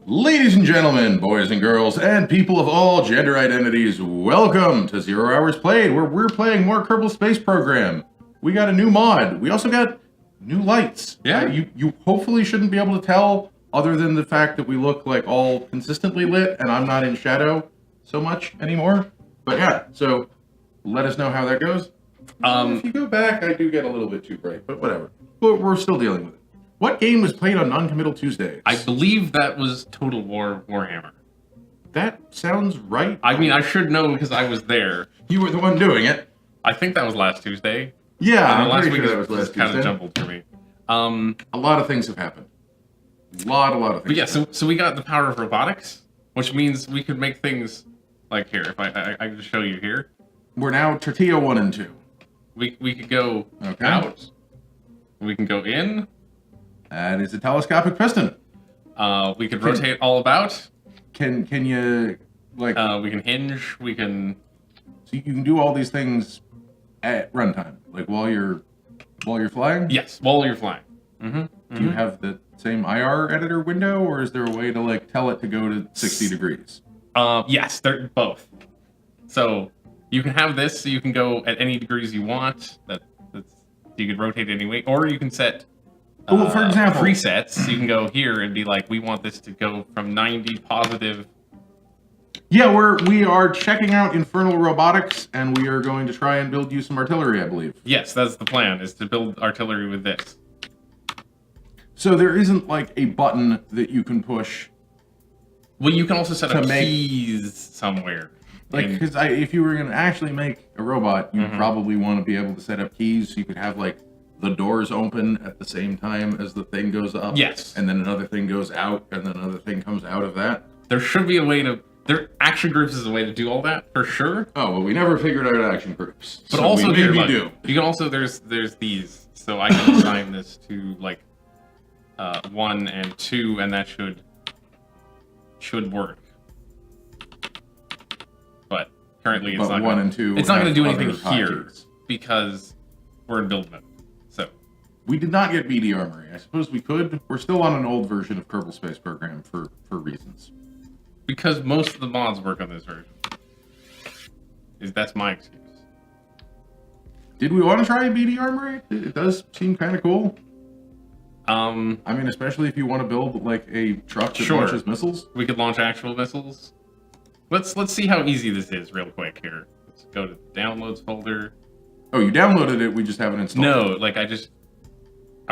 Ladies and gentlemen, boys and girls, and people of all gender identities, welcome to 0 Hours Played, where we're playing more Kerbal Space Program. We got a new mod. We also got new lights. Yeah. You hopefully shouldn't be able to tell, other than the fact that we look like all consistently lit, and I'm not in shadow so much anymore. But yeah, so let us know how that goes. If you go back, I do get a little bit too bright, but whatever. But we're still dealing with it. What game was played on Non-Committal Tuesdays? I believe that was Total War Warhammer. That sounds right. I mean, I should know because I was there. You were the one doing it. I think that was last Tuesday. Yeah, I'm last pretty week sure that was last kind of Tuesday. jumbled for me. A lot of things have happened. A lot of things. But yeah, so we got the power of robotics, which means we could make things like here. If I can show you here. We're now Tortilla 1 and 2. We could go out. We can go in. That is a telescopic piston. We could rotate all about. Can you like? We can hinge. We can. So you can do all these things at runtime, like while you're flying. Yes, while you're flying. Mm-hmm. Do you have the same IR editor window, or is there a way to like tell it to go to 60 degrees? Yes, they're both. So you can have this, so you can go at any degrees you want. You could rotate any way, or you can set. Well, for example, presets. So you can go here and be like, we want this to go from 90 positive. Yeah, we are checking out Infernal Robotics, and we are going to try and build you some artillery, I believe. Yes, that's the plan, is to build artillery with this. So there isn't like a button that you can push. Well, you can also set up keys somewhere. Like, because if you were going to actually make a robot, you'd probably want to be able to set up keys so you could have like the doors open at the same time as the thing goes up. Yes. And then another thing goes out, and then another thing comes out of that. There should be a way to... action groups is a way to do all that, for sure. Oh, well, we never figured out action groups. But so also, we here, maybe do. You can also... There's these. So I can assign this to, like, 1 and 2, and that should work. But currently it's not... 1 and 2... It's not going to do anything here, hotkeys. because we're in build mode. We did not get BD Armory. I suppose we could. We're still on an old version of Kerbal Space Program for reasons. Because most of the mods work on this version. That's my excuse. Did we want to try BD Armory? It does seem kind of cool. I mean, especially if you want to build like a truck that launches missiles. We could launch actual missiles. Let's see how easy this is real quick here. Let's go to the downloads folder. Oh, you downloaded it, we just haven't installed it. No, like I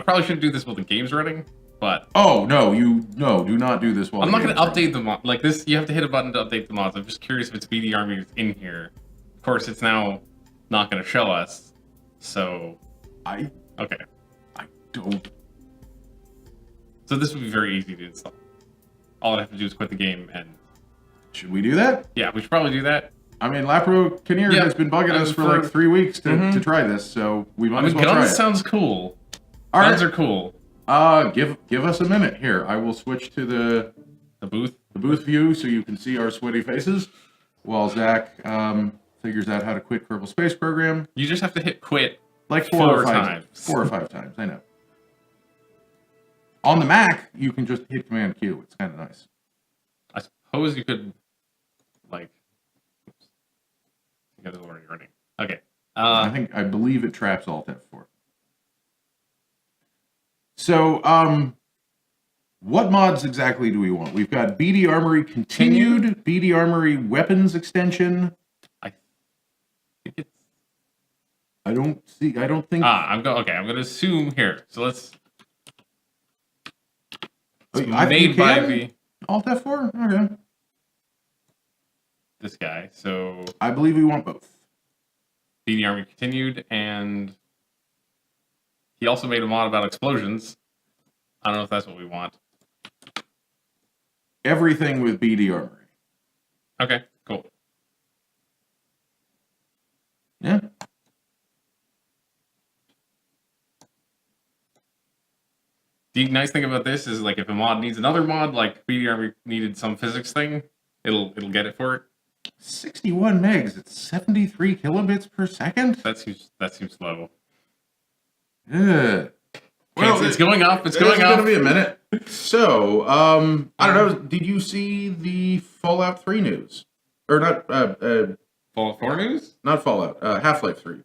probably should do this while the game's running, but... Oh, no, do not do this while I'm not going to update the mod. Like this, you have to hit a button to update the mods. I'm just curious if it's BD Army in here. Of course, it's now not going to show us, so... Okay. I don't... So this would be very easy to install. All I'd have to do is quit the game and... Should we do that? Yeah, we should probably do that. I mean, Lapro Kinnear has been bugging us for like 3 weeks to try this, so we might as well try it. Guns sounds cool. All Guns right. are cool. Give us a minute here. I will switch to the booth view so you can see our sweaty faces while Zach figures out how to quit Kerbal Space Program. You just have to hit quit like 4 or 5 times. 4 or 5 times, I know. On the Mac, you can just hit Command Q. It's kind of nice. I suppose you could, like... Oops. You guys are already running. Okay. I believe it traps Alt F4. So, what mods exactly do we want? We've got BD Armory Continued, BD Armory Weapons Extension. I think it's... I don't think... I'm going to assume here. So let's... It's I made by the... Alt F4? Okay. This guy, so... I believe we want both. BD Army Continued, and... He also made a mod about explosions. I don't know if that's what we want. Everything with BD Armory. Okay, cool. Yeah. The nice thing about this is, like, if a mod needs another mod, like BD Army needed some physics thing, it'll get it for it. 61 megs. It's 73 kilobits per second. That seems low. Yeah. Well, it's going up. It's going up. It's going to be a minute. So, I don't know. Did you see the Fallout 3 news? Or Fallout 4 news? not Fallout. Half-Life 3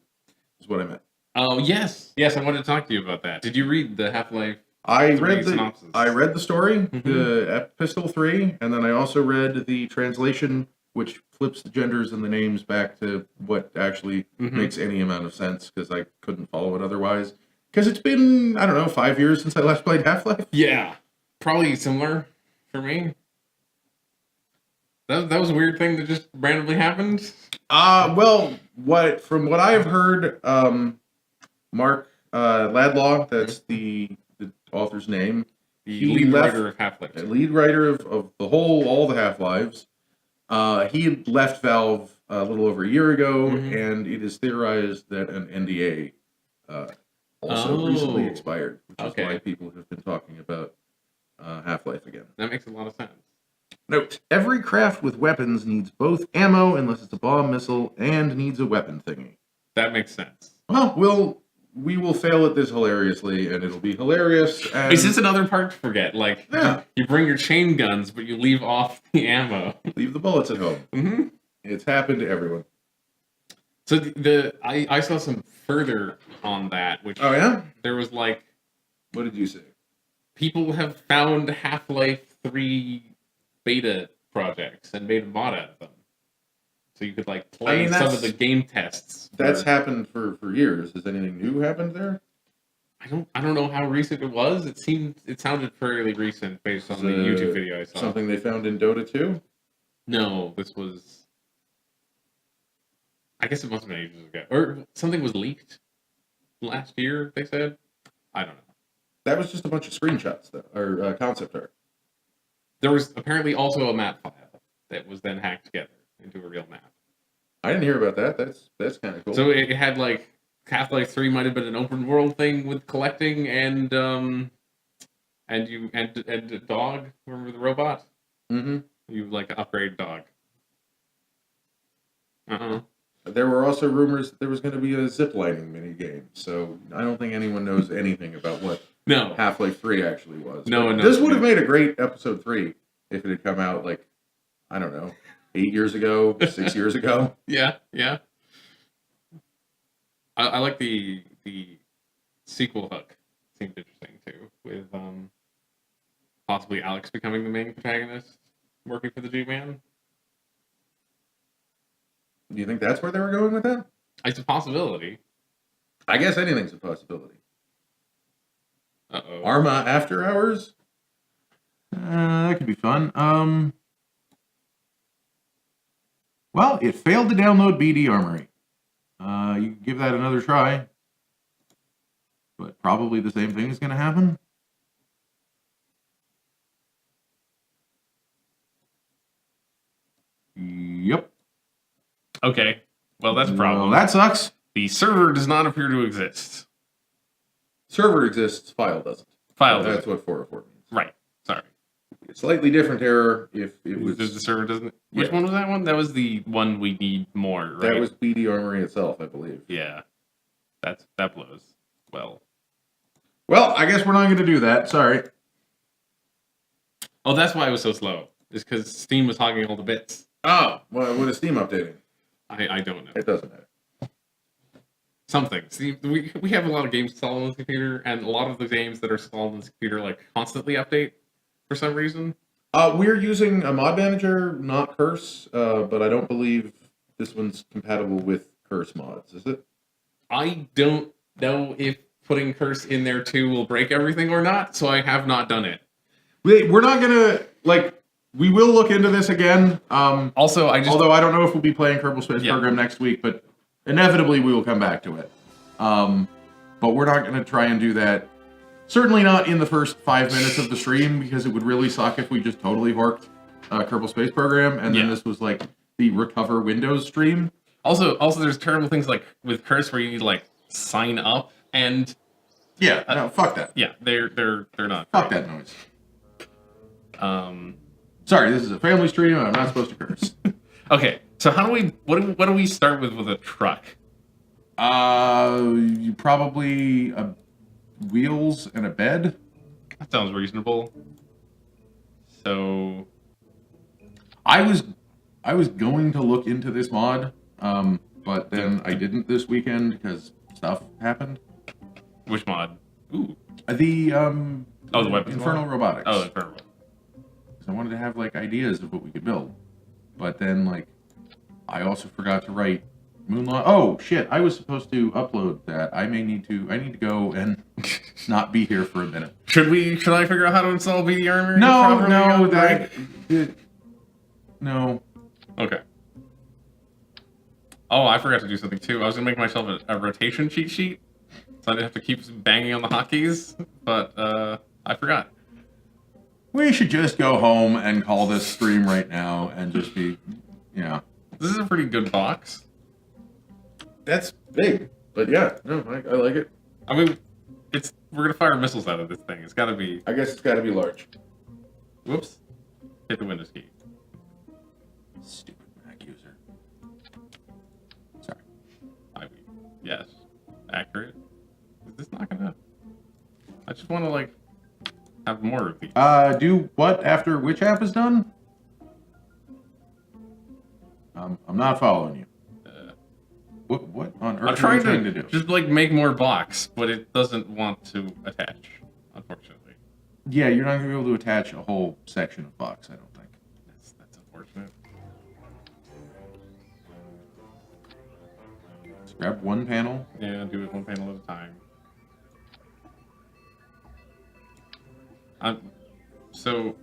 is what I meant. Oh, yes. Yes, I wanted to talk to you about that. Did you read the Half-Life I 3 read the synopsis? I read the story, Mhm. the Epistle 3, and then I also read the translation, which flips the genders and the names back to what actually Mhm. makes any amount of sense, because I couldn't follow it otherwise. Because it's been, I don't know, 5 years since I last played Half-Life. Yeah. Probably similar for me. That was a weird thing that just randomly happened. Well, from what I have heard, Mark Ladlaw, that's the author's name, The he lead left- writer of Half-Life 2. lead writer of all the Half-Lives. He had left Valve a little over a year ago, Mhm. and it is theorized that an NDA also recently expired, which is Okay. why people have been talking about Half-Life again. That makes a lot of sense. Note, every craft with weapons needs both ammo, unless it's a bomb missile, and needs a weapon thingy. That makes sense. Well, we will fail at this hilariously, and it'll be hilarious. And Is this another part to forget? Like, Yeah. you bring your chain guns, but you leave off the ammo. leave the bullets at home. Mm-hmm. It's happened to everyone. So I saw some further on that, which Oh, yeah? there was like, What did you say? people have found Half-Life 3 beta projects and made a mod out of them. So you could like play some that's- of the game tests. That's happened for years. Has anything new happened there? I don't know how recent it was. It sounded fairly recent based on the YouTube video I saw. Something they found in Dota 2? No, this was. I guess it must have been ages ago, or something was leaked last year. They said. I don't know. That was just a bunch of screenshots, though, or concept art. There was apparently also a map file that was then hacked together into a real map. I didn't hear about that. That's kind of cool. So it had like Half-Life 3 might have been an open world thing with collecting and a dog. Remember the robot? Mm-hmm. You like upgrade dog. There were also rumors that there was going to be a ziplining mini game. So I don't think anyone knows anything about what No. Half-Life 3 actually was. No But one knows. This would have made a great episode 3 if it had come out like, I don't know, 8 years ago, 6 years ago. Yeah. I like the sequel hook. Seemed interesting too, with possibly Alex becoming the main protagonist, working for the G-Man. Do you think that's where they were going with that? It's a possibility. I guess anything's a possibility. Uh-oh. Arma After Hours? That could be fun. Well, it failed to download BD Armory. You can give that another try. But probably the same thing is going to happen. Yep. Okay. Well, that's a problem. Well, that sucks. The server does not appear to exist. Server exists, file doesn't. File That's doesn't. what 404 means. Right. Sorry. A slightly different error if it was... The server doesn't. Which Yeah. one was that one? That was the one we need more, right? That was BD Armory itself, I believe. Yeah. That blows. Well, I guess we're not going to do that. Sorry. oh, that's why it was so slow. Is because Steam was hogging all the bits. Oh, well, what is Steam updating? I don't know. It doesn't matter. Something. See, we have a lot of games installed on this computer, and a lot of the games that are installed on this computer like constantly update for some reason. We're using a mod manager, not Curse, but I don't believe this one's compatible with Curse mods, is it? I don't know if putting Curse in there too will break everything or not, so I have not done it. We're not gonna we will look into this again. Also, Although I don't know if we'll be playing Kerbal Space Yeah. Program next week, but inevitably we will come back to it. But we're not gonna try and do that. Certainly not in the first 5 minutes of the stream, because it would really suck if we just totally horked Kerbal Space Program, and then Yeah. this was like the recover Windows stream. Also, there's terrible things like with Curse where you need to like sign up, and Yeah, no, fuck that. yeah, they're not. Fuck that noise. Um. Sorry, this is a family stream, and I'm not supposed to curse. Okay, so how do we? What do we start with a truck? You probably wheels and a bed. That sounds reasonable. So I was going to look into this mod, but then I didn't this weekend because stuff happened. which mod? Ooh. The Oh, the weapons Infernal mod? Robotics. Oh, Infernal. I wanted to have like ideas of what we could build, but then like I also forgot to write Moonlight. Oh shit! I was supposed to upload that. I need to go and not be here for a minute. Should I figure out how to install BD armor? No. Okay. Oh, I forgot to do something too. I was gonna make myself a rotation cheat sheet, so I didn't have to keep banging on the hotkeys. But I forgot. We should just go home and call this stream right now and just be, yeah. This is a pretty good box. That's big, but yeah, no, I like it. I mean, we're gonna fire missiles out of this thing. It's gotta be. I guess it's got to be large. Whoops! Hit the Windows key. Stupid Mac user. Sorry. Yes. Accurate. Is this not gonna? I just want to like have more of these. Do what after which app is done? I'm not following you. What on earth I'm trying are you trying to do? Just like make more blocks, but it doesn't want to attach, unfortunately. Yeah, you're not gonna be able to attach a whole section of box. I don't think. That's unfortunate. Just grab one panel. Yeah, do it one panel at a time. So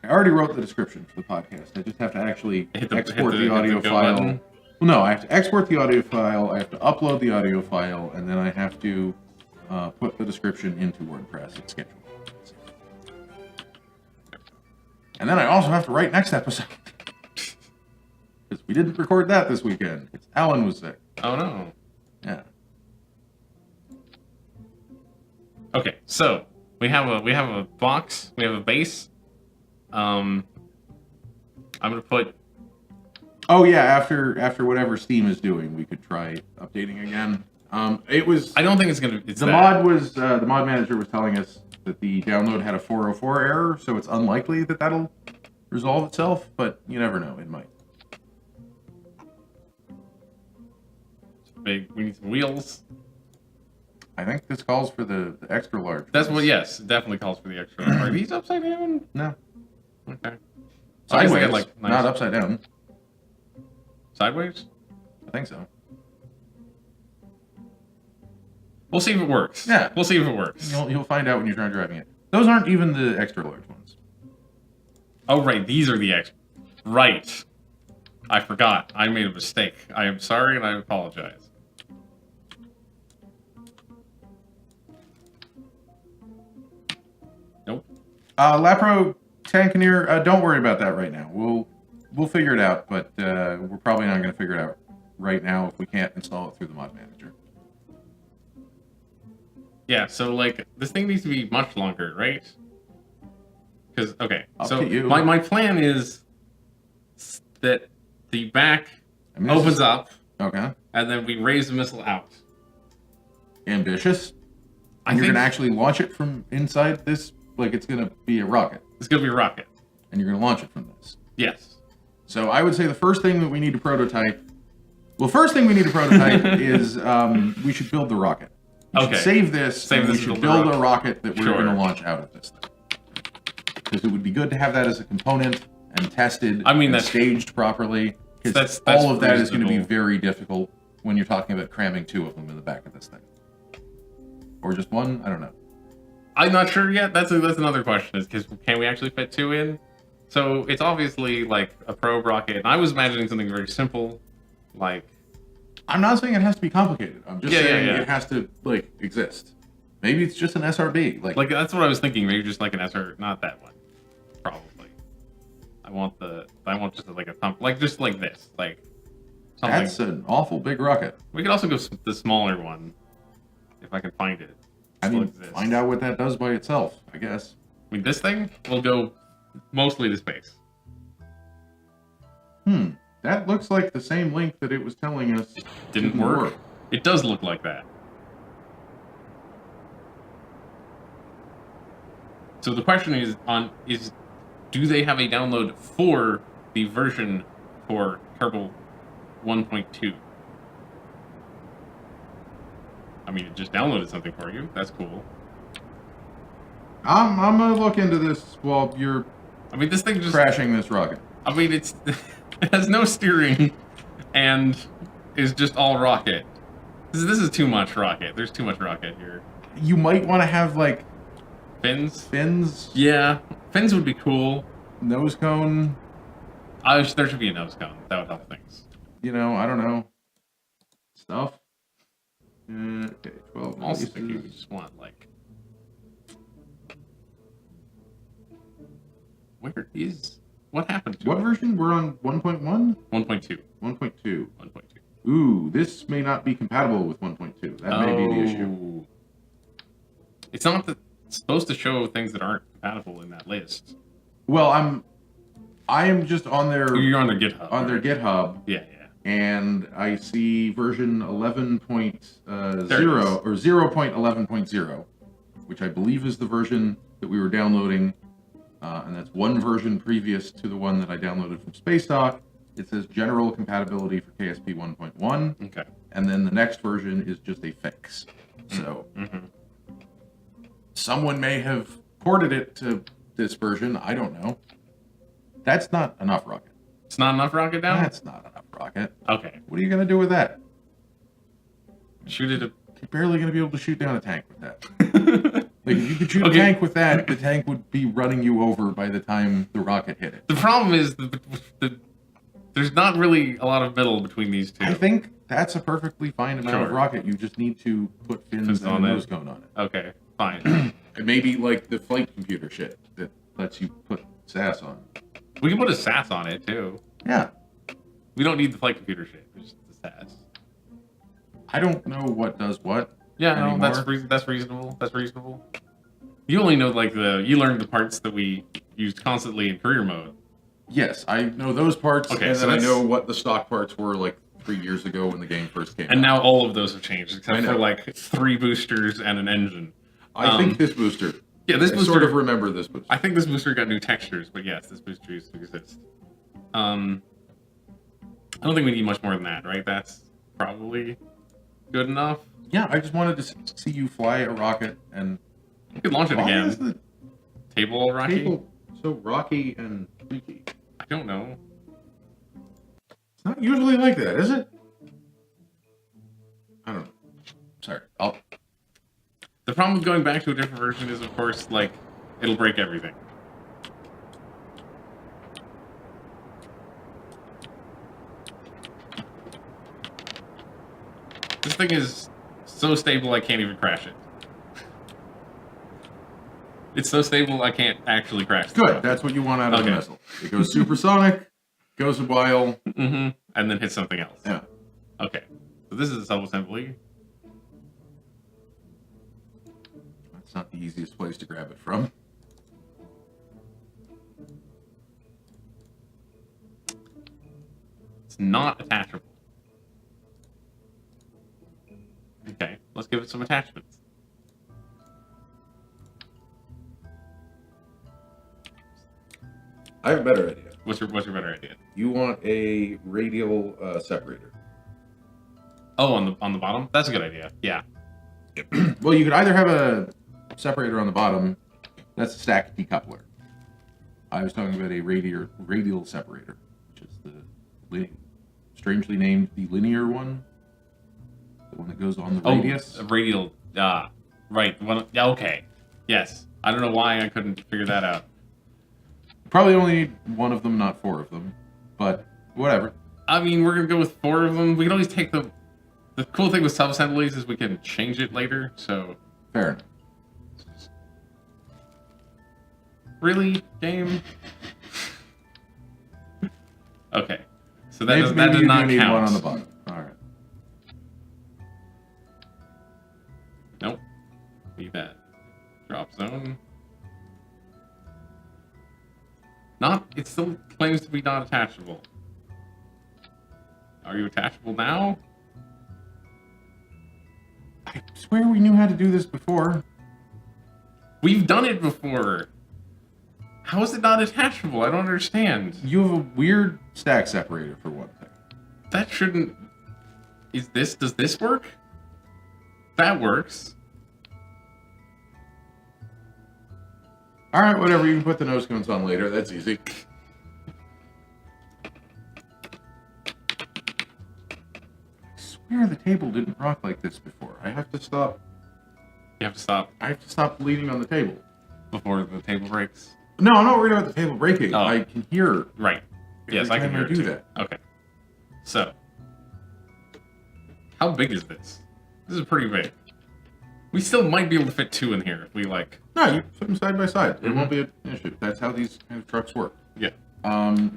I already wrote the description for the podcast. I just have to actually export the audio go file. button. Well, no, I have to export the audio file. I have to upload the audio file, and then I have to put the description into WordPress and schedule. And then I also have to write next episode because we didn't record that this weekend because Alan was sick. Oh no. Yeah. Okay, so we have a box. We have a base. I'm gonna put. Oh yeah, after whatever Steam is doing, we could try updating again. It was. I don't think it's gonna. It's the that. mod was the mod manager was telling us that the download had a 404 error, so it's unlikely that that'll resolve itself. But you never know; it might. Big. We need some wheels. I think this calls for the extra large. That's what. Yes, it definitely calls for the extra. Are these upside down? No. Okay. Sideways, Nice. not upside down. Sideways? I think so. We'll see if it works. Yeah. We'll see if it works. You'll find out when you try driving it. Those aren't even the extra large ones. Oh, right. These are the extra. Right. I forgot. I made a mistake. I am sorry and I apologize. Nope. Lapro Tankineer, don't worry about that right now. We'll figure it out, but we're probably not going to figure it out right now if we can't install it through the mod manager. Yeah, so like this thing needs to be much longer, right? Because okay, Up so to you. my plan is that the back opens up, Okay. and then we raise the missile out. Ambitious. I And you're think going to actually launch it from inside this, like it's going to be a rocket, it's gonna be a rocket. and you're going to launch it from this. Yes. So I would say the first thing that we need to prototype. Well, first thing we need to prototype is we should build the rocket. We should Okay. save this. Save and this we and should build build the a rocket that we're Sure. going to launch out of this thing. Because it would be good to have that as a component and tested. I mean, and that's- staged properly. Because that's all of that is going to be reasonable. very difficult when you're talking about cramming two of them in the back of this thing, or just one. I don't know. I'm not sure yet. That's another question. Is because can we actually fit two in? So it's obviously like a probe rocket. And I was imagining something very simple, like I'm not saying it has to be complicated. I'm just Yeah, saying yeah. it has to like exist. Maybe it's just an SRB. Like that's what I was thinking. Maybe just like an SR, not that one. Probably. I want just like a thumb, like just like this, like something. that's an awful big rocket. We could also go the smaller one, if I can find it. I Still mean, exists. find out what that does by itself. I guess. I mean, this thing will go mostly to space. That looks like the same link that it was telling us Didn't work. It does look like that. So the question is do they have a download for the version for Kerbal 1.2? I mean, it just downloaded something for you. That's cool. I'm gonna look into this while you're I mean, this thing just crashing this rocket. I mean, it has no steering and is just all rocket. This is too much rocket. There's too much rocket here. You might want to have like Fins? fins, Yeah, fins would be cool. nose cone. There should be a nose cone. That would help things. You know, I don't know. Stuff. Okay, 12 I'm also releases. thinking we just want like. What happened to What it? version? We're on 1.1? 1.2. 1.2. 1.2. Ooh, this may not be compatible with 1.2. That may be the issue. It's not supposed to show things that aren't compatible in that list. Well, I am just on their You're on their GitHub. on their right? GitHub, Yeah. and I see version 11.0 or 0.11.0, which I believe is the version that we were downloading, and that's one version previous to the one that I downloaded from Space Dock. It says general compatibility for KSP 1.1, Okay. and then the next version is just a fix. So someone may have ported it to this version. I don't know. That's not enough rocket. It's not enough rocket down? That's not enough rocket. Okay. What are you going to do with that? Shoot it. You're barely going to be able to shoot down a tank with that. Like, if you could shoot a tank with that, the tank would be running you over by the time the rocket hit it. The problem is there's not really a lot of middle between these two. I think that's a perfectly fine amount of Sure. rocket. You just need to put fins and a nose cone on it. Okay, fine. And maybe like the flight computer shit that lets you put SAS on. We can put a SAS on it too. Yeah. We don't need the flight computer shit. Just the SAS. I don't know what does what. Yeah, no, anymore. that's reasonable. That's reasonable. You only know like you learned the parts that we used constantly in career mode. Yes, I know those parts, Okay, and so then I that's- know what the stock parts were like 3 years ago when the game first came out. And now all of those have changed, I except know. for like 3 boosters and an engine. I think this booster. Yeah, this I booster. sort of remember this booster. I think this booster got new textures, but yes, this booster used to exist. I don't think we need much more than that, right? That's probably good enough. Yeah, I just wanted to see you fly a rocket, and We could launch it why again. is the Table Rocky? table so rocky and freaky? I don't know. It's not usually like that, is it? I don't know. Sorry. The problem with going back to a different version is, of course, like, it'll break everything. This thing is so stable I can't even crash it. It's so stable I can't actually crash it. Good. That's what you want out of Okay. a missile. It goes supersonic, goes a while. Mm-hmm. And then hit something else. Yeah. Okay. So this is a sub-assembly. That's not the easiest place to grab it from. It's not attachable. Okay, let's give it some attachments. I have a better idea. What's your better idea? You want a radial separator. Oh, on the bottom? That's a good idea. Yeah. Well, you could either have a separator on the bottom. That's a stack decoupler. I was talking about a radial separator, which is the strangely named the linear one. The one that goes on the radius. Oh, radial. Right. Yeah, okay. Yes. I don't know why I couldn't figure that out. Probably only need one of them, not 4 of them. But whatever. I mean, we're gonna go with 4 of them. We can always take the cool thing with sub-assemblies is we can change it later, so... Fair enough. Really? Game? Okay. So that Maybe does you not do need count. one on the bottom. Alright. Nope. Need that. Drop zone. It still claims to be not attachable. Are you attachable now? I swear we knew how to do this before. We've done it before. How is it not attachable? I don't understand. You have a weird stack separator for one thing. That shouldn't... Does this work? That works. Alright, whatever, you can put the nose cones on later, that's easy. I swear the table didn't rock like this before. I have to stop. You have to stop I have to stop leaning on the table. before the table breaks. No, I'm not worried about the table breaking. Oh. I can hear. Right. Yes, every I can time hear it do too. that. Okay. So, how big is this? This is pretty big. We still might be able to fit 2 in here if we like. No, you put them side by side. It Mhm. won't be an issue. That's how these kind of trucks work. Yeah.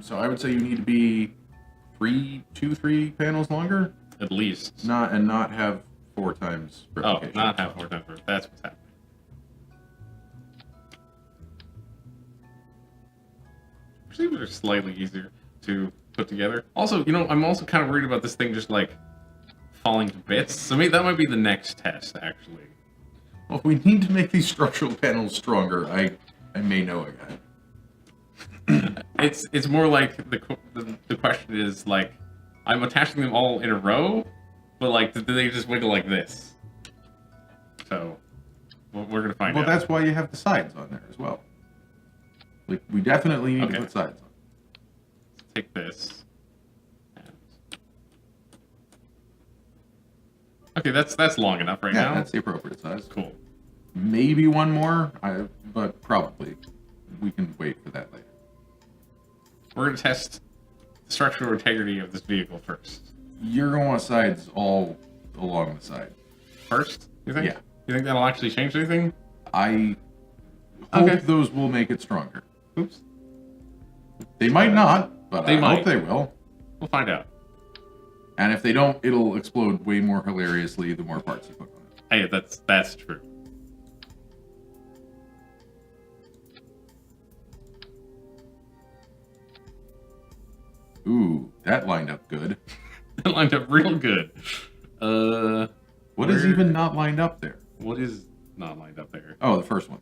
So I would say you need to be 3 panels longer, At least. not have 4 times Oh, replication. not have 4 times. That's what's happening. These are slightly easier to put together. Also, I'm also kind of worried about this thing just like falling to bits. So maybe that might be the next test, actually. Well, if we need to make these structural panels stronger, I may know a guy. It's more like the question is like, I'm attaching them all in a row, but like, do they just wiggle like this? So, we're gonna find Well, out. that's why you have the sides on there as well. Like, we definitely need Okay. to put sides on. Take this. Okay, that's long enough right Yeah, now. that's the appropriate size. Cool. Maybe one more, but probably we can wait for that later. We're gonna test the structural integrity of this vehicle first. You're gonna want sides all along the side. First, you think? Yeah. You think that'll actually change anything? I hope Okay. those will make it stronger. Oops. They might not, but They I might. hope they will. We'll find out. And if they don't, it'll explode way more hilariously the more parts you put on it. Hey, that's true. Ooh, that lined up good. That lined up real good. What is Where- even not lined up there? What is not lined up there? Oh, the first one.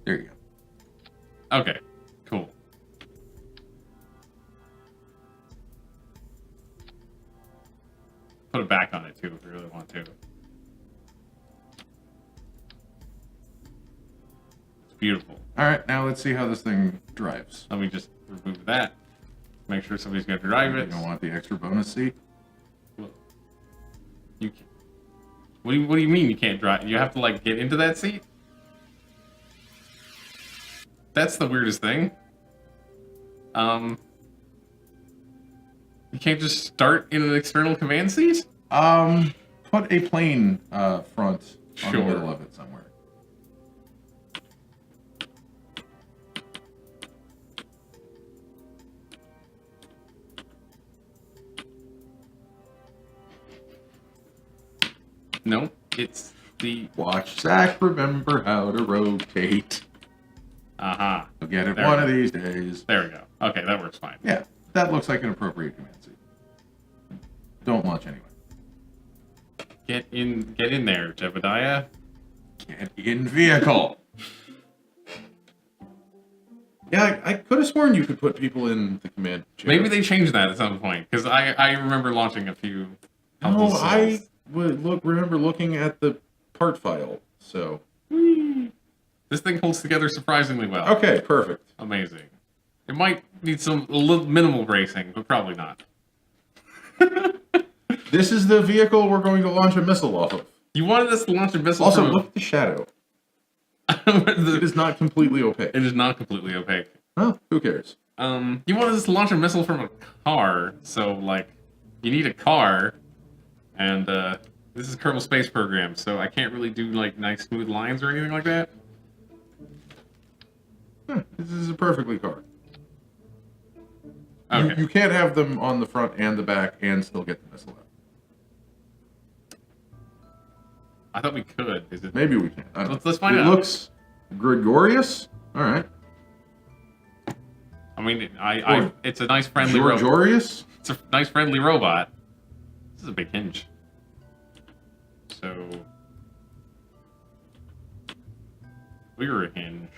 There you go. Okay, cool. Put it back on it too if we really want to. It's beautiful. All right, now let's see how this thing drives. Let me just remove that. Make sure somebody's gonna drive You it. don't want the extra bonus seat? You can, what do you mean you can't drive? You have to like get into that seat? That's the weirdest thing. You can't just start in an external command seat? Put a plane front on the Sure. middle of it somewhere. No, it's the Watch Zach remember how to rotate. aha. He'll get it There one we of go. these days. There we go. Okay, that works fine. Yeah, that looks like an appropriate command seat. Don't launch anyway. Get in there, Jebediah. Get in vehicle. Yeah, I could have sworn you could put people in the command chair. Maybe they changed that at some point because I remember launching a few. of No, those I cells. would remember looking at the part file. So This thing holds together surprisingly well. okay, perfect. Amazing. It might need a little minimal bracing, but probably not. This is the vehicle we're going to launch a missile off of. You wanted us to launch a missile. Also, from look at the shadow. It it is not completely opaque. is not completely opaque. Well, who cares? You wanted us to launch a missile from a car, so like, you need a car, and this is Kerbal Space Program, so I can't really do like nice smooth lines or anything like that. This is a perfectly car. Okay. You can't have them on the front and the back and still get the missile out. I thought we could. Is it? Maybe we can. I don't Let's know. find it out. looks gregarious. All right. I mean, Or it's a nice friendly robot. Georgious? It's a nice friendly robot. This is a big hinge. So rear hinge.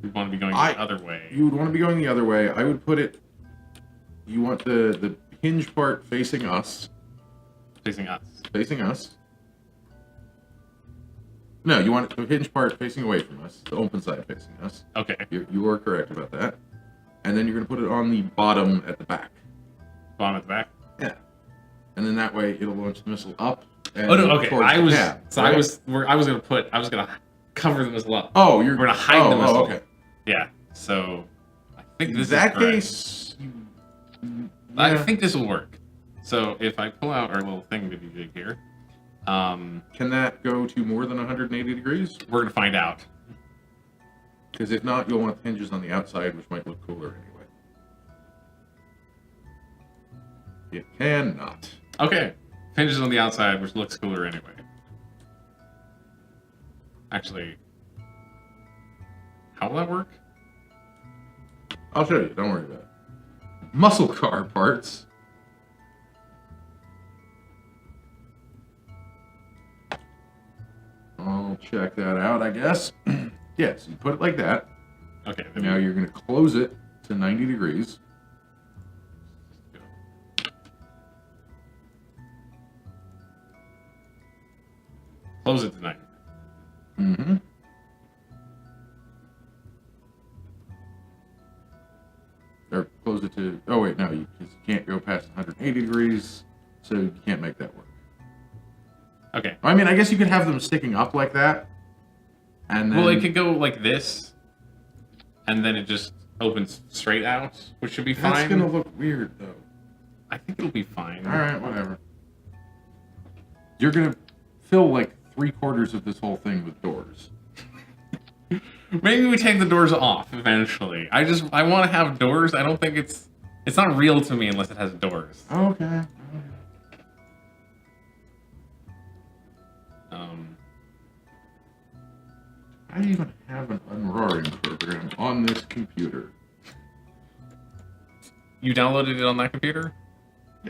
We want to be going the other way. You would want to be going the other way. I would put it. You want the hinge part facing us. Facing us. Facing us. No, you want the hinge part facing away from us. The open side facing us. Okay. You are correct about that. And then you're going to put it on the bottom at the back. Bottom at the back? Yeah. And then that way it'll launch the missile up. And oh no, okay. I was right? I was gonna cover the missile up. Oh, we're gonna hide the missile. Oh, okay. Yeah. So I think in this that is case, I think this will work. So if I pull out our little thing to be big here, can that go to more than 180 degrees? We're gonna find out. Because if not, you'll want the hinges on the outside, which might look cooler anyway. It cannot. Okay. Hinges on the outside, which looks cooler anyway. Actually, how will that work? I'll show you. Don't worry about it. Muscle car parts. I'll check that out, I guess. Yes, you put it like that. Okay. Now you're going to close it to 90 degrees. Close it to 90. Mm-hmm. Or close it to... Oh, wait, no. You can't go past 180 degrees, so you can't make that work. Okay. I mean, I guess you could have them sticking up like that. And then... Well, it could go like this, and then it just opens straight out, which should be fine. That's going to look weird, though. I think it'll be fine. All right, whatever. You're going to fill, like, 3/4 of this whole thing with doors. Maybe we take the doors off eventually. I want to have doors. I don't think it's not real to me unless it has doors. Okay. I even have an unroaring program on this computer. You downloaded it on that computer?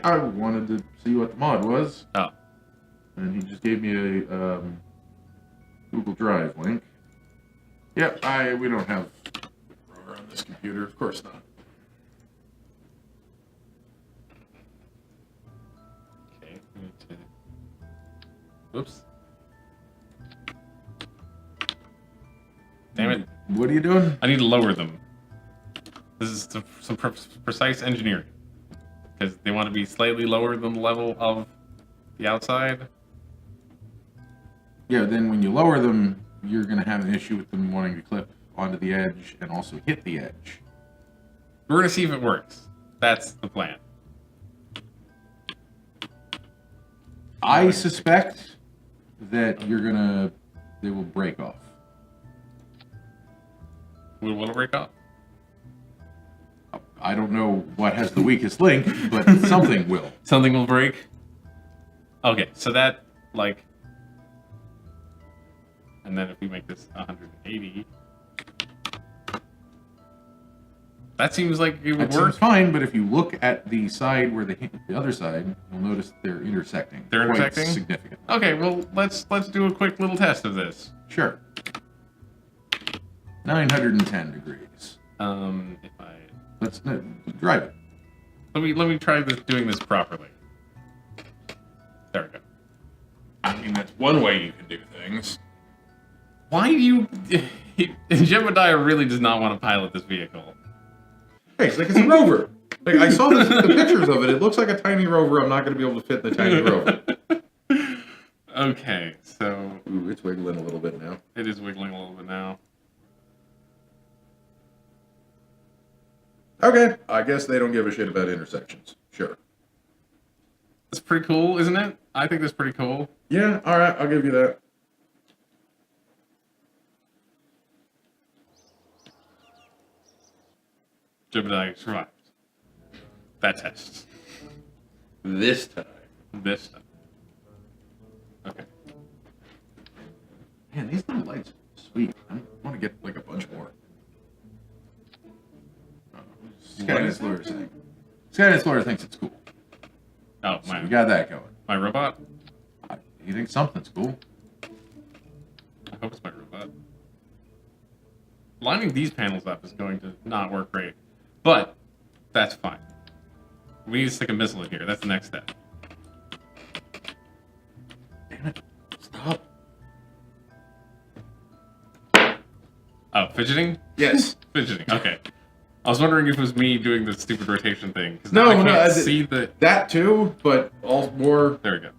I wanted to see what the mod was. Oh. And he just gave me a Google Drive link. Yep, we don't have Roar on this computer, of course not. Okay, Oops. Damn it. What are you doing? I need to lower them. This is some precise engineering. Because they want to be slightly lower than the level of the outside. Yeah, then when you lower them, you're going to have an issue with them wanting to clip onto the edge and also hit the edge. We're going to see if it works. That's the plan. I suspect that they will break off. We want to break up? I don't know what has the weakest link, but something will. Something will break? Okay, so that, like... And then if we make this 180... That seems like it would work. Seems fine, but if you look at the side where the other side, you'll notice they're intersecting. They're intersecting? Significantly. Okay, well, let's do a quick little test of this. Sure. 910 degrees. If I... Let's drive it. Let me try doing this properly. There we go. I mean, that's one way you can do things. Why do you... Jebediah really does not want to pilot this vehicle. Hey, it's like it's a rover. Like, I saw the pictures of it. It looks like a tiny rover. I'm not going to be able to fit in the tiny rover. Okay, so... Ooh, it's wiggling a little bit now. It is wiggling a little bit now. Okay, I guess they don't give a shit about intersections. Sure. That's pretty cool, isn't it? I think that's pretty cool. Yeah, all right, I'll give you that. Jebediah survived that test. This time. This time. Okay. Man, these little lights are sweet. I want to get, like, a bunch more. Skynet Explorer saying. Skynet Explorer thinks it's cool. Oh, So we got that going. my robot? You think something's cool? I hope it's my robot. Lining these panels up is going to not work great, but that's fine. We need to stick a missile in here. That's the next step. Damn it. Stop. Oh, fidgeting? Yes. Fidgeting, okay. I was wondering if it was me doing the stupid rotation thing. Because No, now I no, can't see the... That too, but all more... There we go.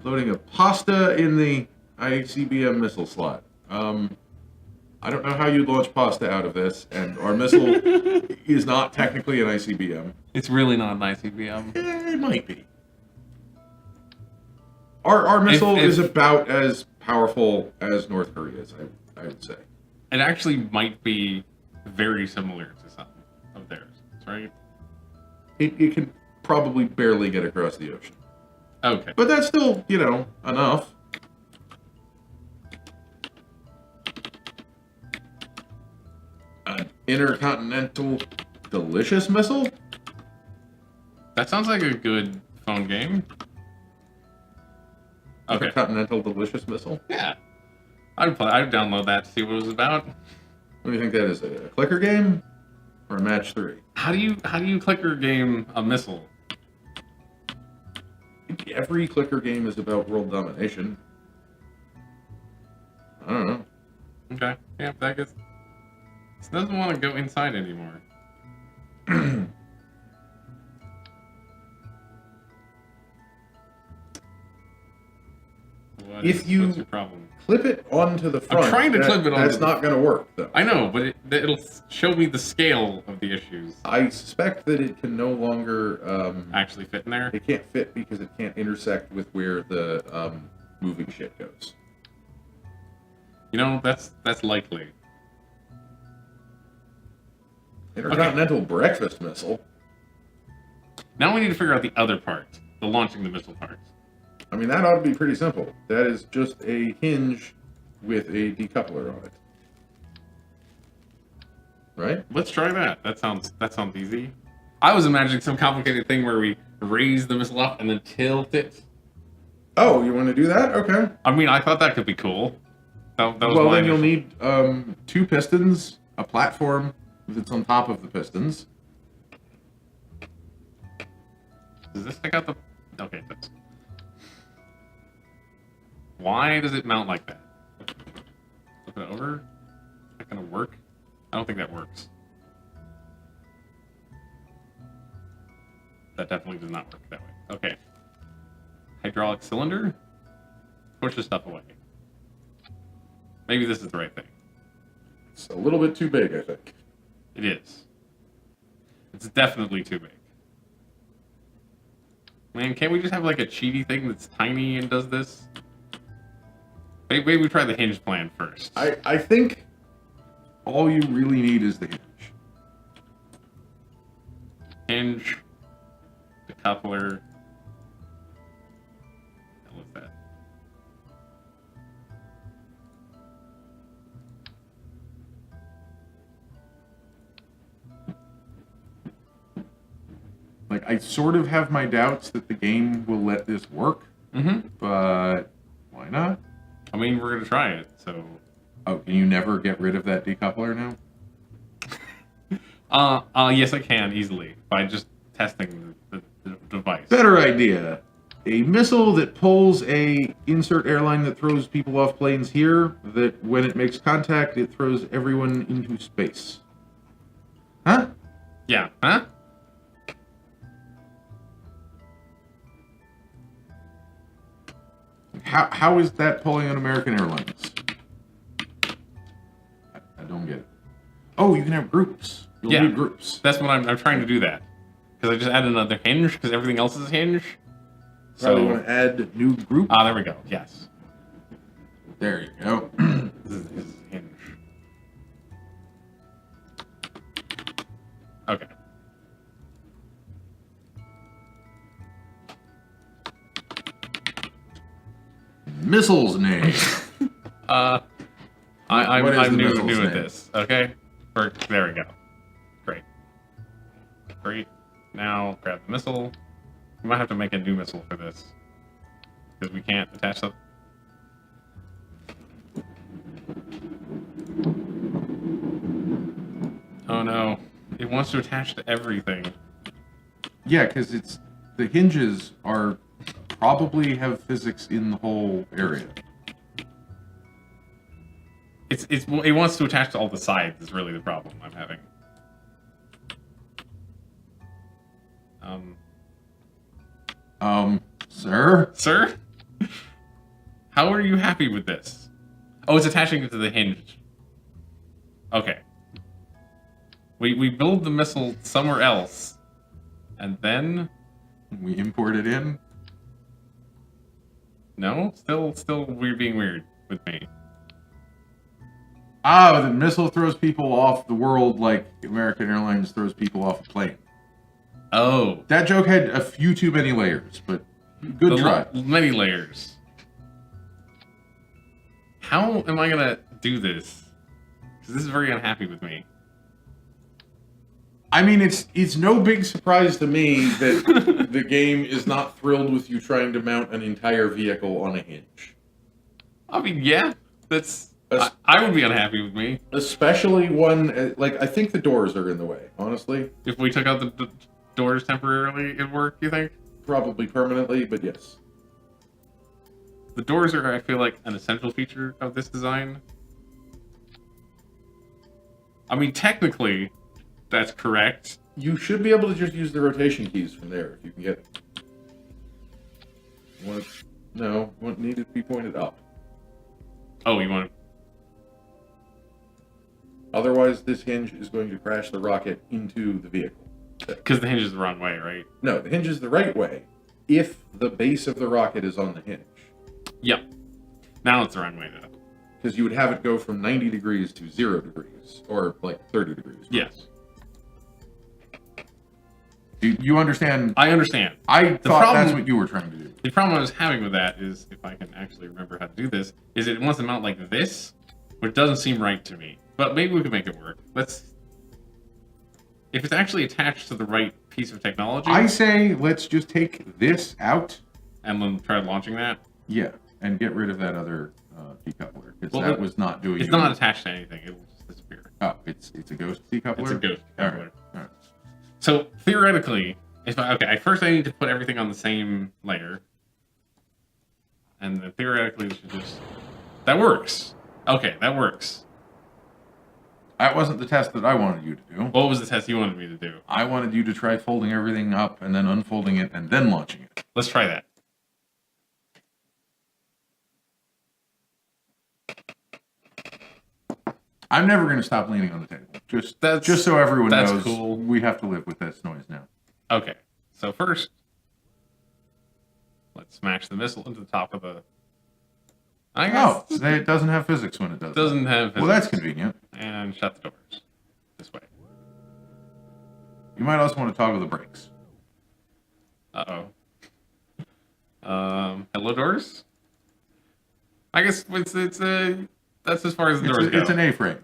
Loading a pasta in the ICBM missile slot. I don't know how you launch pasta out of this, and our missile is not technically an ICBM. It's really not an ICBM. It might be. Our missile is about as powerful as North Korea's, I would say. It actually might be very similar to some of theirs, right? It can probably barely get across the ocean. Okay. But that's still, you know, enough. An intercontinental delicious missile? That sounds like a good phone game. Okay. Intercontinental delicious missile? Yeah. I'd download that to see what it was about. What do you think that is? A clicker game? Or a match 3? How do you clicker game a missile? Every clicker game is about world domination. I don't know. Okay. Yeah, that gets... It doesn't want to go inside anymore. What's your problem? Clip it onto the front. I'm trying to clip it onto That's not going to work, though. I know, but it'll show me the scale of the issues. I suspect that it can no longer... actually fit in there? It can't fit because it can't intersect with where the moving shit goes. You know, that's likely. Intercontinental breakfast missile? Now we need to figure out the other part. The launching the missile part. I mean, that ought to be pretty simple. That is just a hinge with a decoupler on it. Right? Let's try that. That sounds easy. I was imagining some complicated thing where we raise the missile up and then tilt it. Oh, you want to do that? Okay. I mean, I thought that could be cool. That was well, my then you'll initial- need 2 pistons, a platform that's on top of the pistons. Does this take out the... Okay, it does. Why does it mount like that? Flip it over? Is that gonna work? I don't think that works. That definitely does not work that way. Okay. Hydraulic cylinder? Push the stuff away. Maybe this is the right thing. It's a little bit too big, I think. It is. It's definitely too big. Man, can't we just have like a cheaty thing that's tiny and does this? Maybe we try the hinge plan first. I think all you really need is the hinge. Hinge, the coupler. What's that? Like, I sort of have my doubts that the game will let this work, but why not? I mean, we're gonna try it, so... Oh, can you never get rid of that decoupler now? Yes, I can, easily, by just testing the device. Better idea. A missile that pulls a insert airline that throws people off planes here, that when it makes contact, it throws everyone into space. Huh? Yeah, huh? How is that pulling on American Airlines? I don't get it. Oh, you can have groups. You'll need groups. That's what I'm trying to do that. Because I just added another hinge, because everything else is hinge. So you want to add new group? Ah, there we go. Yes. There you go. This is hinge. Okay. Missile's name. I'm new missile's at name? this. Okay. There we go. Great. Now grab the missile. We might have to make a new missile for this. Because we can't attach them. Oh no. It wants to attach to everything. Yeah, because the hinges are probably have physics in the whole area. It wants to attach to all the sides is really the problem I'm having. Sir? Sir? How are you happy with this? Oh, it's attaching it to the hinge. Okay. We build the missile somewhere else. And then... We import it in? No? Still weird being weird with me. Ah, the missile throws people off the world like American Airlines throws people off a plane. Oh. That joke had a few too many layers, but good try. Many layers. How am I gonna do this? Because this is very unhappy with me. I mean, it's no big surprise to me that the game is not thrilled with you trying to mount an entire vehicle on a hinge. I mean, yeah, that's... I would be unhappy with me. Especially one, like, I think the doors are in the way, honestly. If we took out the doors temporarily, it'd work, you think? Probably permanently, but yes. The doors are, I feel like, an essential feature of this design. I mean, technically, that's correct. You should be able to just use the rotation keys from there, if you can get it. No, it needed to be pointed up. Oh, you want to... Otherwise, this hinge is going to crash the rocket into the vehicle. Because the hinge is the wrong way, right? No, the hinge is the right way if the base of the rocket is on the hinge. Yep. Now it's the wrong way, though. Because you would have it go from 90 degrees to 0 degrees, or like 30 degrees. Yes. You understand? I understand. I thought that's what you were trying to do. The problem I was having with that is, if I can actually remember how to do this, is it wants to mount like this, which doesn't seem right to me. But maybe we can make it work. If it's actually attached to the right piece of technology... I say let's just take this out. And then try launching that? Yeah, and get rid of that other decoupler. Because that was not doing It's not attached to anything. It'll just disappear. Oh, it's a ghost decoupler? It's a ghost decoupler. All right. So, theoretically, first I need to put everything on the same layer. And then theoretically, we should just... That works! Okay, that works. That wasn't the test that I wanted you to do. What was the test you wanted me to do? I wanted you to try folding everything up and then unfolding it and then launching it. Let's try that. I'm never going to stop leaning on the table. Just so everyone knows, cool. We have to live with this noise now. Okay, so first, let's smash the missile into the top of the... It doesn't have physics when it does. Doesn't have physics. Well, that's convenient. And shut the doors. This way. You might also want to toggle the brakes. Uh-oh. Hello, doors? I guess that's as far as the doors go. It's an A-frame.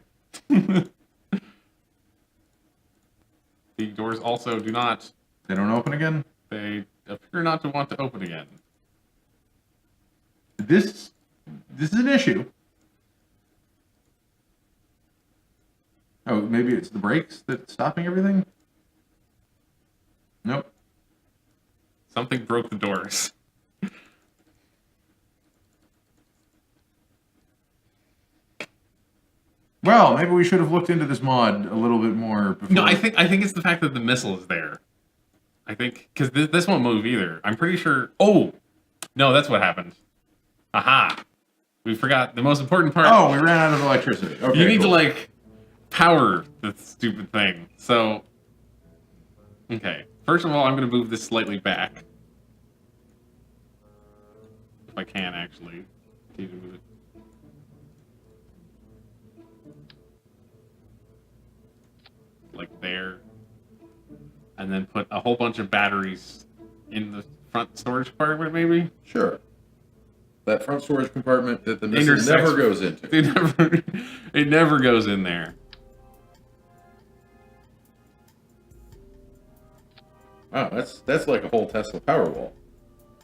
The doors also do not... They don't open again? They appear not to want to open again. This is an issue. Oh, maybe it's the brakes that's stopping everything? Nope. Something broke the doors. Well, maybe we should have looked into this mod a little bit more before. No, I think it's the fact that the missile is there. I think because this won't move either. I'm pretty sure. Oh, no, that's what happened. Aha! We forgot the most important part. Oh, we ran out of electricity. Okay, you need to like power the stupid thing. So, okay. First of all, I'm going to move this slightly back. If I can, actually. Need to move it. Like there. And then put a whole bunch of batteries in the front storage compartment, maybe? Sure. That front storage compartment that the missile never goes into. It never goes in there. Wow, that's like a whole Tesla Powerwall.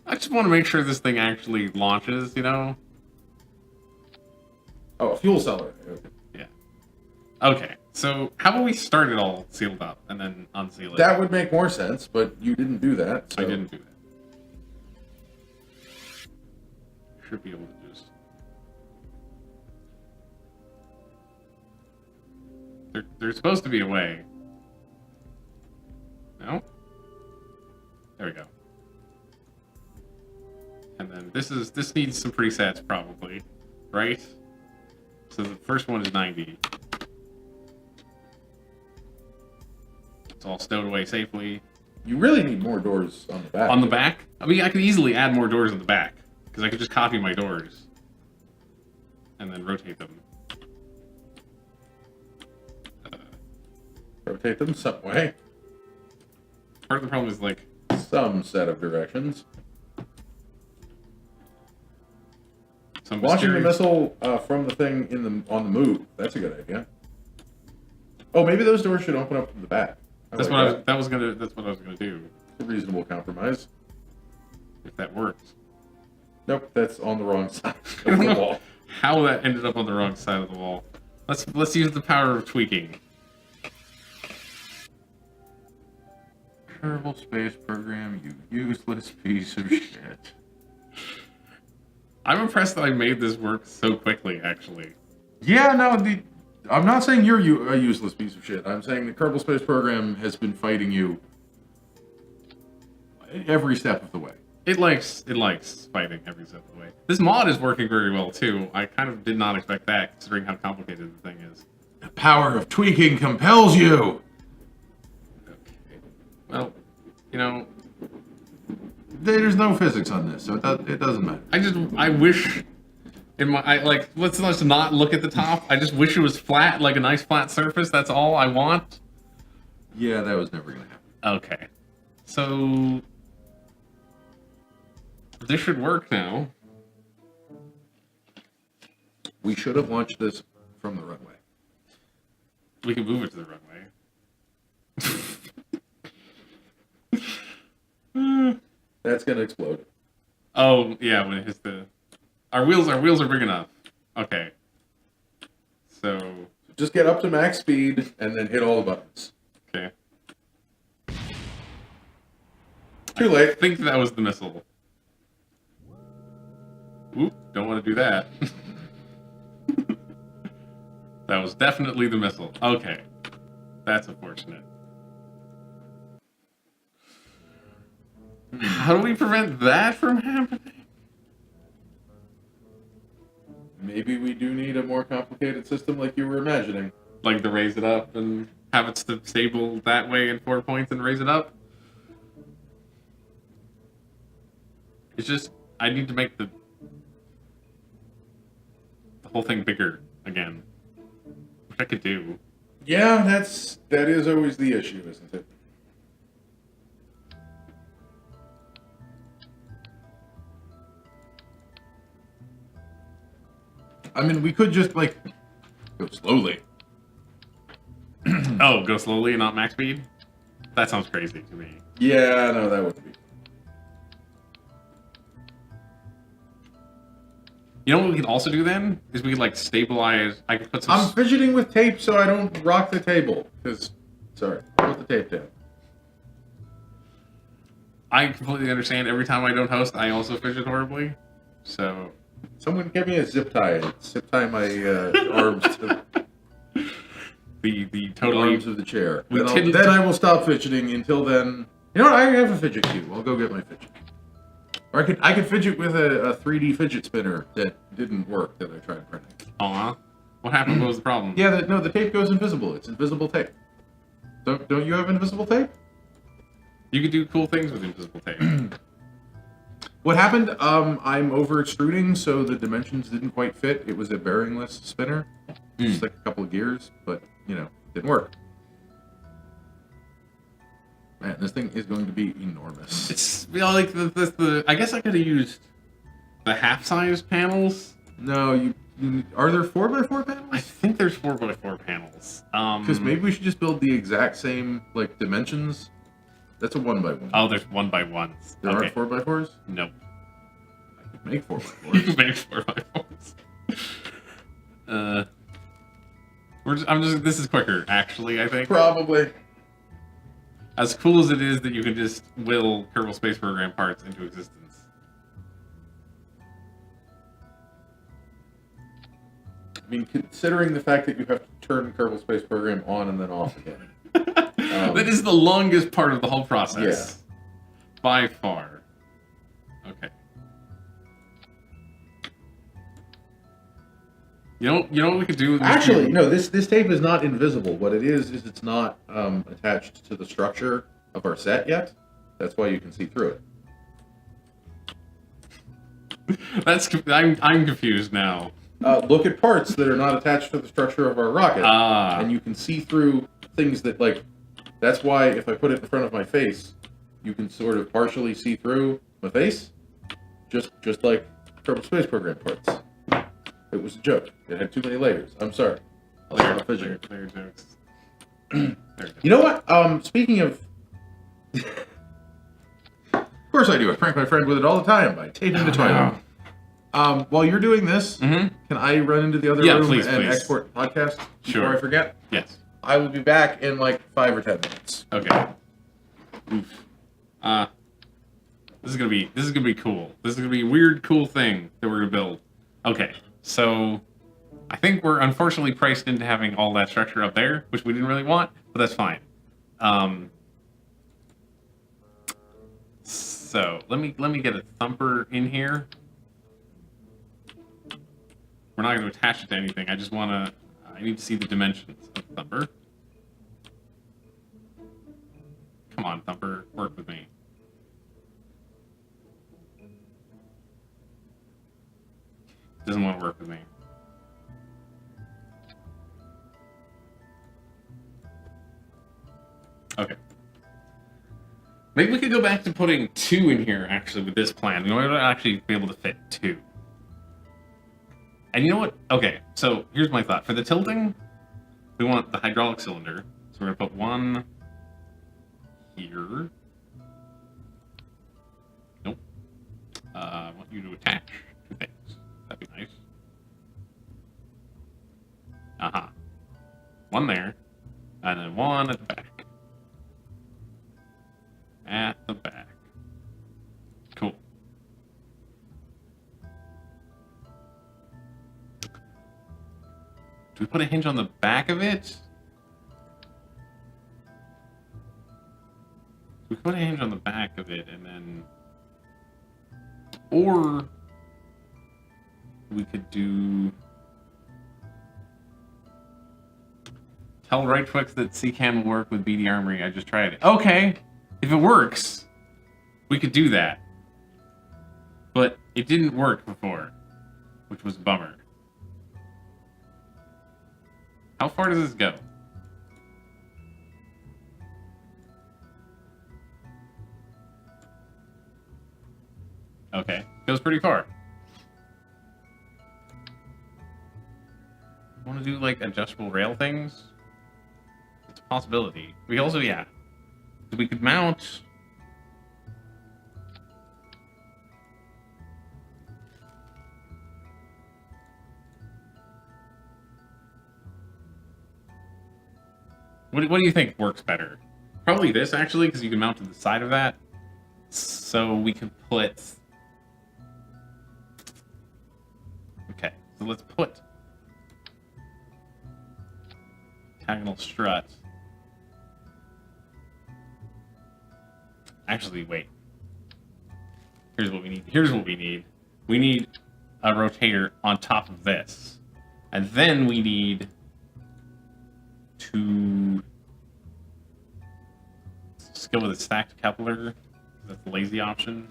I just want to make sure this thing actually launches, you know? Oh, a fuel cellar. Okay. Yeah. Okay, so how about we start it all sealed up and then unseal it? That would make more sense, but you didn't do that. So. I didn't do that. Should be able to just... There's supposed to be a way. No? There we go. And then this needs some presets probably, right? So the first one is 90. It's all stowed away safely. You really need more doors on the back. On the back? I mean, I could easily add more doors on the back. Because I could just copy my doors. And then rotate them. Rotate them some way. Part of the problem is, like... Some set of directions. Some Launching the mysterious... missile from the thing on the move. That's a good idea. Oh, maybe those doors should open up from the back. That's what I was gonna do. It's a reasonable compromise. If that works. Nope, that's on the wrong side I of don't the know wall. how that ended up on the wrong side of the wall. Let's use the power of tweaking. Kerbal Space Program, you useless piece of shit. I'm impressed that I made this work so quickly, actually. Yeah, no, I'm not saying you're a useless piece of shit. I'm saying the Kerbal Space Program has been fighting you every step of the way. It likes fighting every step of the way. This mod is working very well too. I kind of did not expect that, considering how complicated the thing is. The power of tweaking compels you. Okay. Well, you know, there's no physics on this, so it doesn't matter. I wish let's just not look at the top. I just wish it was flat, like a nice flat surface. That's all I want. Yeah, that was never gonna happen. Okay. So this should work now. We should have launched this from the runway. We can move it to the runway. That's gonna explode. Oh yeah, when it hits the our wheels are big enough. Okay. So just get up to max speed and then hit all the buttons. okay. Too late. I think that was the missile. Oop, don't want to do that. That was definitely the missile. Okay. That's unfortunate. How do we prevent that from happening? Maybe we do need a more complicated system like you were imagining. Like to raise it up and have it stable that way in 4 points and raise it up? It's just, I need to make the whole thing bigger again. Which I could do. Yeah, that is always the issue, isn't it? I mean, we could just, like, go slowly. Oh, go slowly and not max speed? That sounds crazy to me. Yeah, no, that wouldn't be. You know what we could also do then? Is we could, like, stabilize... I could put some... I'm fidgeting with tape so I don't rock the table. Because, sorry, put the tape down. I completely understand. Every time I don't host, I also fidget horribly. So... Someone give me a zip tie. Zip tie my arms to the totally... arms of the chair. We Then I will stop fidgeting. Until then... You know what? I have a fidget cube. I'll go get my fidget. Or I could fidget with a 3D fidget spinner that didn't work that I tried printing. Aw. What happened? What was the problem? Yeah, no, the tape goes invisible. It's invisible tape. Don't you have invisible tape? You could do cool things with invisible tape. What happened? I'm over extruding, so the dimensions didn't quite fit. It was a bearingless spinner, just like a couple of gears, but you know, didn't work. Man, this thing is going to be enormous. It's like the I guess I could have used the half-size panels. No, you are there 4x4 panels? I think there's 4x4 panels. Because maybe we should just build the exact same like dimensions. That's a 1x1. Oh, there's 1x1s. There Okay. aren't 4x4s? Nope. I could make You 4x4s. can make 4x4s. This is quicker, actually, I think. Probably. As cool as it is that you can just will Kerbal Space Program parts into existence. I mean, considering the fact that you have to turn Kerbal Space Program on and then off again. That is the longest part of the whole process. Yeah. By far. Okay. You know what we could do with this? Actually, no, this tape is not invisible. What it is it's not attached to the structure of our set yet. That's why you can see through it. I'm confused now. Look at parts that are not attached to the structure of our rocket, and you can see through things that, like, that's why if I put it in front of my face, you can sort of partially see through my face, just like Kerbal Space Program parts. It was a joke. It had too many layers. I'm sorry. Layer jokes. There we go. You know what? Speaking of... Of course I do. I prank my friend with it all the time by taping the toilet. While you're doing this, can I run into the other room please. export the podcast before Sure. I forget? Yes. I will be back in like 5 or 10 minutes. Okay. Oof. This is gonna be cool. This is gonna be a weird, cool thing that we're gonna build. Okay, so I think we're unfortunately priced into having all that structure up there, which we didn't really want, but that's fine. So let me get a thumper in here. We're not going to attach it to anything. I just want to. I need to see the dimensions of Thumper. Come on, Thumper, work with me. Doesn't want to work with me. Okay. Maybe we could go back to putting 2 in here, actually, with this plan. We might actually be able to fit 2. And you know what? Okay, so here's my thought. For the tilting, we want the hydraulic cylinder. So we're going to put 1 here. Nope. I want you to attach 2 things. That'd be nice. Uh-huh. 1 there, and then 1 at the back. At the back. Cool. Do we put a hinge on the back of it? We could put a hinge on the back of it and then... Or... we could do... Tell Right Twix that CCAN will work with BD Armory. I just tried it. Okay! If it works, we could do that. But it didn't work before, which was a bummer. How far does this go? Okay, goes pretty far. Want to do like adjustable rail things? It's a possibility. We also, yeah. We could mount. What do you think works better? Probably this, actually, because you can mount to the side of that. So we could put... Okay, so let's put... Octagonal strut. Actually, wait. Here's what we need. We need a rotator on top of this. And then we need to... Let's go with a stacked coupler. That's the lazy option.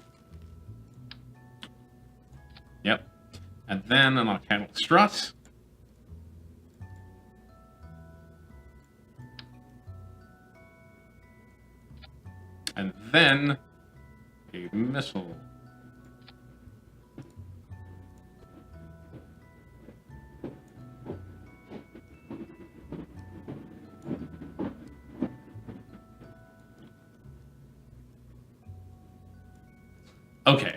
Yep. And then an octagonal strut. And then a missile. Okay.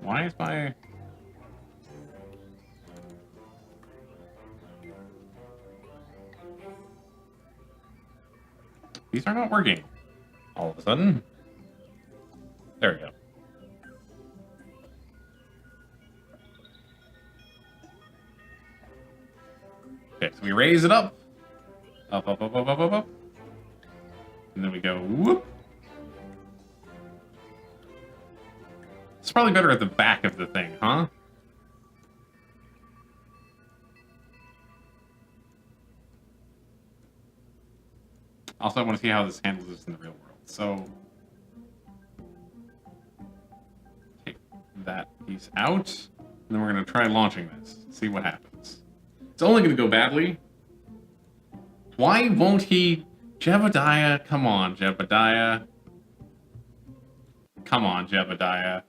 Why is my... These are not working. All of a sudden. There we go. Okay, so we raise it up. Up, up, up, up, up, up, up. And then we go whoop. It's probably better at the back of the thing, huh? Also, I want to see how this handles this in the real world. So, take that piece out, and then we're going to try launching this. See what happens. It's only going to go badly. Why won't he... Jebediah, come on, Jebediah. Come on, Jebediah.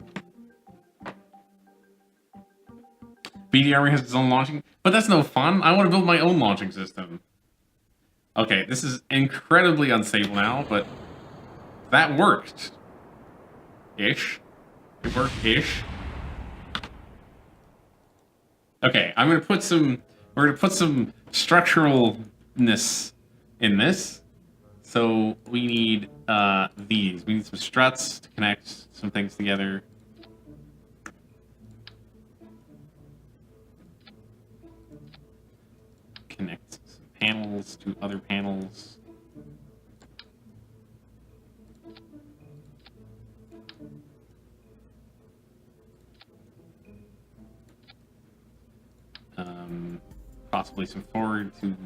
BD Army has its own launching... But that's no fun. I want to build my own launching system. Okay, this is incredibly unstable now, but that worked. Ish. It worked-ish. Okay, I'm gonna put some... We're gonna put some structuralness in this. So we need these. We need some struts to connect some things together. Connect some panels to other panels. Possibly some forward to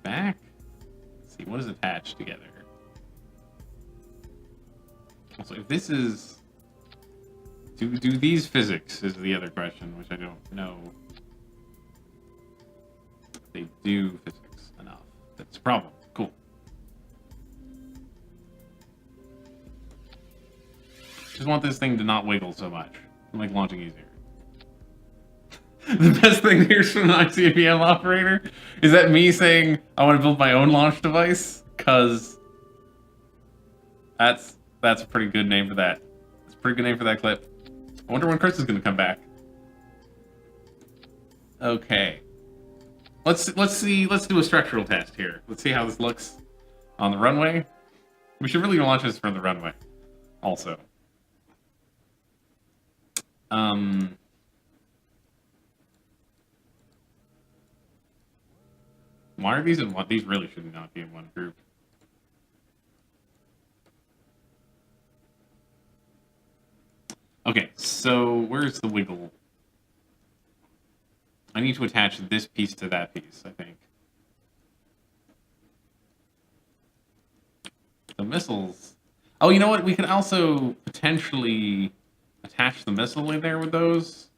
back. Let's see, what is attached together? Also, if this is... Do these physics is the other question, which I don't know. They do physics enough. That's a problem. Cool. Just want this thing to not wiggle so much. Make launching easier. The best thing here from an ICBM operator is that me saying I want to build my own launch device, because that's a pretty good name for that. That's a pretty good name for that clip. I wonder when Kris is going to come back. Okay. Let's do a structural test here. Let's see how this looks on the runway. We should really launch this from the runway also. Why are these in one? These really should not be in one group. Okay, so where's the wiggle? I need to attach this piece to that piece, I think. The missiles... Oh, you know what? We could also potentially attach the missile in there with those.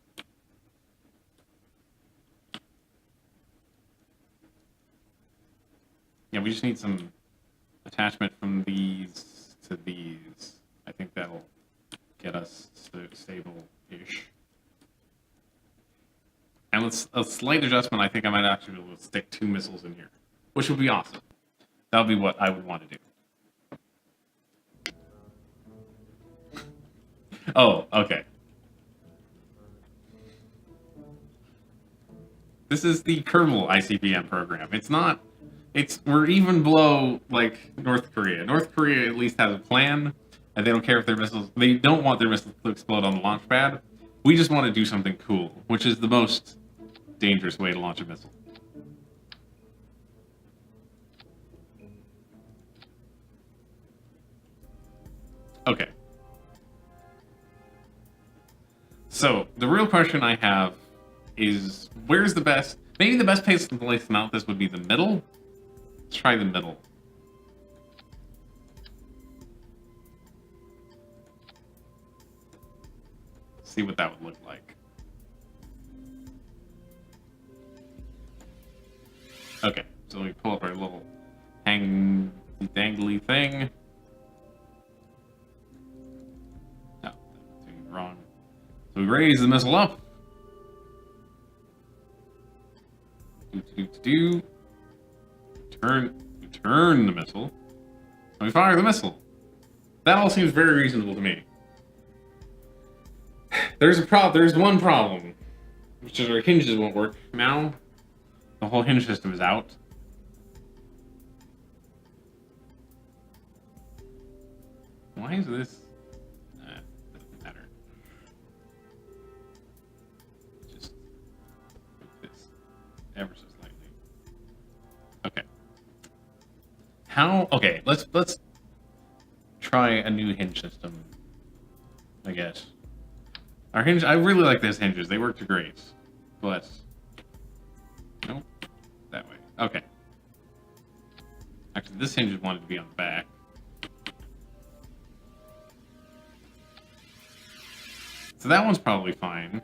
Yeah, we just need some attachment from these to these. I think that'll get us stable-ish. And with a slight adjustment, I think I might actually be able to stick 2 missiles in here, which would be awesome. That would be what I would want to do. Oh, okay. This is the Kerbal ICBM program. It's not... We're even below, like, North Korea. North Korea at least has a plan, and they don't care if their missiles... They don't want their missiles to explode on the launch pad. We just want to do something cool, which is the most dangerous way to launch a missile. Okay. So, the real question I have is, where's the best... Maybe the best place to mount this would be the middle. Let's try the middle. See what that would look like. Okay, so we pull up our little dangly thing. No. wrong. So we raise the missile up. Turn the missile. And we fire the missile. That all seems very reasonable to me. There's one problem, which is our hinges won't work now. The whole hinge system is out. Why is this? Doesn't matter. Just move this ever so slightly. Okay. Okay, let's try a new hinge system, I guess. Our hinge, I really like those hinges. They worked great. But nope, that way. Okay. Actually, this hinge wanted to be on the back. So that one's probably fine.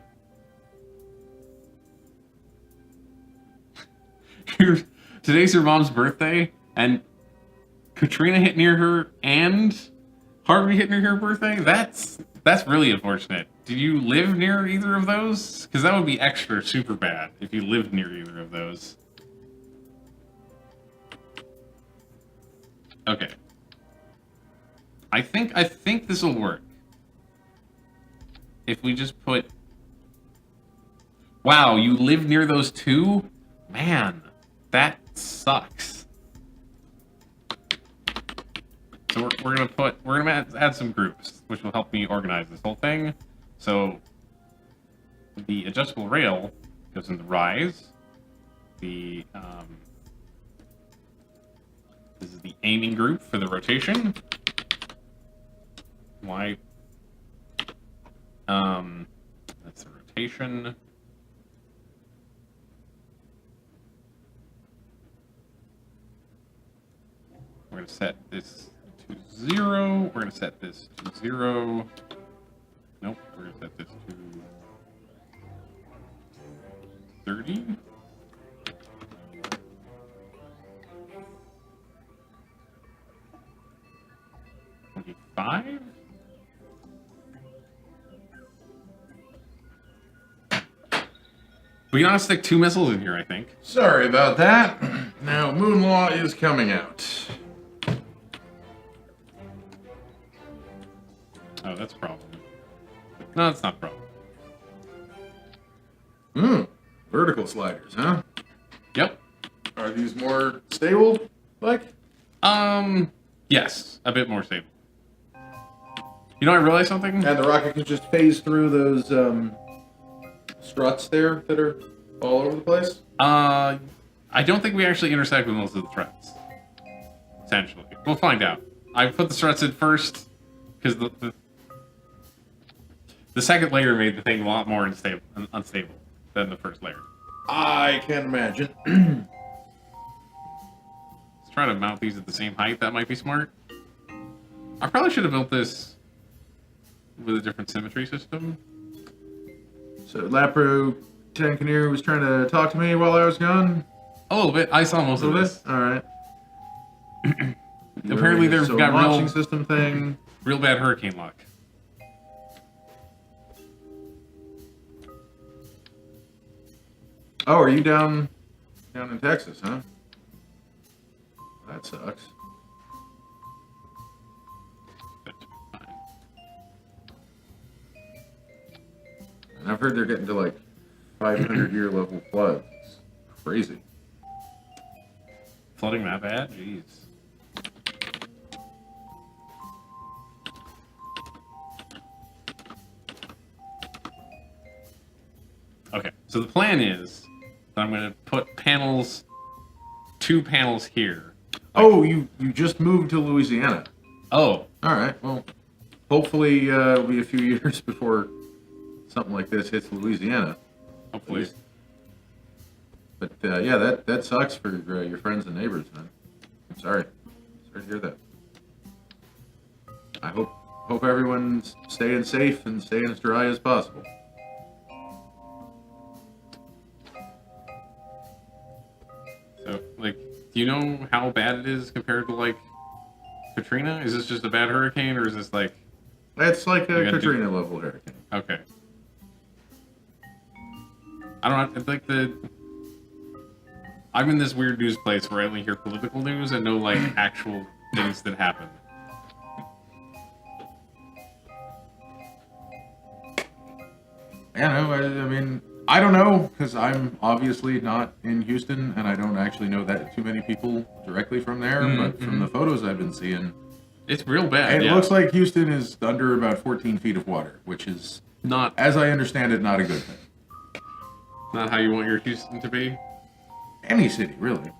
Today's her mom's birthday, and Katrina hit near her, and Harvey hit near her birthday? That's really unfortunate. Did you live near either of those? Because that would be extra super bad if you lived near either of those. Okay. I think this will work. If we just put... Wow, you live near those two? Man, that sucks. So we're gonna add some groups, which will help me organize this whole thing. So the adjustable rail goes in the rise. This is the aiming group for the rotation. Why? That's the rotation. We're going to set this to 0. We're going to set this to 0. Nope, we're going to set this to 30. $25? We gotta stick 2 missiles in here, I think. Sorry about that. Now, Moon Law is coming out. Oh, that's a problem. No, that's not a problem. Vertical sliders, huh? Yep. Are these more stable, like? Yes, a bit more stable. You know, I realized something? And the rocket can just phase through those, struts there that are all over the place? I don't think we actually intersect with most of the struts. Essentially. We'll find out. I put the struts in first, because the second layer made the thing a lot more unstable than the first layer. I can imagine. Let's try to mount these at the same height. That might be smart. I probably should have built this with a different symmetry system. So Lapro Tankaneer was trying to talk to me while I was gone? A little bit. I saw most of this. Alright. Apparently they've got launching system thing. Real bad hurricane luck. Oh, are you down in Texas, huh? That sucks. And I've heard they're getting to like 500-year level floods. It's crazy. Flooding that bad? Jeez. Okay, so the plan is that I'm going to put 2 panels here. Oh, you just moved to Louisiana. Oh. All right, well, hopefully it'll be a few years before something like this hits Louisiana. Hopefully. But yeah, that sucks for your friends and neighbors, man. I'm sorry. Sorry to hear that. I hope everyone's staying safe and staying as dry as possible. So, like, do you know how bad it is compared to, like, Katrina? Is this just a bad hurricane, or is this, like... It's like a Katrina level hurricane. Okay. I don't know. It's like I'm in this weird news place where I only hear political news and no like actual things that happen. Yeah, no, I mean, I don't know, because I'm obviously not in Houston, and I don't actually know that too many people directly from there, but from the photos I've been seeing, it's real bad. it looks like Houston is under about 14 feet of water, which is, not, as I understand it, not a good thing. Not how you want your Houston to be. Any city, really.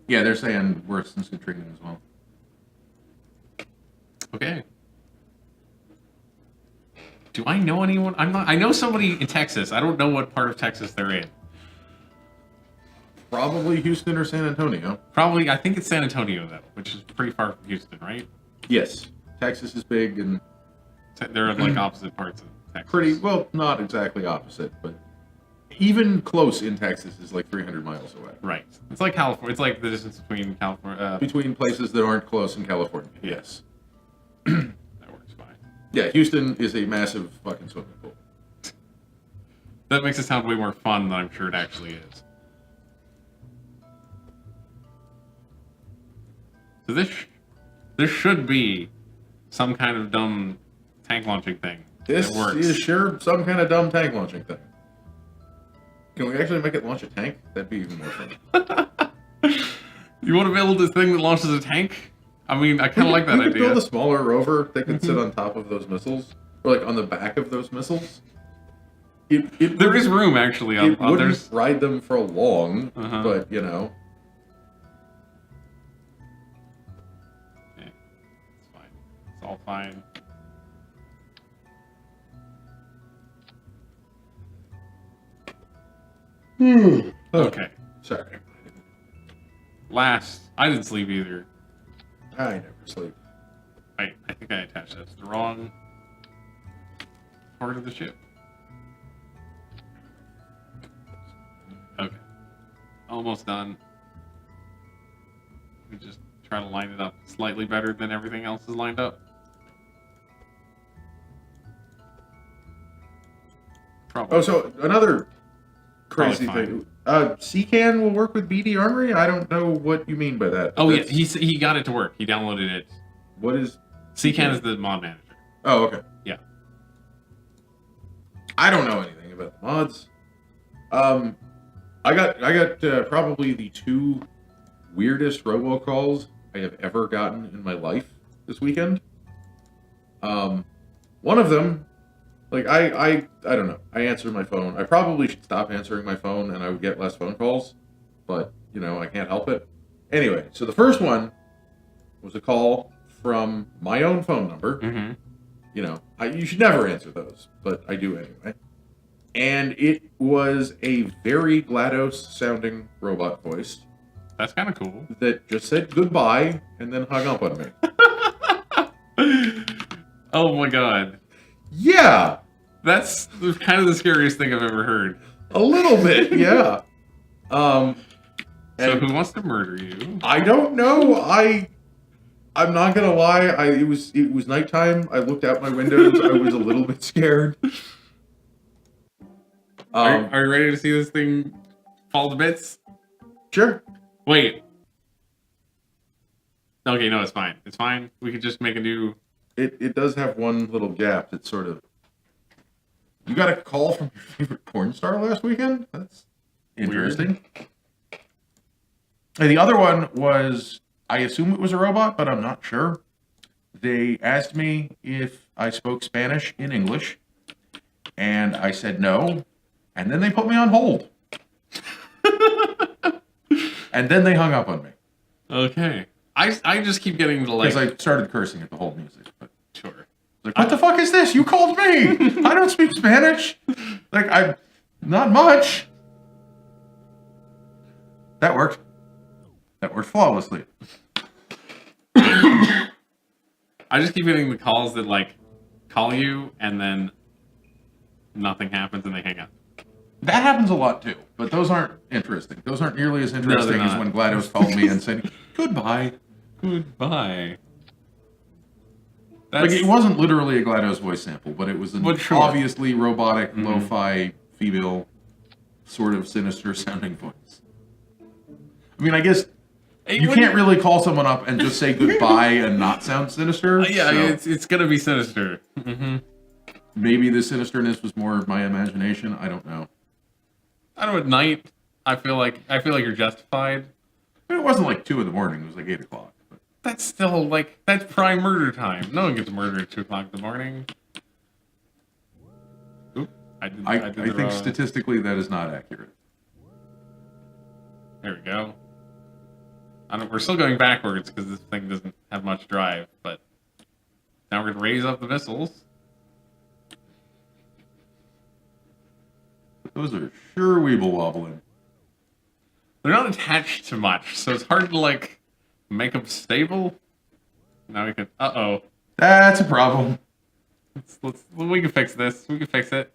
Yeah, they're saying worse than Katrina as well. Okay. Do I know anyone? I know somebody in Texas. I don't know what part of Texas they're in. Probably Houston or San Antonio. Probably, I think it's San Antonio, though, which is pretty far from Houston, right? Yes. Texas is big, and they're like opposite parts of Texas. pretty, well, not exactly opposite, but even close in Texas is like 300 miles away. Right. It's like California. It's like the distance between California. Between places that aren't close in California. Yes. That works fine. Yeah, Houston is a massive fucking swimming pool. That makes it sound way more fun than I'm sure it actually is. So this should be some kind of dumb tank launching thing. This that works. is sure some kind of dumb tank launching thing. Can we actually make it launch a tank? That'd be even more fun. You want to build this thing that launches a tank? I mean, I kind of like that we could idea. build a smaller rover that could sit on top of those missiles, or like on the back of those missiles. There is room actually. It wouldn't There's ride them for long, Uh-huh. but you know. Okay. It's fine. It's all fine. Okay. Sorry. Last, I didn't sleep either. I never sleep. I think I attached that to the wrong part of the ship. Okay. Almost done. We just try to line it up slightly better than everything else is lined up. Probably. Oh, so another crazy Probably thing. CCAN will work with BD Armory? I don't know what you mean by that. Oh, yeah, That's- he got it to work. He downloaded it. What is... CCAN is the mod manager. Oh, okay. Yeah. I don't know anything about the mods. I got probably the two weirdest robocalls I have ever gotten in my life this weekend. One of them, like I don't know. I answer my phone. I probably should stop answering my phone, and I would get less phone calls. But you know, I can't help it. Anyway, so the first one was a call from my own phone number. Mm-hmm. You know, you should never answer those, but I do anyway. And it was a very GLaDOS-sounding robot voice That's kind of cool. that just said goodbye and then hung up on me. Oh my god. Yeah, That's kind of the scariest thing I've ever heard. a little bit, yeah. So And who wants to murder you? I don't know. I'm not gonna lie. It was nighttime. I looked out my windows. I was a little bit scared. Are you ready to see this thing fall to bits? Sure. Wait. Okay, no, it's fine. It's fine. We could just make a new... It does have one little gap that sort of... You got a call from your favorite porn star last weekend? That's interesting. And the other one was, I assume it was a robot, but I'm not sure. They asked me if I spoke Spanish in English, and I said no, and then they put me on hold. And then they hung up on me. Okay. I just keep getting the, like... Because I started cursing at the whole music. But Sure. like, what the fuck is this? You called me! I don't speak Spanish! Like, not much. That worked. That worked flawlessly. I just keep getting the calls that, like, call you, and then nothing happens, and they hang up. That happens a lot too, but those aren't interesting. Those aren't nearly as interesting as not. when GLaDOS called me and said, goodbye. Goodbye. Like, it wasn't literally a GLaDOS voice sample, but it was an obviously robotic, lo-fi, female, sort of sinister sounding voice. I mean, I guess you can't really call someone up and just say goodbye and not sound sinister. Yeah, so it's gonna be sinister. Maybe the sinisterness was more of my imagination. I don't know. I don't know. At night, I feel like you're justified. I mean, it wasn't like 2 in the morning. It was like 8 o'clock. But that's still like that's prime murder time. No one gets murdered at 2 o'clock in the morning. Oop, I think statistically that is not accurate. There we go. We're still going backwards because this thing doesn't have much drive, but now we're gonna raise up the missiles. Those are sure weeble wobbling. They're not attached to much, so it's hard to like make them stable. Now we can. Uh-oh. That's a problem. We can fix this. We can fix it.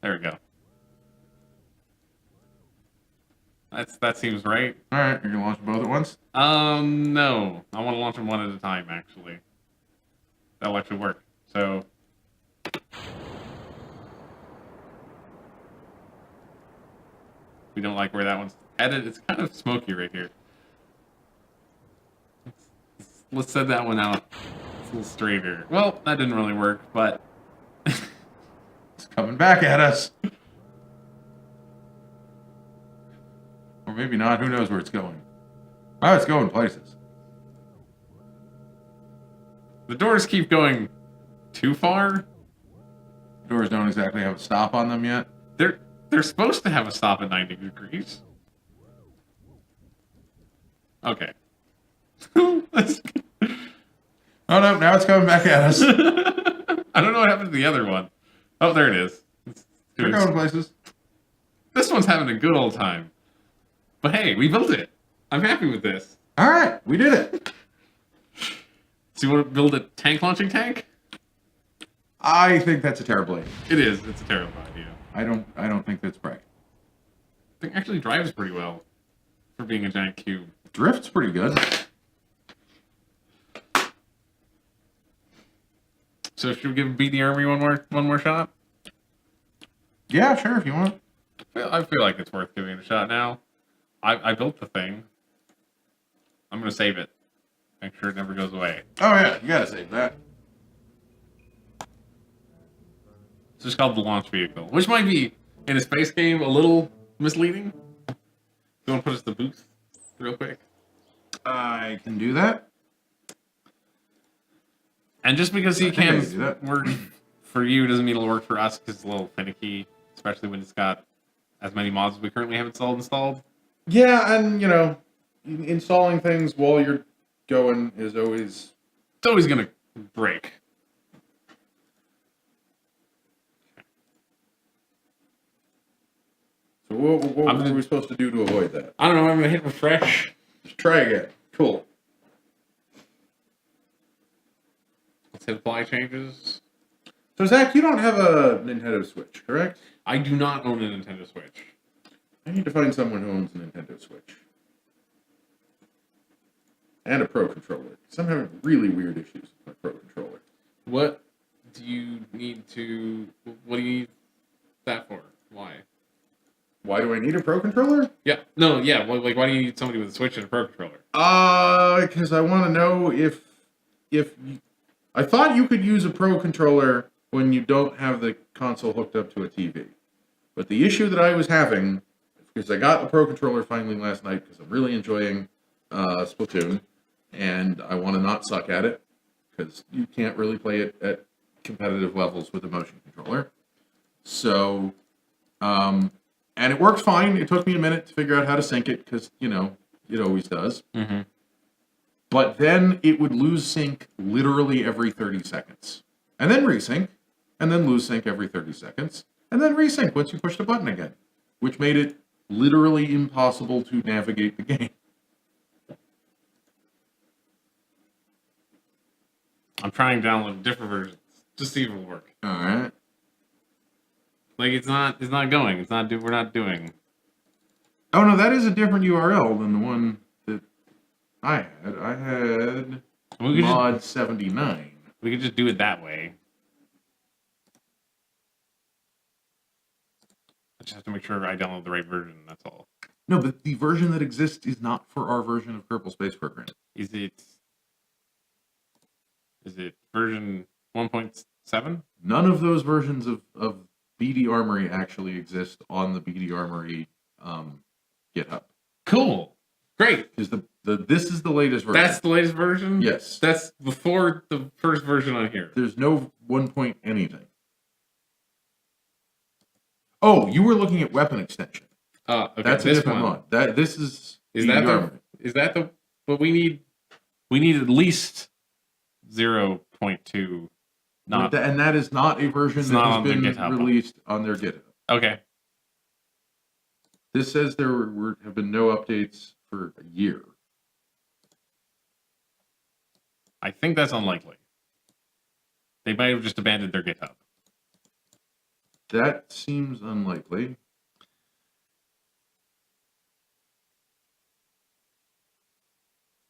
There we go. That seems right. All right, you're gonna launch them both at once? No. I want to launch them one at a time. Actually, that'll actually work. So. We don't like where that one's headed. It's kind of smoky right here. Let's set that one out. It's a little straighter. Well, that didn't really work, but... It's coming back at us. Or maybe not. Who knows where it's going. Oh, it's going places. The doors keep going too far. The doors don't exactly have a stop on them yet. They're supposed to have a stop at 90 degrees. Okay. Oh no, now it's coming back at us. I don't know what happened to the other one. Oh, there it is. They're going places. This one's having a good old time. But hey, we built it. I'm happy with this. Alright, we did it. So you want to build a tank launching tank? I think that's a terrible idea. It is. It's a terrible idea. I don't think that's right. I think it actually drives pretty well for being a giant cube. Drift's pretty good. So should we give Beat the Army one more shot? Yeah, sure, if you want. I feel like it's worth giving it a shot now. I built the thing. I'm gonna save it. Make sure it never goes away. Oh yeah, you gotta save that. It's just called the launch vehicle, which might be, in a space game, a little misleading. You want to put us to booth real quick? I can do that. And just because he can work for you doesn't mean it'll work for us, because it's a little finicky, especially when it's got as many mods as we currently have installed. Yeah, and, you know, installing things while you're going is always... It's always going to break. So what are we supposed to do to avoid that? I don't know, I'm going to hit refresh. Just try again. Cool. Let's hit apply changes. So, Zach, you don't have a Nintendo Switch, correct? I do not own a Nintendo Switch. I need to find someone who owns a Nintendo Switch. And a Pro Controller. Because I'm having really weird issues with my Pro Controller. What do you need that for? Why? Why do I need a Pro Controller? Yeah. No, yeah. Like, why do you need somebody with a Switch and a Pro Controller? Because I want to know if I thought you could use a Pro Controller when you don't have the console hooked up to a TV. But the issue that I was having, because I got a Pro Controller finally last night because I'm really enjoying Splatoon, and I want to not suck at it, because you can't really play it at competitive levels with a motion controller. So, and it worked fine. It took me a minute to figure out how to sync it, because, you know, it always does. Mm-hmm. But then it would lose sync literally every 30 seconds. And then resync, and then lose sync every 30 seconds, and then resync once you push the button again, which made it literally impossible to navigate the game. I'm trying to download different versions just to see if it'll work. All right. Like, it's not going. We're not doing. Oh no, that is a different URL than the one that I had. I had We could mod 79. we could just do it that way. I just have to make sure I download the right version. That's all. No, but the version that exists is not for our version of Kerbal Space Program. Is it version 1.7? None of those versions of BD Armory actually exist on the BD Armory GitHub. Cool. Great. Is this is the latest version. That's the latest version? Yes. That's before the first version on here. There's no 1 point anything. Oh, you were looking at weapon extension. Okay. That's a different mod. This is BD Armory. Is that the what we need? We need at least 0.2. Not And that is not a version that has been released on their GitHub. okay. This says there have been no updates for a year. I think that's unlikely. They might have just abandoned their GitHub. That seems unlikely.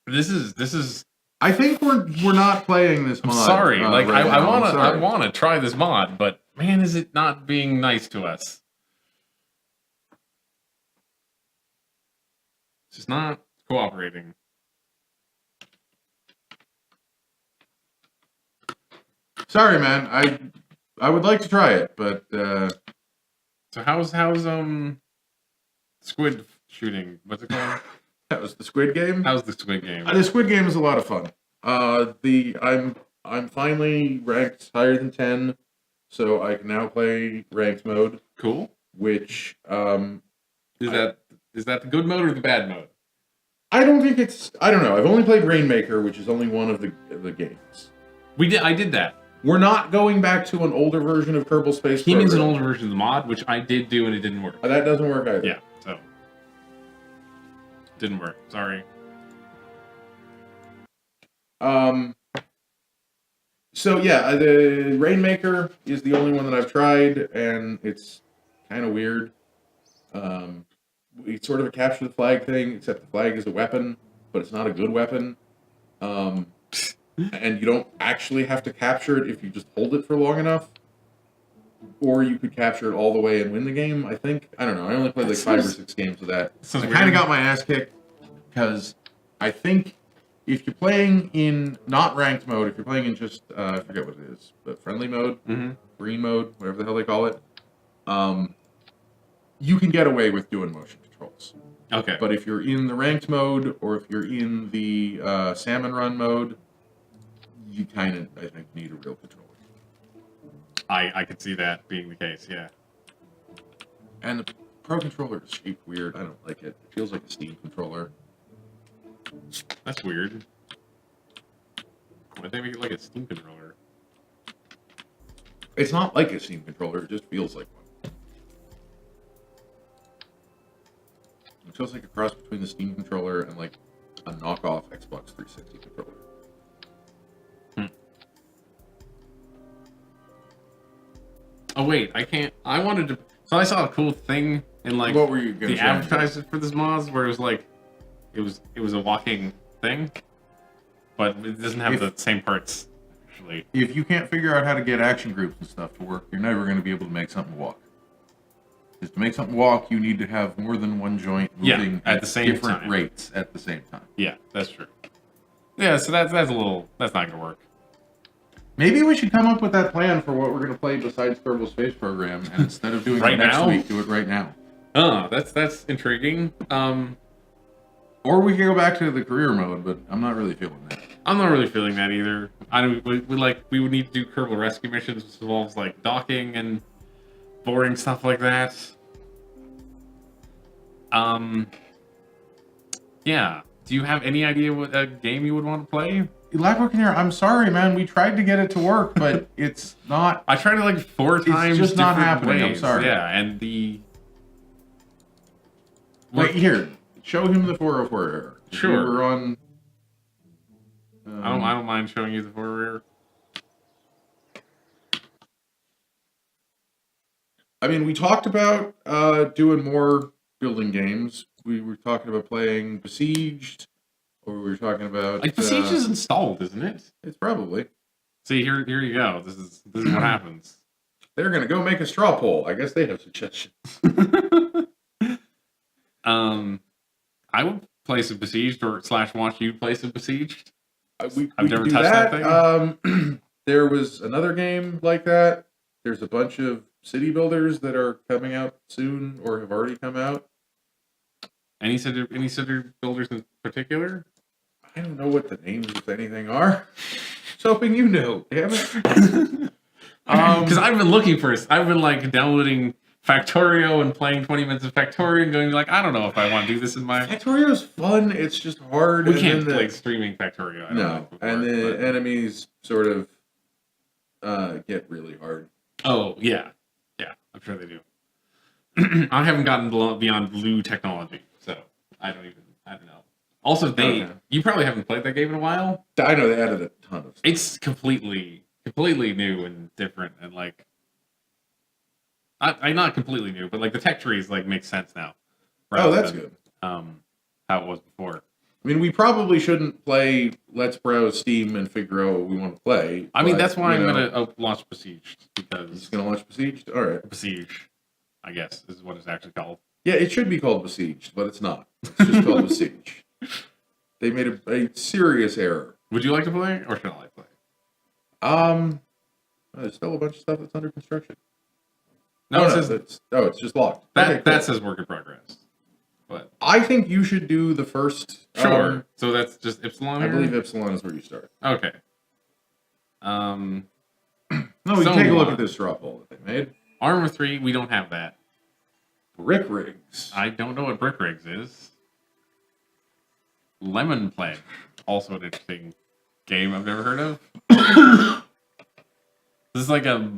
This is. I think we're not playing this mod. I'm sorry. Right I wanna try this mod, but man, is it not being nice to us? It's just not cooperating. Sorry, man. I would like to try it, but So how's squid shooting? What's it called? that was the Squid Game. How's the squid game? The Squid Game is a lot of fun. I'm finally ranked higher than 10, so I can now play ranked mode. Cool. Which Is that the good mode or the bad mode? I don't think it's. I don't know. I've only played Rainmaker, which is only one of the games. I did that. We're not going back to an older version of Kerbal Space He Program. means an older version of the mod, which I did do and it didn't work. That doesn't work either. Yeah, so didn't work. Sorry. So yeah, the Rainmaker is the only one that I've tried, and it's kind of weird. It's sort of a capture the flag thing, except the flag is a weapon, but it's not a good weapon. And you don't actually have to capture it if you just hold it for long enough. Or you could capture it all the way and win the game, I think. I don't know. I only played like 5 or 6 games of that. I kind of got my ass kicked because I think if you're playing in not ranked mode, if you're playing in just, I forget what it is, but friendly mode, green mode, whatever the hell they call it, you can get away with doing motion controls. Okay. But if you're in the ranked mode or if you're in the salmon run mode, you kind of, I think, need a real controller. I could see that being the case, yeah. And the Pro controller is shaped weird. I don't like it. It feels like a Steam controller. That's weird. Why they make it like a Steam controller? It's not like a Steam controller. It just feels like one. It feels like a cross between the Steam controller and like a knockoff Xbox 360 controller. Oh wait, I can't. I wanted to. So I saw a cool thing in like What were you gonna the say? advertisement for this mod, where it was like, it was a walking thing, but it doesn't have the same parts. Actually, If you can't figure out how to get action groups and stuff to work, you're never going to be able to make something walk. Because to make something walk, you need to have more than one joint moving at the same different time. rates at the same time. yeah, that's true. Yeah, so that's not gonna work. Maybe we should come up with that plan for what we're going to play besides Kerbal Space Program, and instead of doing Right it next now? week, do it right now. Oh, that's intriguing. Or we can go back to the career mode, but I'm not really feeling that. I'm not really feeling that either. We would need to do Kerbal rescue missions, which involves like docking and boring stuff like that. Yeah. Do you have any idea what a game you would want to play? Labrocaneer, I'm sorry, man. We tried to get it to work, but it's not. I tried it like 4 times. just not different happening, I'm ways. sorry. Yeah, and the Wait, here. Show him the 404 error. Sure. We were on. I don't mind showing you the forward. I mean, we talked about doing more building games. We were talking about playing Besieged Or we were talking about... Like, Besiege is installed, isn't it? It's probably. See, here you go. This is what happens. They're going to go make a straw poll. I guess they have suggestions. I would play some Besieged or / watch you play some Besieged. We I've never touched that thing. There was another game like that. There's a bunch of city builders that are coming out soon or have already come out. Any city builders in particular? I don't know what the names of anything are. Just hoping you know. Damn it. Because I've been looking for it. I've been like downloading Factorio and playing 20 minutes of Factorio and going like, I don't know if I want to do this in my... Factorio's fun. It's just hard. We can't play streaming Factorio. I don't know before, and the enemies sort of get really hard. Oh, yeah. Yeah, I'm sure they do. I haven't gotten beyond blue technology, so I don't know. Also, you probably haven't played that game in a while. I know they added a ton of stuff. It's completely new and different, and like, I not completely new, but like the tech trees like make sense now. Oh, that's good. How it was before. I mean, we probably shouldn't play Let's Browse Steam and figure out what we want to play. I mean, that's why I'm gonna launch Besieged, because he's gonna launch Besieged. All right, Besiege, I guess is what it's actually called. Yeah, it should be called Besieged, but it's not. It's just called Besiege. They made a serious error. Would you like to play, or should I play? There's still a bunch of stuff that's under construction. No, it says it's just locked. That says work in progress. But I think you should do the first. Sure. So that's just Ypsilon. I believe Ypsilon is where you start. Okay. No, we can take a look at this straw poll that they made. Armor 3, we don't have that. Brick Rigs. I don't know what Brick Rigs is. Lemon Pledge, also an interesting game I've never heard of. This is like a...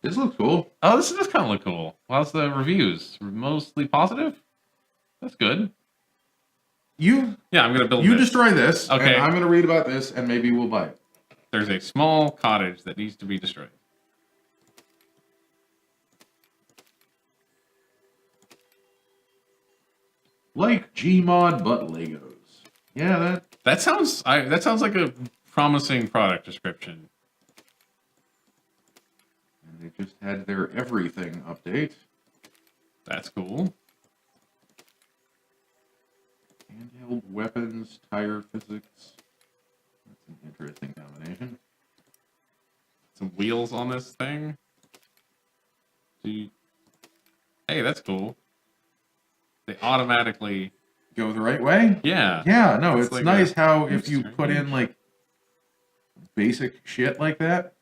This looks cool. Oh, this does kind of look cool. How's the reviews? Mostly positive? That's good. Yeah, I'm going to build You this. destroy this, okay. And I'm going to read about this, and maybe we'll buy it. There's a small cottage that needs to be destroyed. Like Gmod, but Legos. Yeah, that sounds like a promising product description. And they just had their everything update. That's cool. Handheld weapons, tire physics. That's an interesting combination. Some wheels on this thing. Hey, that's cool. They automatically go the right way? Yeah. Yeah, no, it's like nice how if you put in like basic shit like that.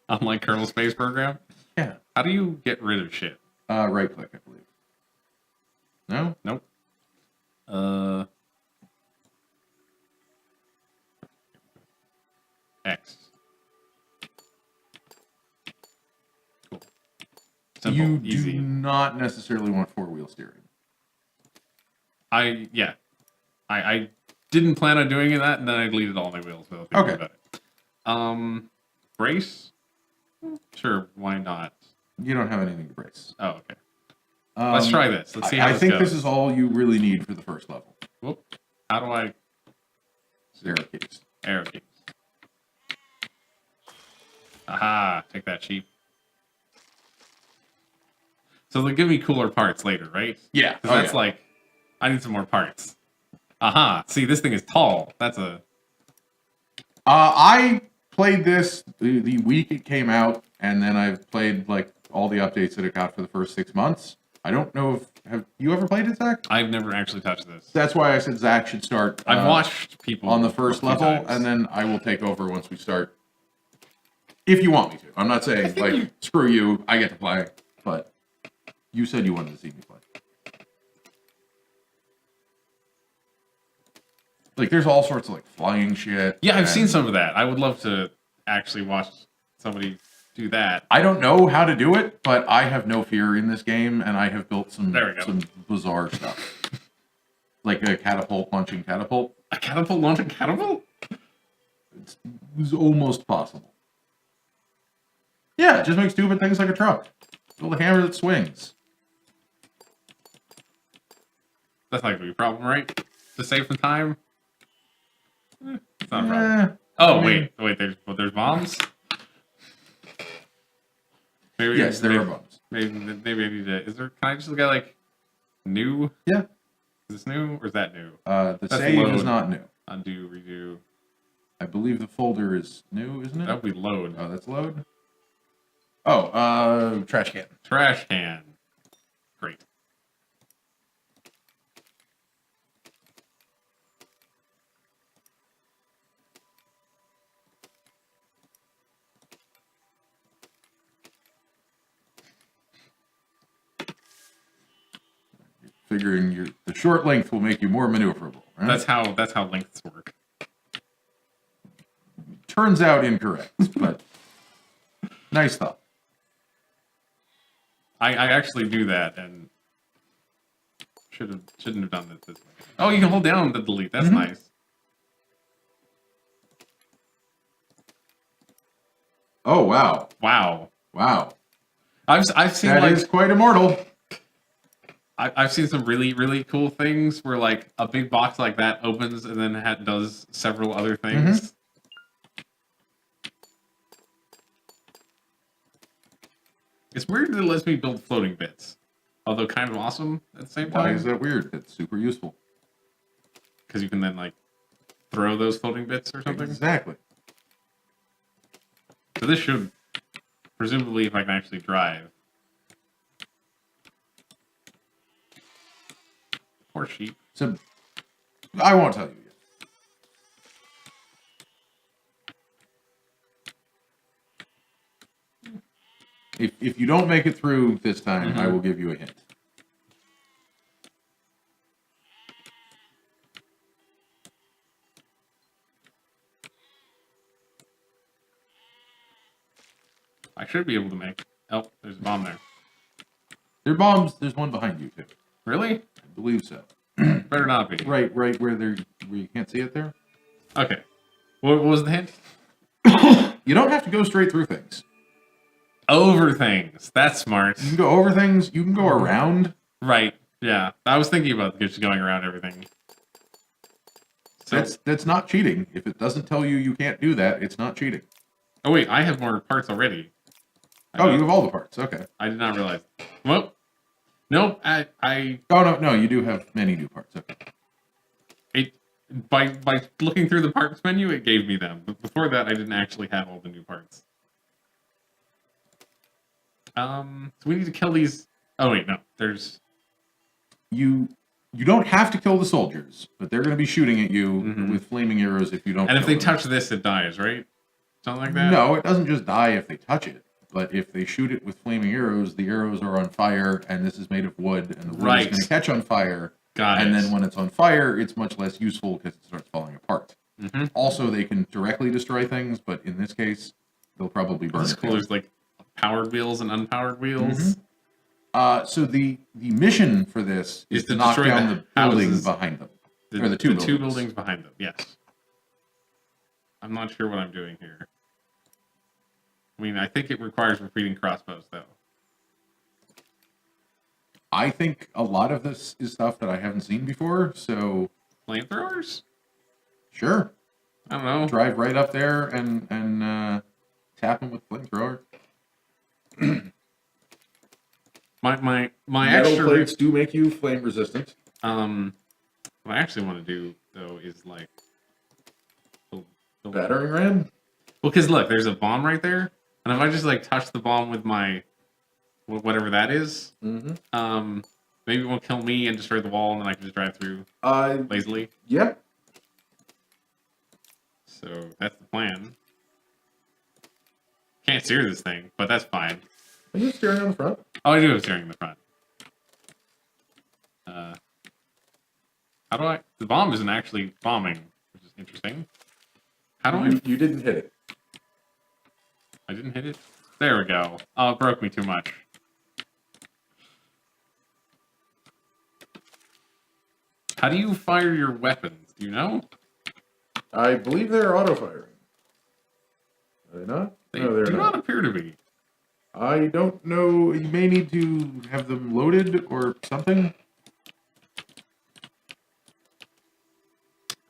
Unlike Kerbal Space Program? Yeah. How do you get rid of shit? Right click, I believe. No? Nope. X. Cool. Simple, easy. You do not necessarily want four-wheel steering. I didn't plan on doing that, and then I deleted all my wheels without thinking about it. Brace? Sure, why not? You don't have anything to brace. Oh, okay. Let's try this. Let's see how I this think goes. this is all you really need for the first level. Whoop. How do I... Arrow keys. Arrow keys. Aha, take that, sheep. So they'll give me cooler parts later, right? Yeah. Because that's like... I need some more parts. Aha, see, this thing is tall. That's a... I played this the week it came out, and then I've played like all the updates that it got for the first 6 months. I don't know if... Have you ever played it, Zach? I've never actually touched this. That's why I said Zach should start... I've watched people... on the first level, and then I will take over once we start. If you want me to. I'm not saying, like, screw you, I get to play, but you said you wanted to see me play. Like, there's all sorts of, like, flying shit. Yeah, I've seen some of that. I would love to actually watch somebody do that. I don't know how to do it, but I have no fear in this game, and I have built some bizarre stuff. Like a catapult launching catapult. A catapult launching catapult? It was almost possible. Yeah, just make stupid things like a truck. Build a hammer that swings. That's not going to be a problem, right? to save some time. It's not a Eh, problem. Oh, I mean- wait. There's bombs. Maybe, Yes, there are bombs. Maybe I need to. Is there? Can I just look at like new? Yeah. Is this new or is that new? The That's save load. is not new. Undo, redo. I believe the folder is new, isn't it? That would be load. Oh, that's load. Oh, trash can. Trash can. Great. Figuring the short length will make you more maneuverable. Right? That's how lengths work. Turns out incorrect, but nice thought. I actually do that and shouldn't have done it this way. Oh, you can hold down to delete. That's nice. Oh wow, Wow. wow! I've seen That like is quite immortal. I've seen some really cool things where like a big box like that opens and then does several other things. It's weird that it lets me build floating bits, although kind of awesome at the same Why time. is that weird? That's super useful. Because you can then like throw those floating bits or something. Exactly. So this should, presumably, if I can actually drive. Poor sheep. So I won't tell you yet. If you don't make it through this time, I will give you a hint. I should be able to make. Oh, there's a bomb there. There are bombs. There's one behind you too. Really? I believe so. Better not be. Right where you can't see it there. Okay. What was the hint? You don't have to go straight through things. Over things. That's smart. You can go over things. You can go around. Right. Yeah. I was thinking about just going around everything. So, That's not cheating. If it doesn't tell you you can't do that, it's not cheating. oh wait, I have more parts already. Oh, you have all the parts. Okay. I did not realize. Well, nope. I Oh no, you do have many new parts. Okay. by looking through the parts menu, it gave me them. But before that, I didn't actually have all the new parts. So we need to kill these. Oh wait, no. There's You don't have to kill the soldiers, but they're going to be shooting at you with flaming arrows if you don't. and if they kill them. touch this, it dies, right? Something like that. No, it doesn't just die if they touch it. But if they shoot it with flaming arrows, the arrows are on fire, and this is made of wood, and the wood is going to catch on fire. Got it. And then when it's on fire, it's much less useful because it starts falling apart. Also, they can directly destroy things, but in this case, they'll probably burn. That's it cool. down. There's like powered wheels and unpowered wheels. So the mission for this is to knock destroy down the the building houses. behind them. Or the two buildings behind them, yes. I'm not sure what I'm doing here. I mean, I think it requires repeating crossbows, though. I think a lot of this is stuff that I haven't seen before, so Flamethrowers? sure. I don't know. Drive right up there and tap them with flamethrower. My Metal extra plates do make you flame resistant. what I actually want to do though is like Battering ram? Well, because look, there's a bomb right there, and if I just like touch the bomb with my whatever that is, maybe it won't kill me and destroy the wall, and then I can just drive through lazily. Yep. So that's the plan. Can't steer this thing, but that's fine. Are you steering on the front? Oh, I do have steering in the front. How do I? The bomb isn't actually bombing, which is interesting. How do I? You didn't hit it. I didn't hit it. There we go. Oh, it broke me too much. How do you fire your weapons? Do you know? I believe they're auto-firing. Are they not? They No, they're do not. not appear to be. I don't know. You may need to have them loaded or something.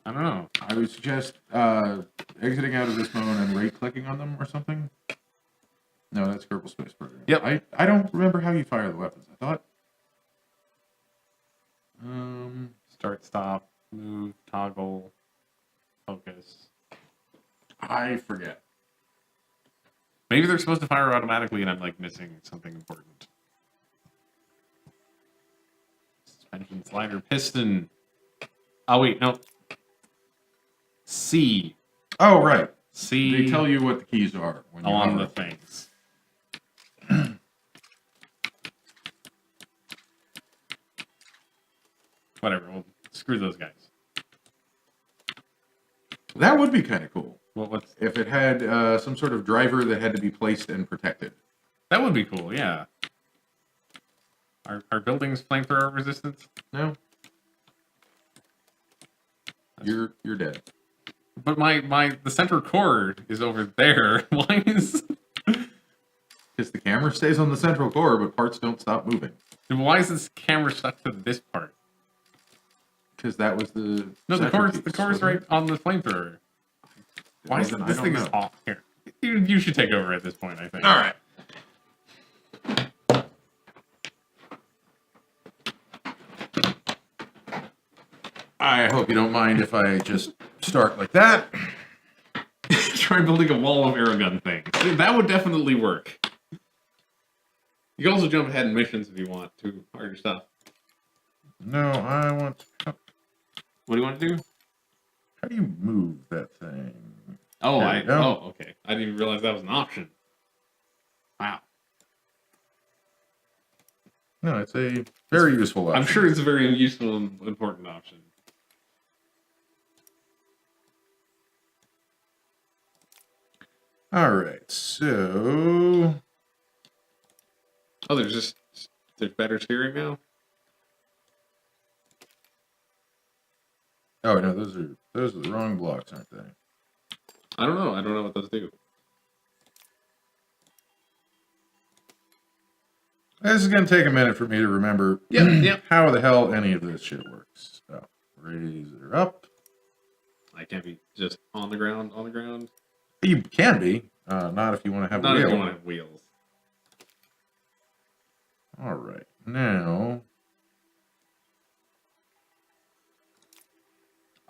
I don't know. I would suggest exiting out of this mode and right-clicking on them or something. No, that's Kerbal Space Program. Yep. I don't remember how you fire the weapons. I thought. Start, stop, move, toggle, focus. I forget. Maybe they're supposed to fire automatically and I'm like missing something important. Suspension, slider, piston. Oh wait, no. C. Oh, right. C. They tell you what the keys are when you on hover. the things. Whatever, well, screw those guys. That would be kind of cool. What's If it had some sort of driver that had to be placed and protected. that would be cool, yeah. Are buildings flamethrower resistant? No? You're dead. But the center core is over there. Why is Because the camera stays on the central core, but parts don't stop moving. this camera stuck to this part? Because that was the No, the centerpiece, core's wasn't right it? on the flamethrower. Why is Well, then this I thing don't is know. off here? You should take over at this point, I think. All right. I hope you don't mind if I just start like that. Try building a wall of aerogun things. That would definitely work. You can also jump ahead in missions if you want to, harder stuff. No, I want to... What do you want to do? How do you move that thing? Oh, There you go. okay. I didn't even realize that was an option. Wow. No, it's a very useful option. I'm sure it's a very useful and important option. All right, so... Oh, there's better steering now? Oh, no, those are the wrong blocks, aren't they? I don't know. I don't know what those do. This is going to take a minute for me to remember Yep. how the hell any of this shit works. So, raise it up. I can't be just on the ground. You can be, not if you want to have Not a if wheel. you want to have wheels. All right, now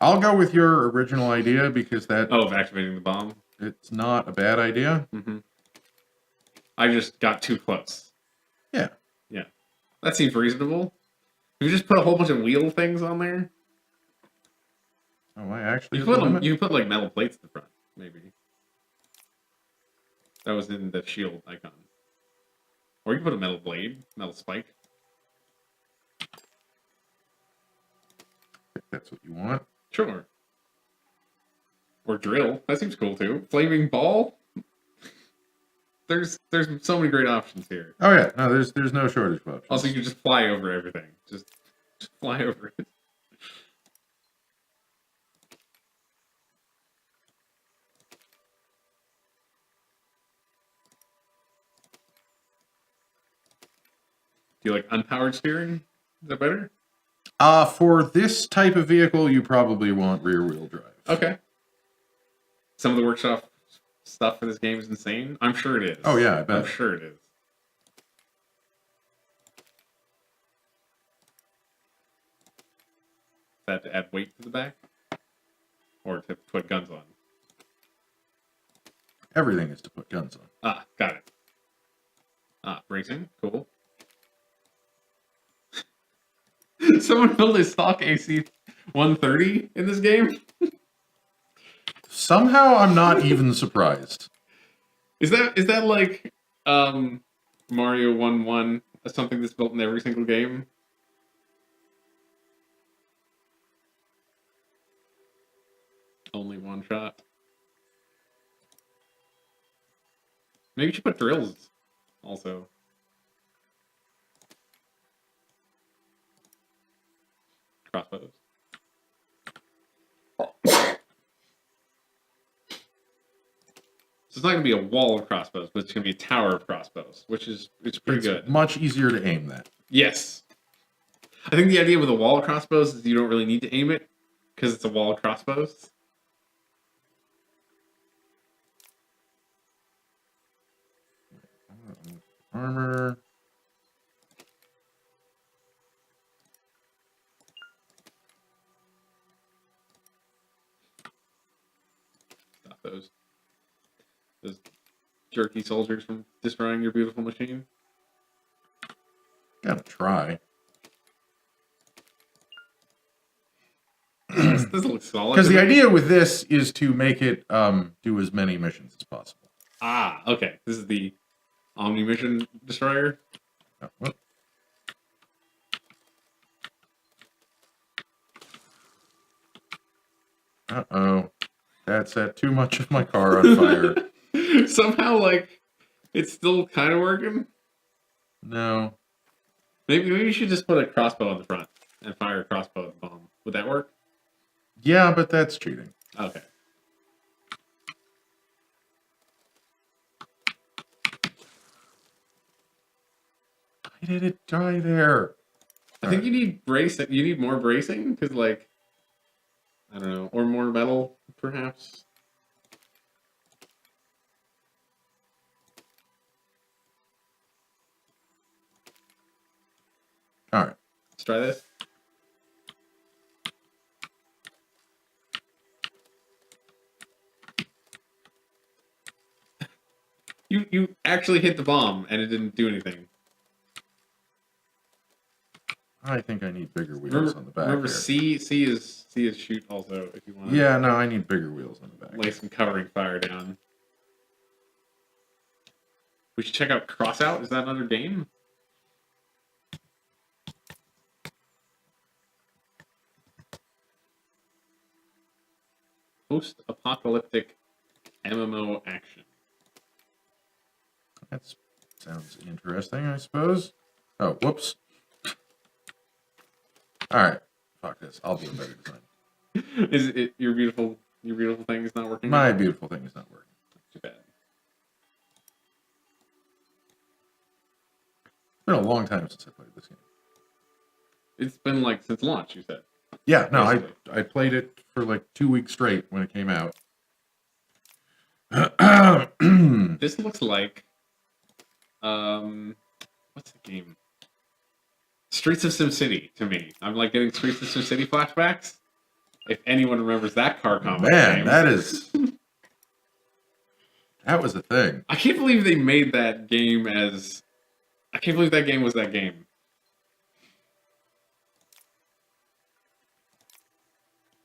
I'll go with your original idea because Oh, of activating the bomb? it's not a bad idea. Mm-hmm. I just got too close. Yeah. Yeah. That seems reasonable. If you just put a whole bunch of wheel things on there, Oh, I actually you hit the limit? can put like metal plates at the front, maybe. That was in the shield icon. Or you can put a metal blade, metal spike. If that's what you want. Sure. Or drill. That seems cool too. Flaming ball? There's so many great options here. Oh yeah, no, there's no shortage of options. Also, you can just fly over everything. Just fly over it. Do you like unpowered steering? Is that better? For this type of vehicle, you probably want rear-wheel drive. Okay. Some of the workshop stuff for this game is insane. I'm sure it is. Oh yeah, I bet. I'm sure it is. Is that to add weight to the back? Or to put guns on? Everything is to put guns on. Ah, got it. Ah, racing. Cool. Someone built a stock AC 130 in this game? Somehow, I'm not even surprised. Is that like Mario 1-1, something that's built in every single game? Only one shot. Maybe you should put drills also. Crossbows. So it's not going to be a wall of crossbows, but it's going to be a tower of crossbows, which is pretty It's good. much easier to aim that. Yes. I think the idea with a wall of crossbows is you don't really need to aim it. Because it's a wall of crossbows? Armor. Stop those jerky soldiers from destroying your beautiful machine. Gotta try. This looks solid. Because the idea with this is to make it do as many missions as possible. Ah, okay. This is the Omni Mission Destroyer. Oh, well. Uh-oh. That set too much of my car on fire. Somehow, like, it's still kind of working. No. Maybe you should just put a crossbow on the front and fire a crossbow at the bomb. Would that work? Yeah, but that's cheating. Okay. Why did it die there? I think you need bracing. You need more bracing because, like, I don't know, or more metal, perhaps. All right. Let's try this. You actually hit the bomb and it didn't do anything. I think I need bigger wheels on the back. Remember, here. C is shoot also if you want. Yeah, no, I need bigger wheels on the back. Lay some covering fire down. We should check out Crossout. Is that another game? Post-apocalyptic MMO action. That sounds interesting, I suppose. Oh, whoops. All right. Fuck this. I'll do a better design. Is it your beautiful thing is not working? My beautiful thing is not working. Too bad. It's been a long time since I played this game. It's been like since launch, you said. Yeah, no, Basically. I played it for like 2 weeks straight when it came out. This looks like what's the game? Streets of SimCity to me. I'm like getting Streets of SimCity flashbacks. If anyone remembers that car combat Man, game. that is... That was a thing. I can't believe they made that game as... I can't believe that game was that game.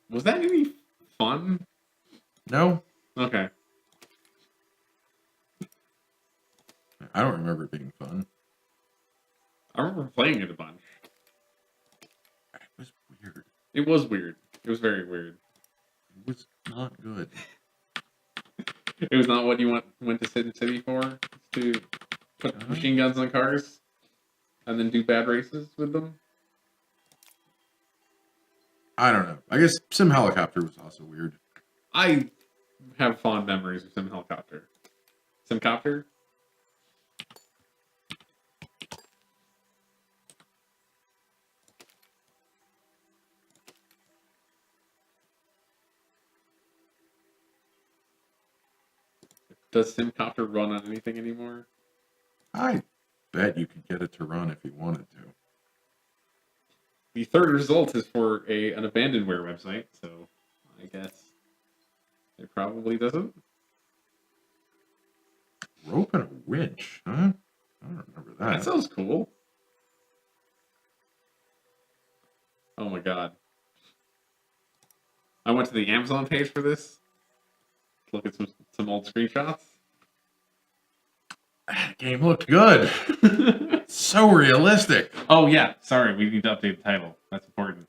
Was that any fun? No? Okay. I don't remember it being fun. I remember playing it a bunch. It was weird. It was weird. It was very weird. It was not good. It was not what you went to SimCity for? To put machine guns on cars? And then do bad races with them? I don't know. I guess Sim Helicopter was also weird. I have fond memories of Sim Helicopter. Simcopter? Does Simcopter run on anything anymore? I bet you could get it to run if you wanted to. The third result is for an abandonware website, so I guess it probably doesn't. Rope and a winch, huh? I don't remember that. That sounds cool. Oh my god. I went to the Amazon page for this. Look at some old screenshots. That game looked good. So realistic. Oh yeah, sorry, we need to update the title. That's important.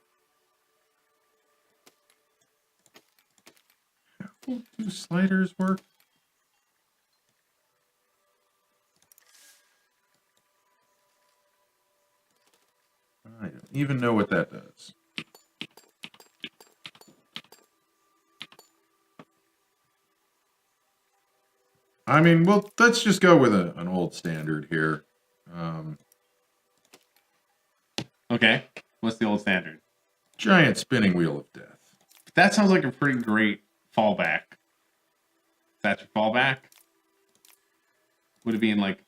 How do sliders work? I don't even know what that does. I mean, well, let's just go with an old standard here. Okay, what's the old standard? Giant spinning wheel of death. That sounds like a pretty great fallback. That's your fallback? Would it be in like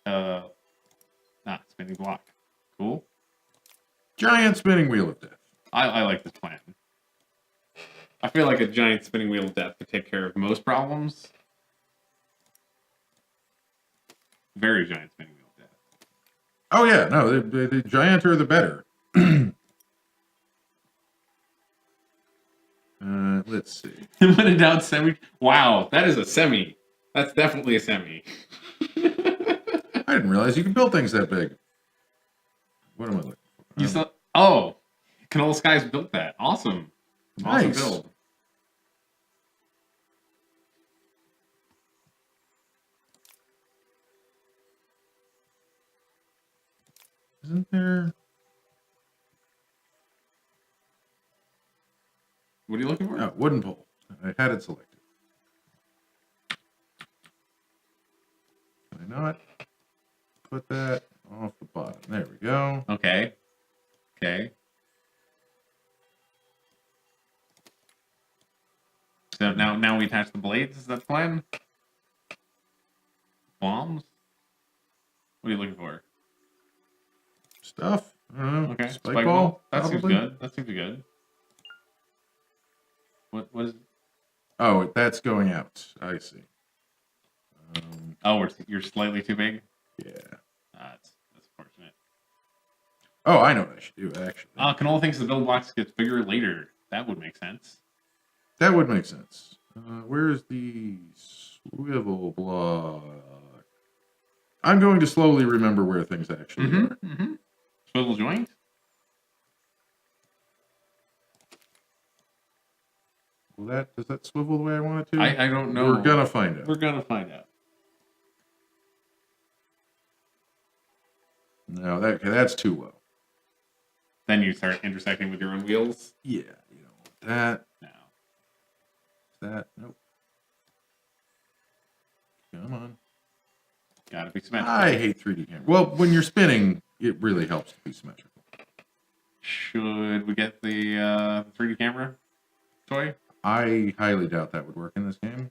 spinning block? Cool. Giant spinning wheel of death. I like this plan. I feel like a giant spinning wheel of death could take care of most problems. Very giant spinning wheel of death. Oh yeah, no, the gianter the better. Let's see. When in doubt, semi. Wow, that is a semi. That's definitely a semi. I didn't realize you could build things that big. What am I looking for? You saw? Oh, Canola Skies built that. Awesome. Awesome Nice. build. Isn't there? What are you looking for? No, wooden pole. I had it selected. Can I not put that off the bottom? There we go. Okay. Okay. So now we attach the blades. Is that the plan? Bombs. What are you looking for? Stuff. I don't know. Okay. Spike ball. That seems probably? good. That seems good. What is? Oh, that's going out. I see. Oh, you're slightly too big. Yeah. That's unfortunate. Oh, I know what I should do, actually. Canola thinks the build box gets bigger later. That would make sense. That would make sense. Where's the swivel block? I'm going to slowly remember where things actually are. Mm-hmm. Swivel joint? Well, does that swivel the way I want it to? I don't know. We're gonna find out. We're gonna find out. No, that's too low. Then you start intersecting with your own wheels. Yeah, you don't want that. No. That nope. Come on. Gotta be symmetrical. I hate 3D camera. Well, when you're spinning, it really helps to be symmetrical. Should we get the 3D camera toy? I highly doubt that would work in this game.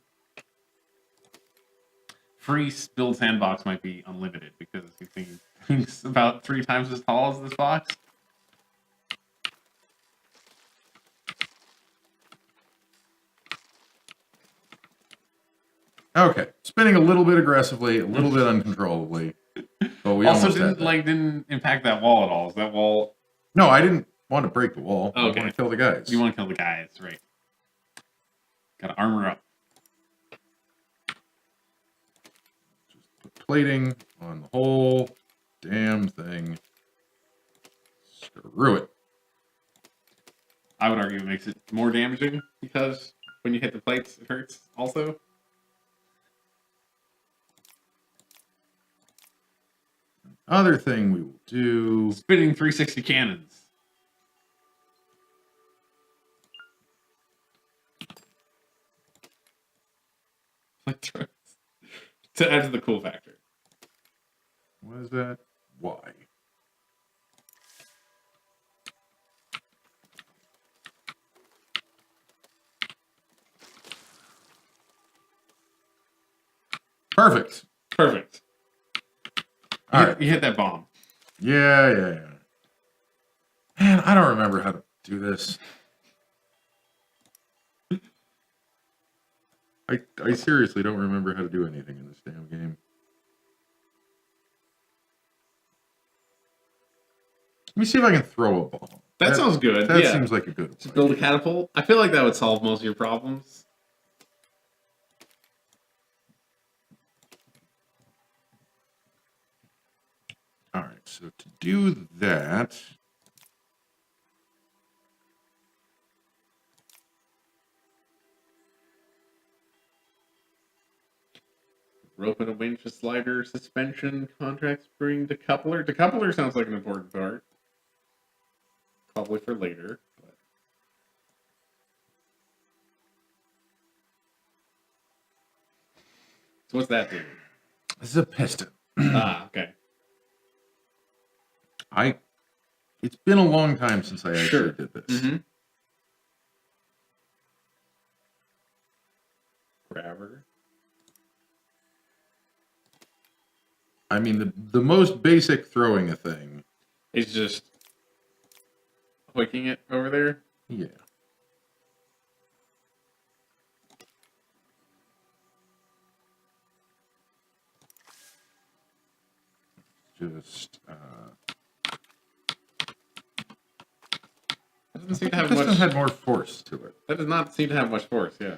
Free build sandbox might be unlimited because you think it's about 3 times as tall as this box. Okay, spinning a little bit aggressively, a little bit uncontrollably. But we Also almost had didn't impact that wall at all. Is that wall? No, I didn't want to break the wall. Oh, I okay. want to kill the guys. You want to kill the guys, right? Gotta armor up. Just put plating on the whole damn thing. Screw it. I would argue it makes it more damaging because when you hit the plates, it hurts also. Other thing we will do. Spinning 360 cannons. To add to the cool factor. What is that? Why? Perfect. Perfect. All right. You hit that bomb. Yeah. Man, I don't remember how to do this. I seriously don't remember how to do anything in this damn game. Let me see if I can throw a bomb. That sounds good. That yeah. seems like a good Just plan. build a catapult. I feel like that would solve most of your problems. All right, so to do that, Rope and a winch, a slider, suspension, contract spring, decoupler. Decoupler sounds like an important part. Probably for later. But... So what's that do? this is a piston. Okay. It's been a long time since I actually Sure. did this. Mm-hmm. Grabber. I mean, the most basic throwing a thing. It's just hoiking it over there. Yeah. Just, That doesn't seem to have Piston much. had more force to it. That does not seem to have much force. Yeah.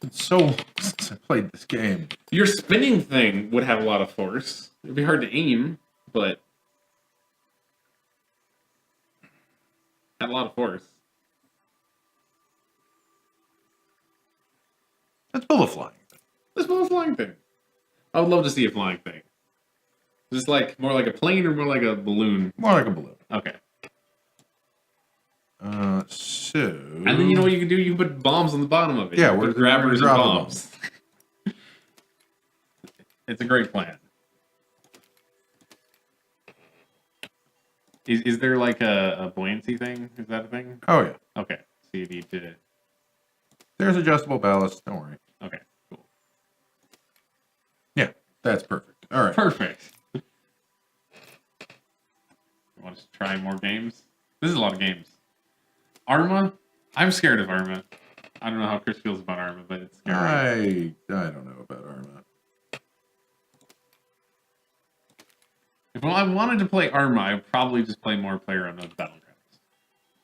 It's so long since I played this game. Your spinning thing would have a lot of force. It'd be hard to aim, but had a lot of force. Let's build a flying thing. Let's build a flying thing. I would love to see a flying thing. Just like more like a plane or more like a balloon. More like a balloon. Okay. So. And then you know what you can do? You can put bombs on the bottom of it. Yeah, You where put grabbers and drop the bombs. It's a great plan. Is there like a buoyancy thing? Is that a thing? Oh yeah. Okay. So you need to. There's adjustable ballast. Don't worry. Okay. Cool. Yeah, that's perfect. All right. Perfect. You want us to try more games? This is a lot of games. Arma? I'm scared of Arma. I don't know how Kris feels about Arma, but it's scary. I don't know about Arma. If I wanted to play Arma, I would probably just play more Player Unknown's Battlegrounds.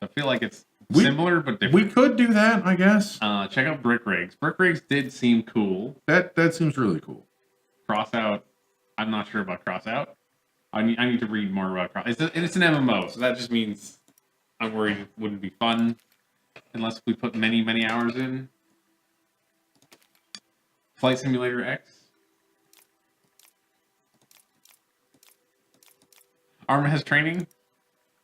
I feel like it's similar but different. We could do that, I guess. Check out Brick Rigs. Brick Rigs did seem cool. That seems really cool. Crossout, I'm not sure about Crossout. I need to read more about Crossout. It's an MMO, so that just means I'm worried it wouldn't be fun unless we put many, many hours in. Flight Simulator X. Arma has training?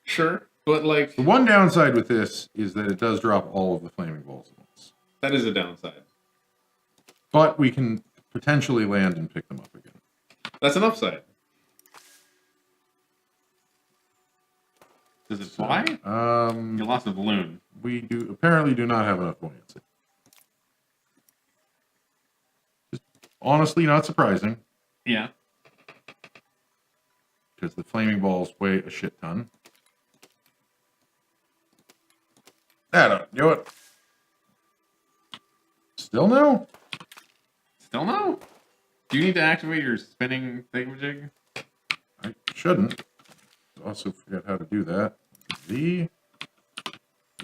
Sure. But, like... The one downside with this is that it does drop all of the flaming balls at once. That is a downside. But we can potentially land and pick them up again. That's an upside. Does it fly? You lost a balloon. We apparently do not have enough buoyancy. Just honestly not surprising. Yeah. Because the flaming balls weigh a shit ton. That'll do it. Still no? Still no? Do you need to activate your spinning thingamajig? I shouldn't. Also forget how to do that. V.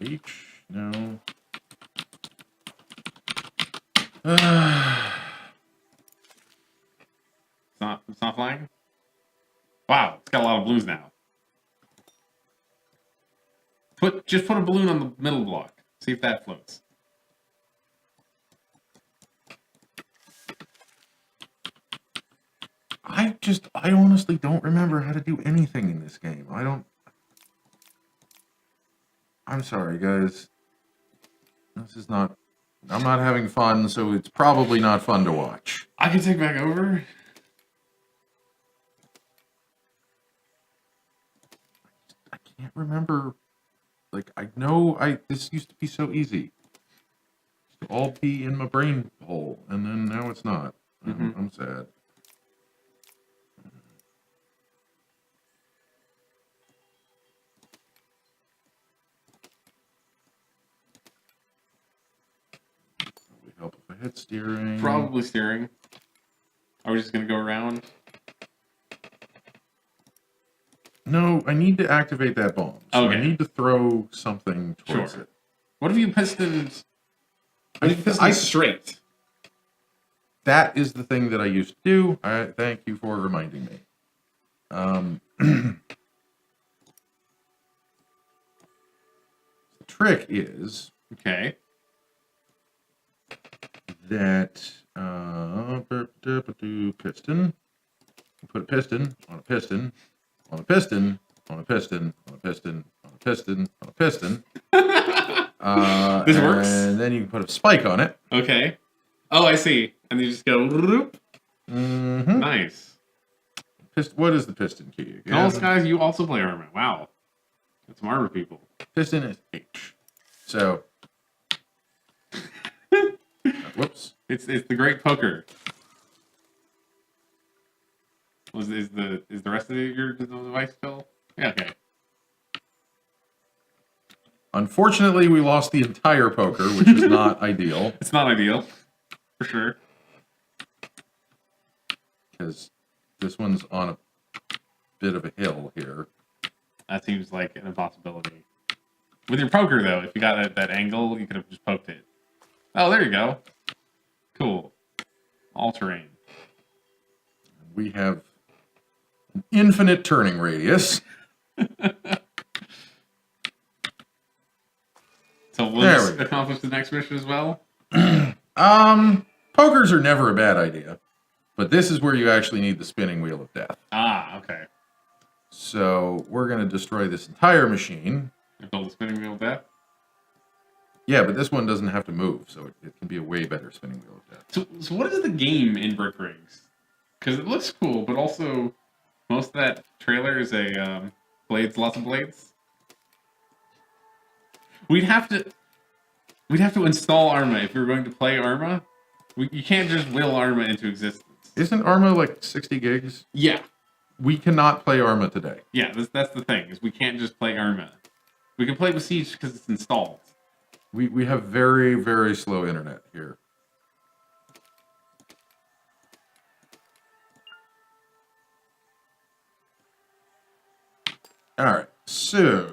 H. No. It's not flying? Wow, it's got a lot of blues now. Just put a balloon on the middle block. See if that floats. I honestly don't remember how to do anything in this game. I'm sorry, guys. This is not... I'm not having fun, so it's probably not fun to watch. I can take back over. I can't remember... Like, I know this used to be so easy. It used to all be in my brain hole, and then now it's not. I'm sad. Probably help if I hit steering. Probably steering. Are we just going to go around? No, I need to activate that bomb. So Okay. I need to throw something towards Sure. it. What if you pistoned... What if you pistoned straight? That is the thing that I used to do. Thank you for reminding me. The trick is Okay. that piston. Put a piston on a piston on a piston on a piston on a piston on a piston on a piston. This works? And then you can put a spike on it. Okay. Oh, I see. And you just go... Whoop. Mm-hmm. Nice. What is the piston key again? All guys, you also play Arma. Wow. That's some Arma people. Piston is H. So It's the great poker. Is the rest of your device still? Yeah, okay. Unfortunately, we lost the entire poker, which is not ideal. It's not ideal, for sure. Because this one's on a bit of a hill here. That seems like an impossibility. With your poker, though, if you got that angle, you could have just poked it. Oh, there you go. Cool. All terrain. We have an infinite turning radius. So will this accomplish the next mission as well? Pokers are never a bad idea. But this is where you actually need the spinning wheel of death. Ah, okay. So we're going to destroy this entire machine. You build the spinning wheel of death? Yeah, but this one doesn't have to move, so it can be a way better spinning wheel of death. So what is the game in Brick Rigs? Because it looks cool, but also most of that trailer is a blades, lots of blades. We'd have to install Arma if we were going to play Arma. You can't just will Arma into existence. Isn't Arma like 60 gigs? Yeah. We cannot play Arma today. Yeah, that's the thing, is we can't just play Arma. We can play Besiege because it's installed. We have very, very slow internet here. Alright, so...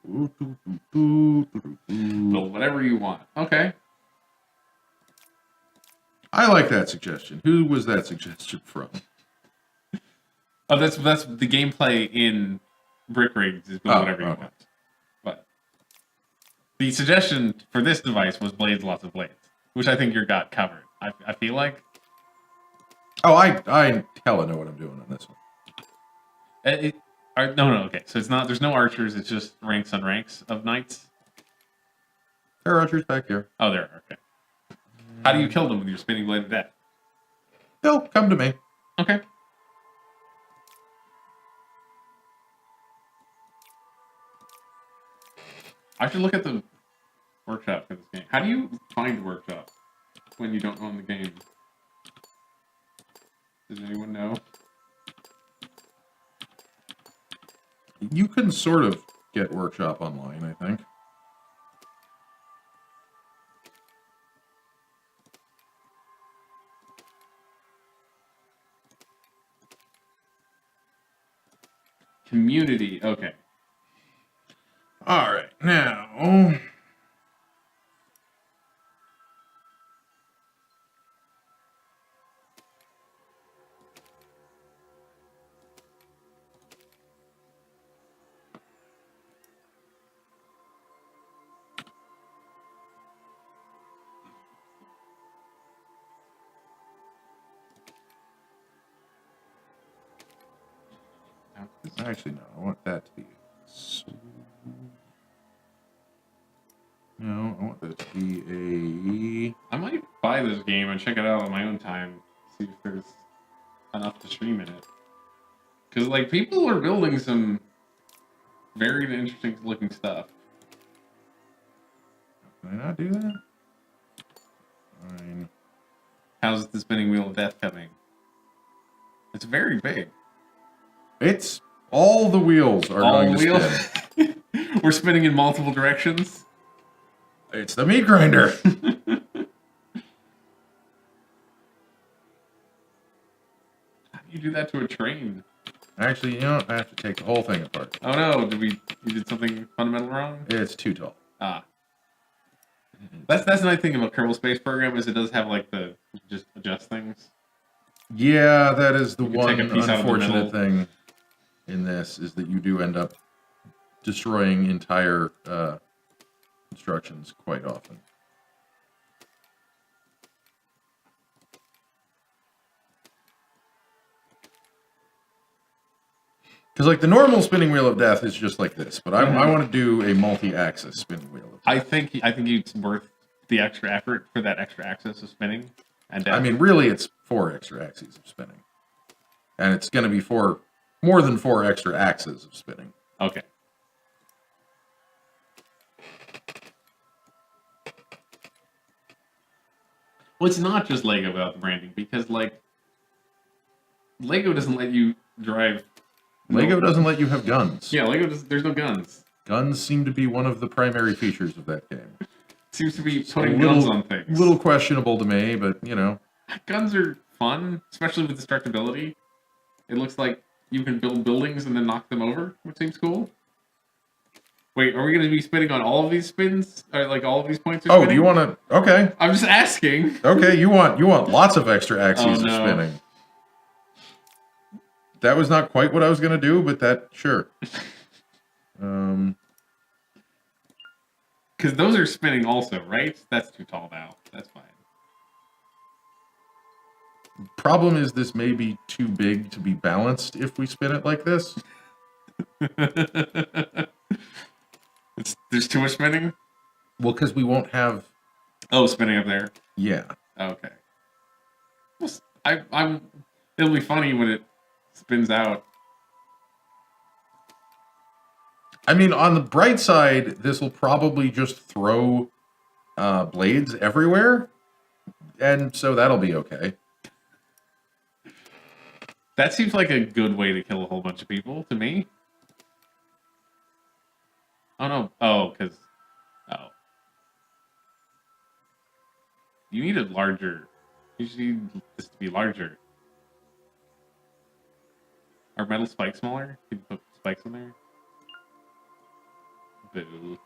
Well, whatever you want. Okay. I like that suggestion. Who was that suggestion from? Oh, that's the gameplay in Brick Rigs is whatever you want. But the suggestion for this device was blades, lots of blades, which I think you got covered. I feel like. Oh, I hella know what I'm doing on this one. No, okay. So it's not. There's no archers. It's just ranks on ranks of knights. There are archers back here. Oh, there are. Okay. How do you kill them with your spinning blade of death? They'll come to me. Okay. I should look at the workshop for this game. How do you find the workshop when you don't own the game? Does anyone know? You can sort of get workshop online, I think. Community, okay. Alright, now... Actually, no, I want that to be... No, I want that to be I might buy this game and check it out on my own time. See if there's enough to stream in it. Because, like, people are building some very interesting looking stuff. Can I not do that? Fine. How's the spinning wheel of death coming? It's very big. It's... All the wheels are going to spin. We're spinning in multiple directions. It's the meat grinder. How do you do that to a train? Actually, you know what? I have to take the whole thing apart. Oh no, we did something fundamental wrong? It's too tall. Ah. That's the nice thing about Kerbal Space Program is it does have like the just adjust things. Yeah, that is the one take a piece out of the unfortunate middle. thing in this is that you do end up destroying entire constructions quite often. Because like the normal spinning wheel of death is just like this, but I want to do a multi-axis spinning wheel of death. I think it's worth the extra effort for that extra axis of spinning. And I mean, really, it's 4 extra axes of spinning, and it's going to be more than 4 extra axes of spinning. Okay. Well, it's not just Lego without the branding, because, like, Lego doesn't let you drive... Lego doesn't let you have guns. Yeah, Lego does. There's no guns. Guns seem to be one of the primary features of that game. Seems to be It's putting guns on things. Little questionable to me, but, you know. Guns are fun, especially with destructibility. It looks like you can build buildings and then knock them over, which seems cool. Wait, are we going to be spinning on all of these spins? Or, like, all of these points are spinning? Oh, do you want to... Okay. I'm just asking. Okay, you want lots of extra axes of no. spinning. That was not quite what I was going to do, but that, sure. Because those are spinning also, right? That's too tall now. That's fine. Problem is this may be too big to be balanced if we spin it like this. There's too much spinning? Well, because we won't have... Oh, spinning up there. Yeah. Okay. Well, it'll be funny when it spins out. I mean, on the bright side, this will probably just throw blades everywhere, and so that'll be okay. That seems like a good way to kill a whole bunch of people, to me. Oh, no. Oh, because... Oh. You need a larger... You just need this to be larger. Are metal spikes smaller? Can you put spikes in there? Boo.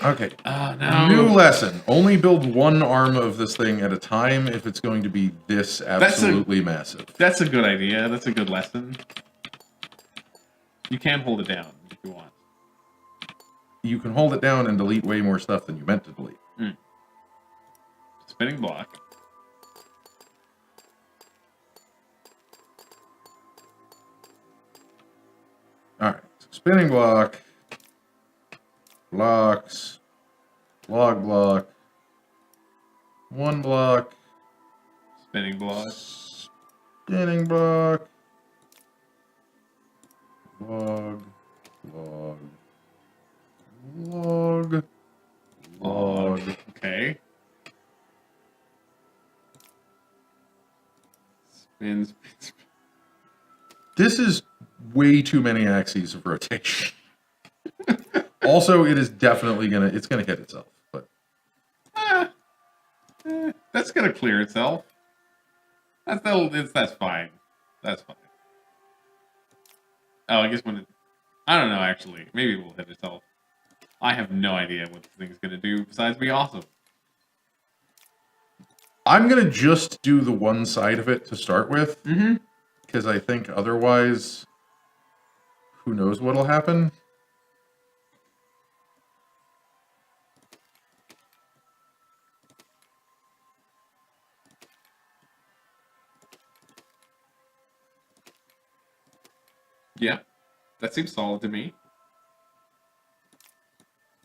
Okay. Oh, no. New lesson. Only build one arm of this thing at a time if it's going to be this absolutely massive. That's a good idea. That's a good lesson. You can hold it down if you want. You can hold it down and delete way more stuff than you meant to delete. Mm. Spinning block. Alright. So spinning block. Blocks. Block. One block. Spinning block. Spinning block. Log. Okay. Spin. This is way too many axes of rotation. Also, it is definitely it's gonna hit itself, but That's gonna clear itself. That's fine. That's fine. Oh, I guess when I don't know, actually. Maybe it will hit itself. I have no idea what this thing's gonna do besides be awesome. I'm gonna just do the one side of it to start with. Because I think otherwise, who knows what'll happen. Yeah, that seems solid to me.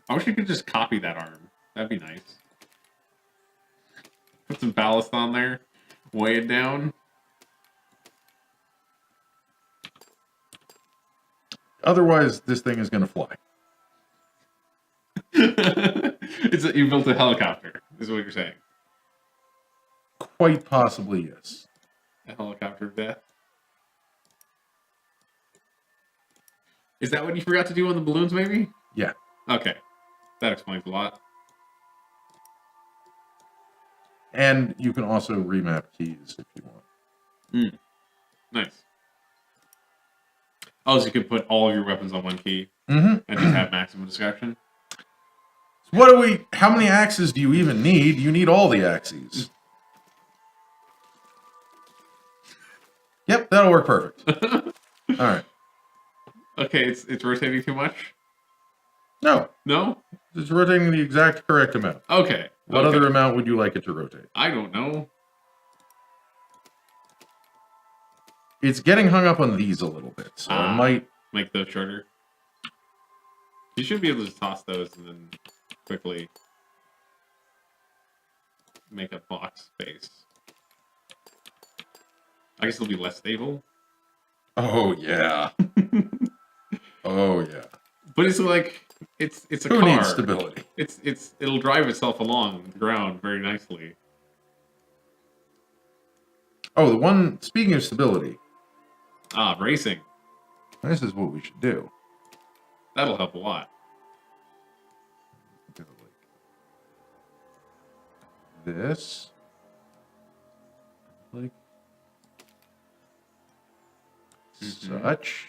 I wish you could just copy that arm. That'd be nice. Put some ballast on there, weigh it down. Otherwise, this thing is going to fly. You built a helicopter, is what you're saying. Quite possibly, yes. A helicopter of death. Is that what you forgot to do on the balloons, maybe? Yeah. Okay. That explains a lot. And you can also remap keys if you want. Nice. Oh, so you can put all of your weapons on one key And just have maximum discretion? How many axes do you even need? You need all the axes. Yep, that'll work perfect. Alright. Okay, it's rotating too much? No. No? It's rotating the exact correct amount. Okay. What other amount would you like it to rotate? I don't know. It's getting hung up on these a little bit, so I might... Make those shorter. You should be able to toss those and then quickly make a box space. I guess it'll be less stable. Oh, yeah. Oh, yeah. But it's like... It's a Who car. needs stability? It'll drive itself along the ground very nicely. Oh, the one, speaking of stability, Ah, racing. this is what we should do. That'll help a lot. Go like this. Like such.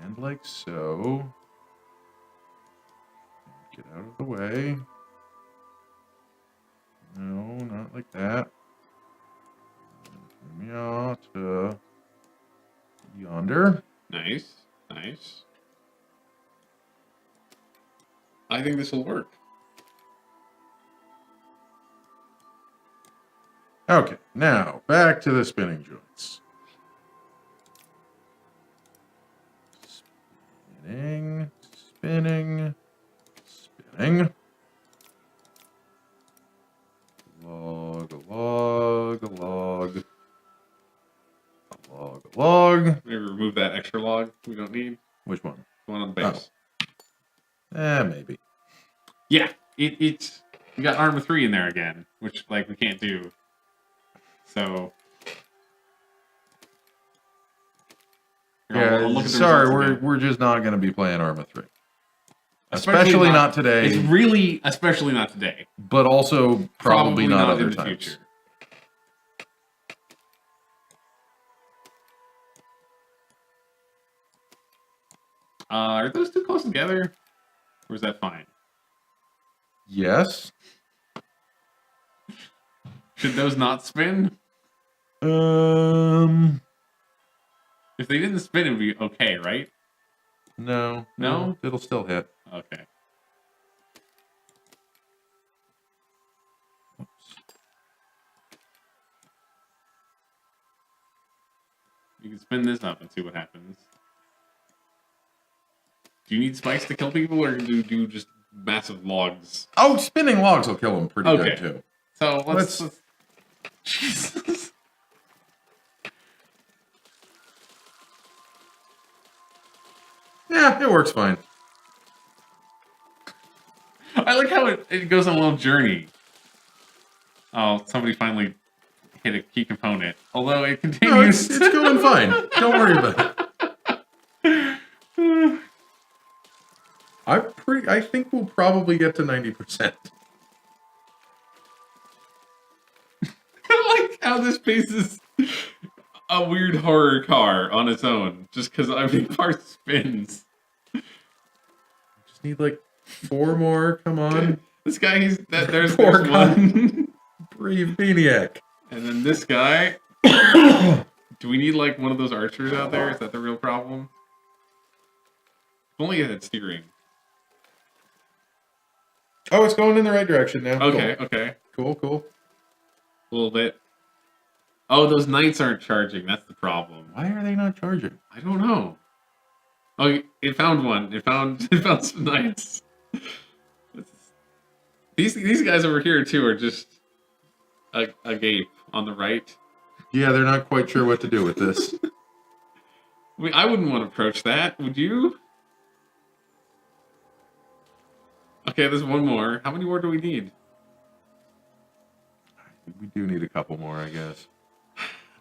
And like so. Get out of the way. No, not like that. Bring me out to yonder. Nice, nice. I think this will work. Okay, now back to the spinning joints. Spinning, spinning, spinning. Log, a log, a log. A log, a log. Maybe remove that extra log we don't need. Which one? The one on the base. Maybe. Yeah, it's you got armor 3 in there again, which like we can't do. So here, Yeah, I'll look at the sorry, results again. we're just not going to be playing Arma 3. Especially not today. It's really especially not today. But also probably not other in the times. future. Are those too close together? Or is that fine? Yes. Should those not spin? If they didn't spin, it'd be okay, right? No. No? It'll still hit. Okay. Oops. You can spin this up and see what happens. Do you need spikes to kill people, or do you do just massive logs? Oh, spinning logs will kill them pretty Okay. good too. So let's... Jesus. Yeah, it works fine. I like how it goes on a little journey. Oh, somebody finally hit a key component. Although it No, continues. it's going fine. Don't worry about it. I think we'll probably get to 90%. I like how this piece is a weird horror car on its own, just because every part spins. Just need like 4 more. Come on. This guy, there's Poor one. Brave maniac. And then this guy. Do we need like one of those archers out there? Is that the real problem? If only it had steering. Oh, it's going in the right direction now. Okay, okay. Cool, cool. A little bit. Oh, those knights aren't charging. That's the problem. Why are they not charging? I don't know. Oh, it found one. It found some knights. These guys over here too are just a gape on the right. Yeah, they're not quite sure what to do with this. I wouldn't want to approach that. Would you? Okay, there's one more. How many more do we need? We do need a couple more, I guess.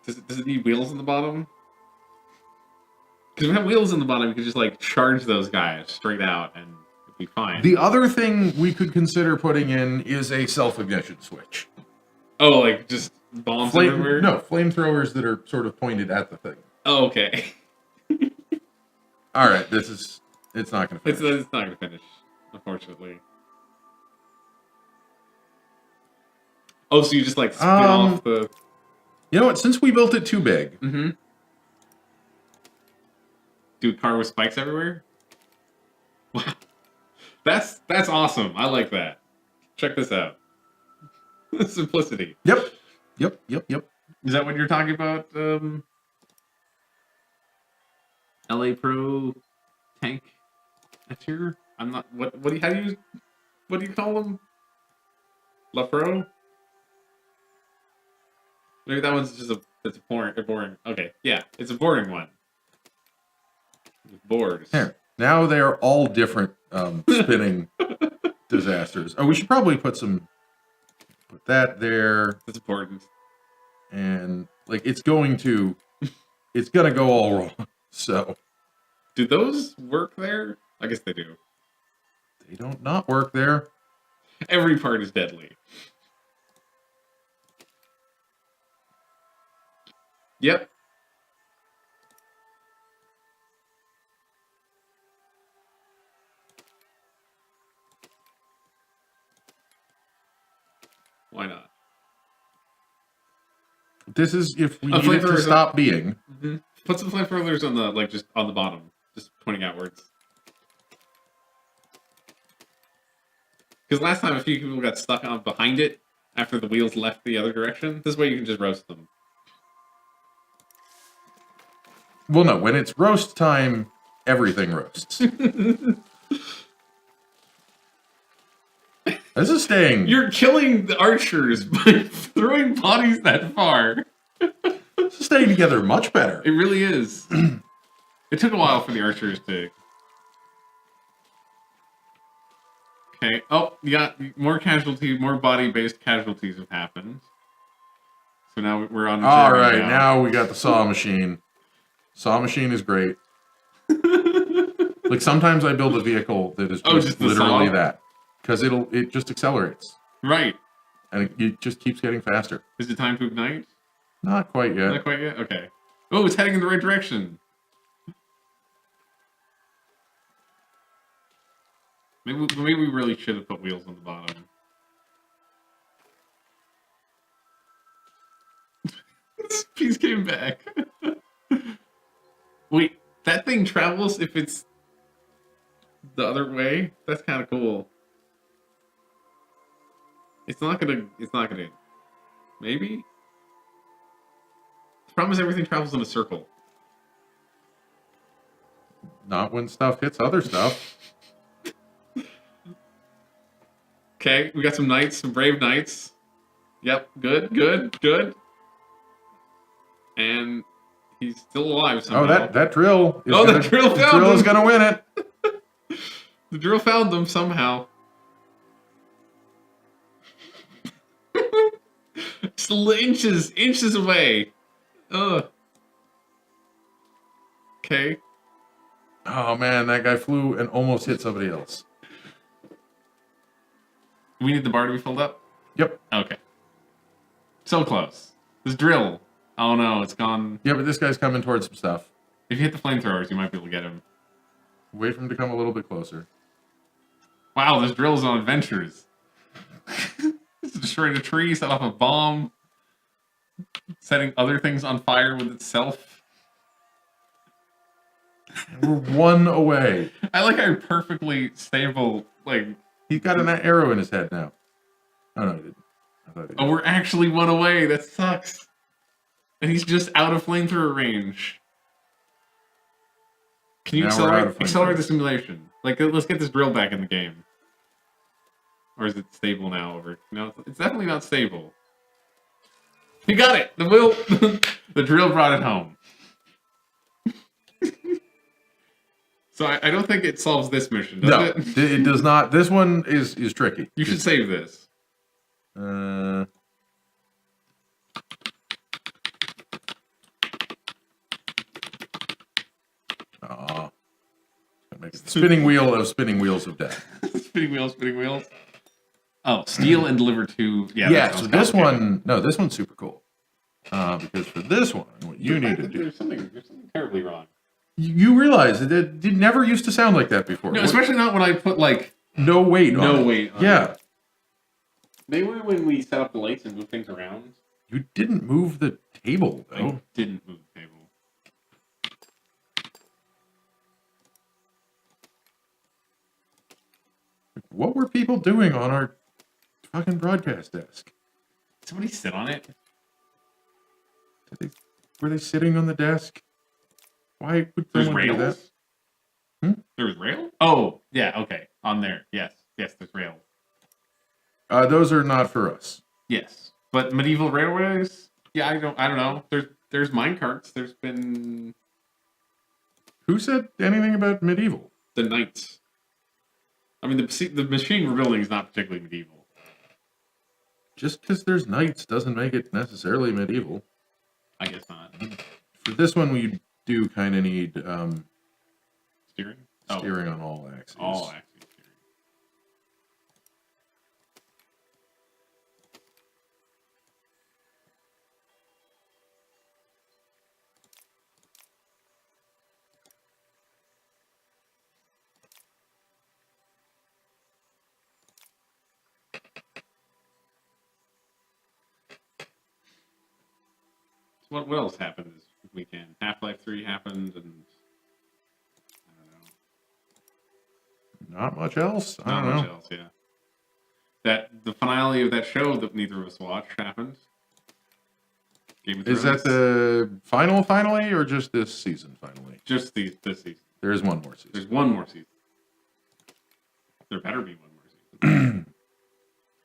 Does it need wheels in the bottom? Because if we have wheels in the bottom, we could just like charge those guys straight out and it'd be fine. The other thing we could consider putting in is a self-ignition switch. Oh, like just bombs everywhere? No, flamethrowers that are sort of pointed at the thing. Oh, okay. All right, it's not going to finish. It's not going to finish, unfortunately. Oh, so you just like spin off the... You know what? Since we built it too big, Mm-hmm. Do a car with spikes everywhere? Wow. That's awesome. I like that. Check this out. Simplicity. Yep. Is that what you're talking about? LA Pro tank here? I'm not. What do you call them? La Pro? Maybe that one's just it's a boring. Okay, yeah, it's a boring one. With boards. Here, Now they are all different spinning disasters. Oh, we should probably put that there. That's important. And like it's gonna go all wrong. So Do those work there? I guess they do. they don't not work there. Every part is deadly. Yep. Why not? This is if we A need it to flamethrower stop being. Mm-hmm. Put some flamethrowers on the just on the bottom, just pointing outwards. Because last time a few people got stuck on behind it after the wheels left the other direction. This way you can just roast them. Well, no, when it's roast time, everything roasts. This is staying. You're killing the archers by throwing bodies that far. This is staying together much better. It really is. It took a while for the archers to... Okay. Oh, yeah, more casualties, more body-based casualties have happened. So now we're on... All right, now we got the saw machine. Saw machine is great. Like sometimes I build a vehicle that is just literally that. Because it just accelerates. Right. And it just keeps getting faster. Is it time to ignite? Not quite yet. Not quite yet? Okay. Oh, it's heading in the right direction. Maybe we really should have put wheels on the bottom. This piece came back. Wait, that thing travels if it's the other way? That's kind of cool. It's not gonna... Maybe? The problem is everything travels in a circle. Not when stuff hits other stuff. Okay, we got some knights, some brave knights. Yep, good. And he's still alive somehow. Oh, that drill is the drill found drill him. is gonna win it. The drill found them somehow. Just inches away. Ugh. Okay. Oh man, that guy flew and almost hit somebody else. We need the bar to be filled up? Yep. Okay. So close. This drill. Oh no, it's gone. Yeah, but this guy's coming towards some stuff. If you hit the flamethrowers, you might be able to get him. Wait for him to come a little bit closer. Wow, this drill's on adventures. It's destroying a tree, set off a bomb, setting other things on fire with itself. We're one away. I like how perfectly stable, like... He's got an arrow in his head now. Oh, no, he didn't. I thought he did. Oh, we're actually one away. That sucks. And he's just out of flamethrower range. Can you accelerate the simulation? Like, let's get this drill back in the game. Or is it stable now? No, it's definitely not stable. He got it! The drill brought it home. So I don't think it solves this mission, does it? No, it does not. This one is tricky. You should save this. Spinning wheel of spinning wheels of death. Spinning wheels. Oh, steal and deliver to... Yeah, so this one... No, this one's super cool. Because for this one, what you need to do... There's something terribly wrong. You realize that it never used to sound like that before. No, especially not when I put, like... No weight on it. No weight on it. Maybe when we set up the lights and move things around. You didn't move the table, though. I didn't move the table. What were people doing on our fucking broadcast desk? Did somebody sit on it? Were they sitting on the desk? Why would someone do that? There was rail? Oh, yeah, okay. On there. Yes, there's rail. Those are not for us. Yes. But medieval railways? Yeah, I don't know. There's minecarts. There's been... Who said anything about medieval? the knights. I mean, the machine we're building is not particularly medieval. Just because there's knights doesn't make it necessarily medieval. I guess not. For this one, we do kind of need Steering? steering on all axes. All axes steering. What else happened this weekend? Half-Life 3 happened, and I don't know. Not much else. I Not don't much know. else, yeah. The finale of that show that neither of us watched happened. Game of Is that Thrones. the final finally, or just this season finally? Just this season? There is one more season. There's one more season. There better be one more season.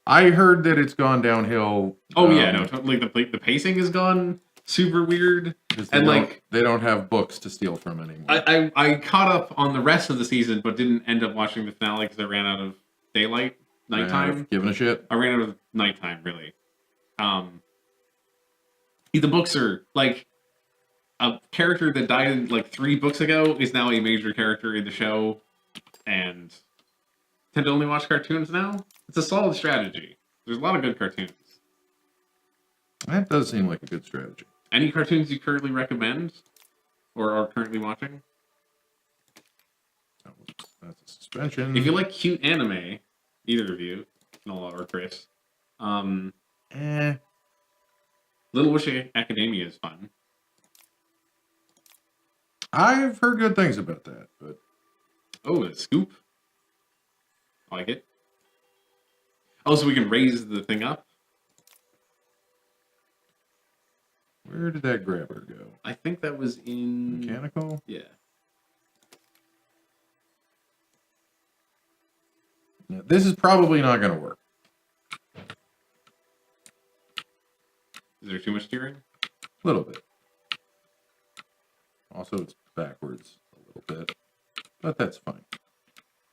I heard that it's gone downhill. Oh yeah, no, totally. The pacing is gone super weird, and like they don't have books to steal from anymore. I caught up on the rest of the season, but didn't end up watching the finale because I ran out of nighttime. Giving a shit. I ran out of nighttime, really. The books are like a character that died in like 3 books ago is now a major character in the show, and tend to only watch cartoons now. It's a solid strategy. There's a lot of good cartoons. That does seem like a good strategy. Any cartoons you currently recommend or are currently watching? That's a suspension. If you like cute anime, either of you, Nola or Chris, Little Witch Academia is fun. I've heard good things about that, but Oh, a scoop. I like it. Oh, so we can raise the thing up? where did that grabber go? I think that was in... Mechanical? Yeah. Yeah, this is probably not going to work. Is there too much steering? A little bit. Also, it's backwards a little bit, but that's fine.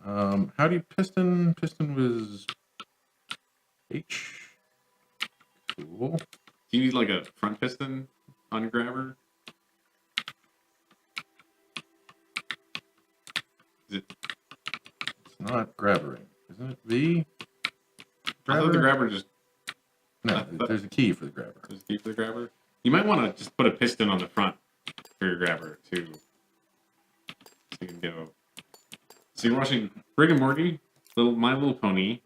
How do you piston? Piston was H. Cool. Do you need like a front piston on your grabber? Is it? It's not grabbering, isn't it? V. I thought the grabber just... No, there's a key for the grabber. There's a key for the grabber? You might want to just put a piston on the front for your grabber too. So you can go... So you're watching Rick and Morty, My Little Pony,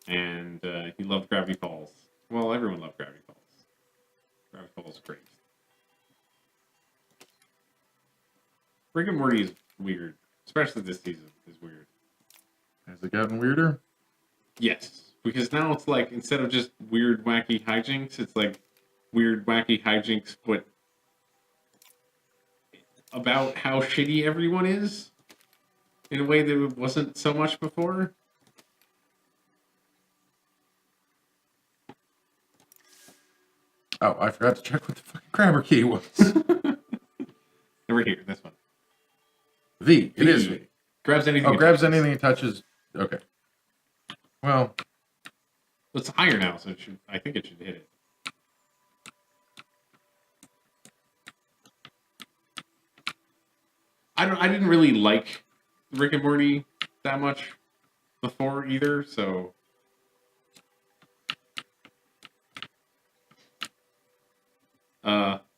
and he loved Gravity Falls. Well, everyone loved Gravity Falls. Gravity Falls is great. Rick and Morty is weird. Especially this season is weird. Has it gotten weirder? Yes. Because now it's like, instead of just weird, wacky hijinks, it's like weird, wacky hijinks, but about how shitty everyone is in a way that it wasn't so much before. Oh, I forgot to check what the fucking grabber key was. Over here, this one. V. It is V. Grabs anything. Oh, grabs anything it touches. Okay. Well, it's higher now, so it should, I think it should hit it. I didn't really like Rick and Morty that much before either, so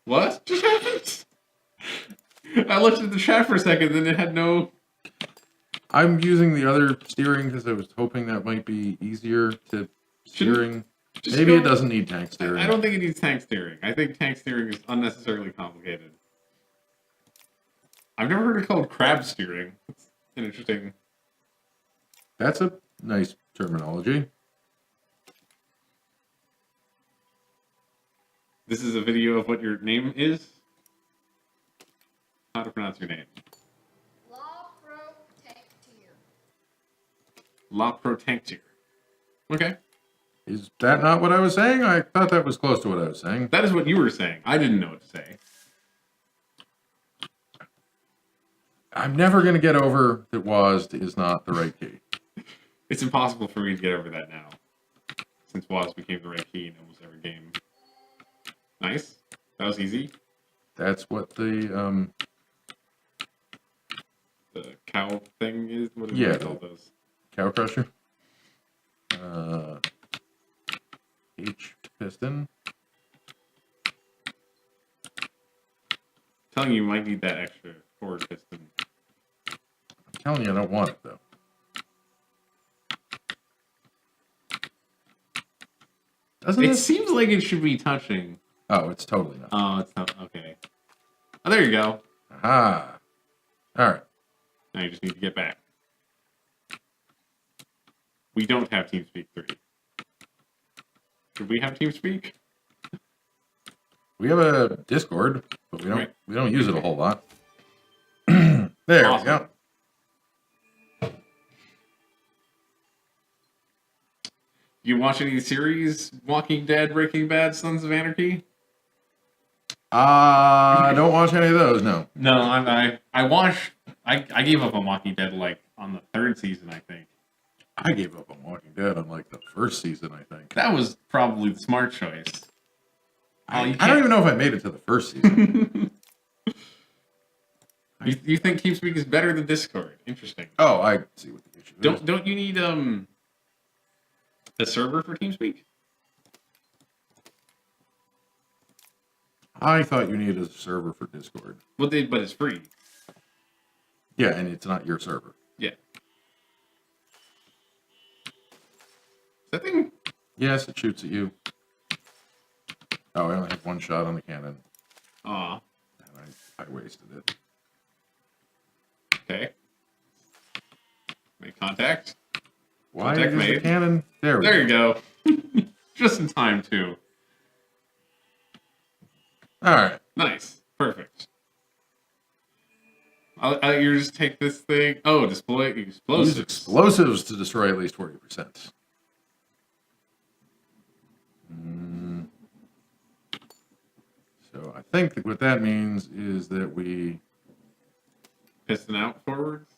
what just happened? I looked at the chat for a second, and it had no... I'm using the other steering because I was hoping that might be easier to steering. Maybe it doesn't need tank steering. I don't think it needs tank steering. I think tank steering is unnecessarily complicated. I've never heard it called crab steering. It's an interesting... That's a nice terminology. This is a video of what your name is? How to pronounce your name? La Protectier. Okay. Is that not what I was saying? I thought that was close to what I was saying. That is what you were saying. I didn't know what to say. I'm never going to get over that WASD is not the right key. It's impossible for me to get over that now, since WAS became the right key in almost every game. Nice. That was easy. That's what the cow thing is? What do Yeah, you call those? cow crusher. H piston. Telling you might need that extra forward piston. I'm telling you, I don't want it though. Doesn't It it? seems like it should be touching. Oh, it's totally not. Oh, it's not. Okay. Oh, there you go. Aha. All right. Now you just need to get back. We don't have TeamSpeak 3. Should we have TeamSpeak? We have a Discord, but we don't use it a whole lot. There Awesome. we go. You watch any series? Walking Dead, Breaking Bad, Sons of Anarchy? I don't watch any of those. No. No, I watched. I gave up on Walking Dead like on the 3rd season, I think. I gave up on Walking Dead on like the 1st season, I think. That was probably the smart choice. I don't even know if I made it to the 1st season. You think TeamSpeak is better than Discord? Interesting. Oh, I see what the issue is. Don't you need the server for TeamSpeak? I thought you needed a server for Discord. Well, but it's free. Yeah, and it's not your server. Yeah. Is that thing? Yes, it shoots at you. Oh, I only have one shot on the cannon. Aw. And I wasted it. Okay. Make contact. Why Contact is the made. cannon? There you go. Just in time, too. All right. Nice. Perfect. You just take this thing. Oh, display explosives. Use explosives to destroy at least 40%. So I think that what that means is that we Piston out forwards.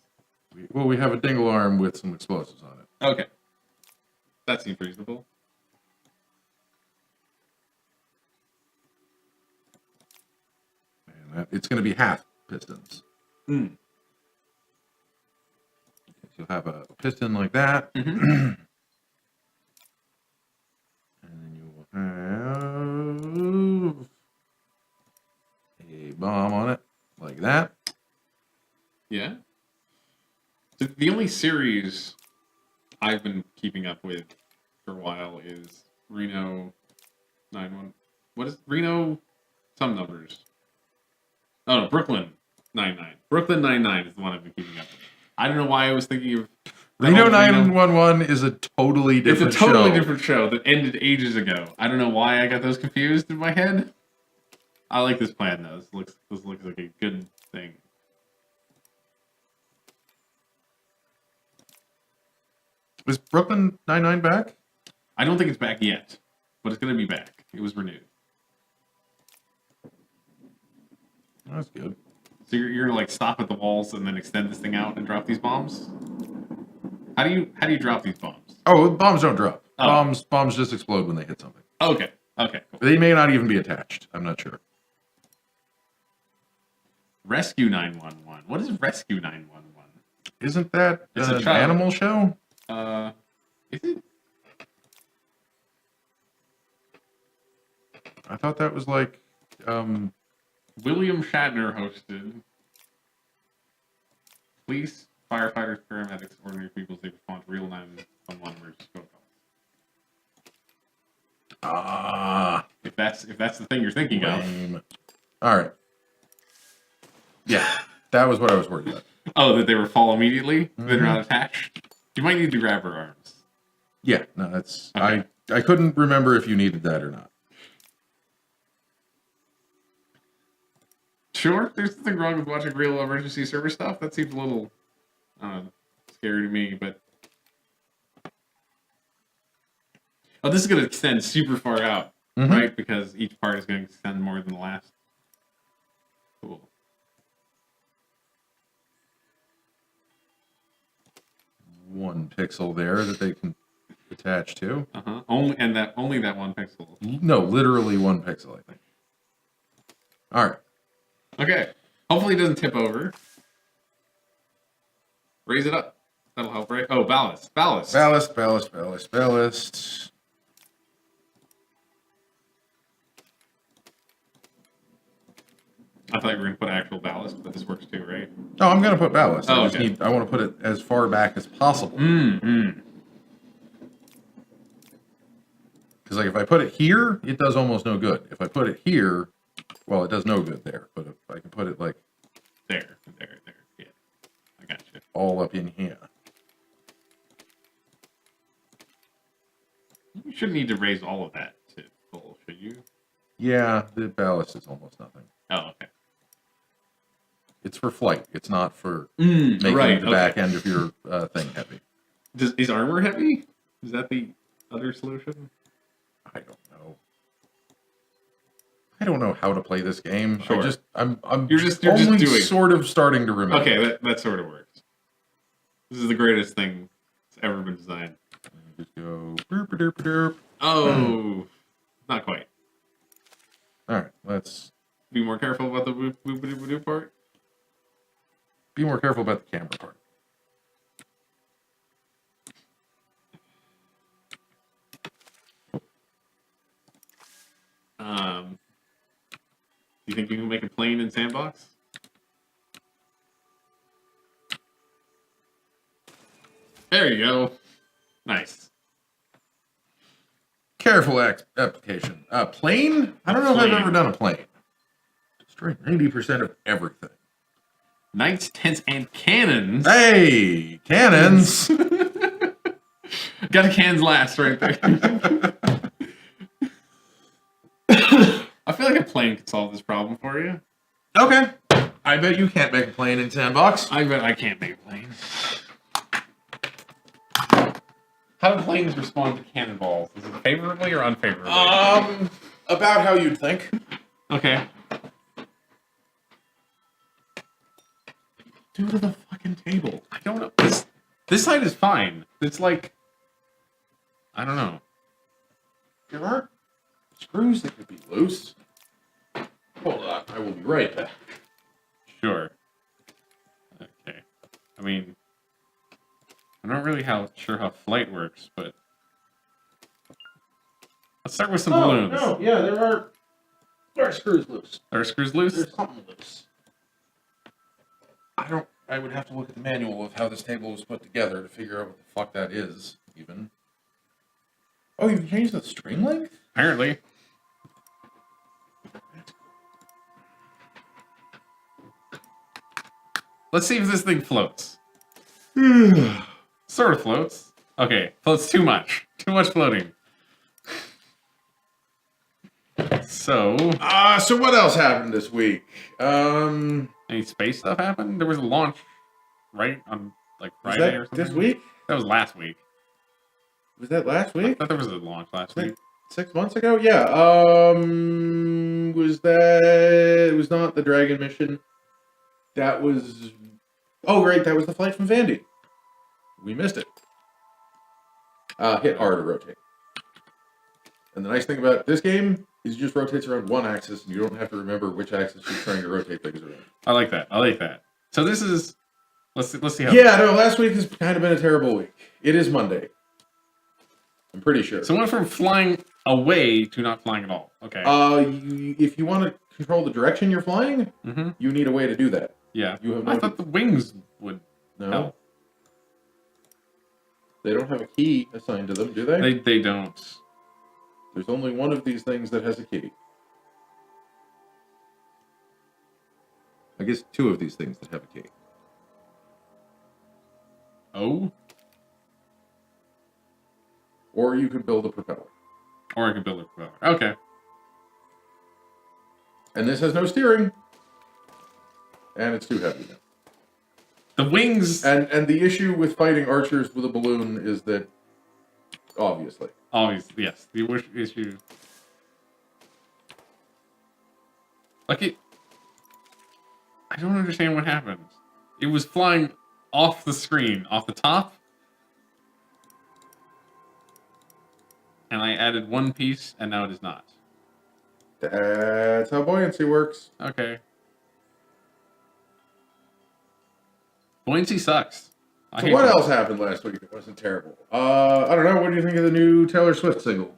we have a dingle arm with some explosives on it. Okay. That seems reasonable. And it's going to be half pistons. Mm. You'll have a piston like that. Mm-hmm. And then you will have a bomb on it like that. Yeah. The only series I've been keeping up with for a while is Reno 91. What is Reno? Some numbers. Oh no, Brooklyn 99. Brooklyn 99 is the one I've been keeping up with. I don't know why I was thinking of Reno 911 is a totally different show. It's a totally different show that ended ages ago. I don't know why I got those confused in my head. I like this plan though. This looks like a good thing. Is Brooklyn 99 back? I don't think it's back yet, but it's going to be back. It was renewed. That's good. So you're gonna like stop at the walls and then extend this thing out and drop these bombs? How do you drop these bombs? Oh, bombs don't drop. Oh. Bombs just explode when they hit something. Okay. Okay. Cool. They may not even be attached. I'm not sure. Rescue 911. What is Rescue 911? Isn't that It's an a child. animal show? Is it? I thought that was like William Shatner hosted. Police, firefighters, paramedics, ordinary people, they respond to real 911 emergency phone calls. If that's the thing you're thinking of. All right. Yeah, that was what I was worried about. Oh, that they were fall immediately? Mm-hmm. They're not attached? You might need to grab her arms. Yeah, no, that's Okay. I couldn't remember if you needed that or not. Sure, there's nothing wrong with watching real emergency service stuff. That seems a little scary to me, but... Oh, this is going to extend super far out, right? Because each part is going to extend more than the last. Cool. one pixel there that they can attach to. Only that one pixel. No, literally one pixel, I think. All right. Okay. Hopefully it doesn't tip over. Raise it up. That'll help, right? Oh, ballast. Ballast. Ballast. I thought you were going to put actual ballast, but this works too, right? No, I'm going to put ballast. Oh, okay. I want to put it as far back as possible. Because like if I put it here, it does almost no good. If I put it here, well, it does no good there. But if I can put it like there. Yeah, I got you. All up in here. You shouldn't need to raise all of that to full, should you? Yeah, the ballast is almost nothing. Oh, okay. It's for flight. It's not for making the back end of your thing heavy. Is armor heavy? Is that the other solution? I don't know how to play this game. Sure. I'm you're just doing sort of starting to remember. Okay, that sort of works. This is the greatest thing that's ever been designed. Just go derp derp derp. Oh, not quite. All right, let's be more careful about the boop part. Be more careful about the camera part. Do you think you can make a plane in Sandbox? There you go. Nice. Careful application. Plane? I don't know if I've ever done a plane. Destroy 90% of everything. Knights, tents, and cannons. Hey, cannons. Got a cans last right there. I feel like a plane could solve this problem for you. Okay. I bet you can't make a plane in Sandbox. I bet I can't make a plane. How do planes respond to cannonballs? Is it favorably or unfavorably? About how you'd think. Okay. Do to the fucking table. I don't know. This side is fine. It's like, I don't know. There are screws that could be loose. Hold on, I will be right back. Sure. Okay. I mean, I'm not really sure how flight works, but let's start with some balloons. No, yeah, there are screws loose. There are screws loose? There's something loose. I would have to look at the manual of how this table was put together to figure out what the fuck that is, even. Oh, you changed the string length? Apparently. Let's see if this thing floats. Sort of floats. Okay, floats too much. Too much floating. So what else happened this week? Any space stuff happened? There was a launch, right? On like Friday or something? This week? That was last week. Was that last week? I thought there was a launch last week. 6 months ago? Yeah. It was not the Dragon mission. That was... Oh, right, that was the flight from Vandy. We missed it. Hit R to rotate. And the nice thing about this game is it just rotates around one axis, and you don't have to remember which axis you're trying to rotate things around. I like that. So this is... Let's see how... Yeah, no, last week has kind of been a terrible week. It is Monday. I'm pretty sure. So it went from flying away to not flying at all. Okay. If you want to control the direction you're flying, you need a way to do that. Yeah. You have I thought the wings would help. They don't have a key assigned to them, do they? They don't. There's only one of these things that has a key. I guess two of these things that have a key. Oh? Or you could build a propeller. Or I could build a propeller. Okay. And this has no steering. And it's too heavy now. The wings... And the issue with fighting archers with a balloon is that... Obviously. Yes. The issue... Like it... I don't understand what happened. It was flying off the screen, off the top, and I added one piece, and now it is not. That's how buoyancy works. Okay. Buoyancy sucks. So what else happened last week that wasn't terrible? I don't know. What do you think of the new Taylor Swift single?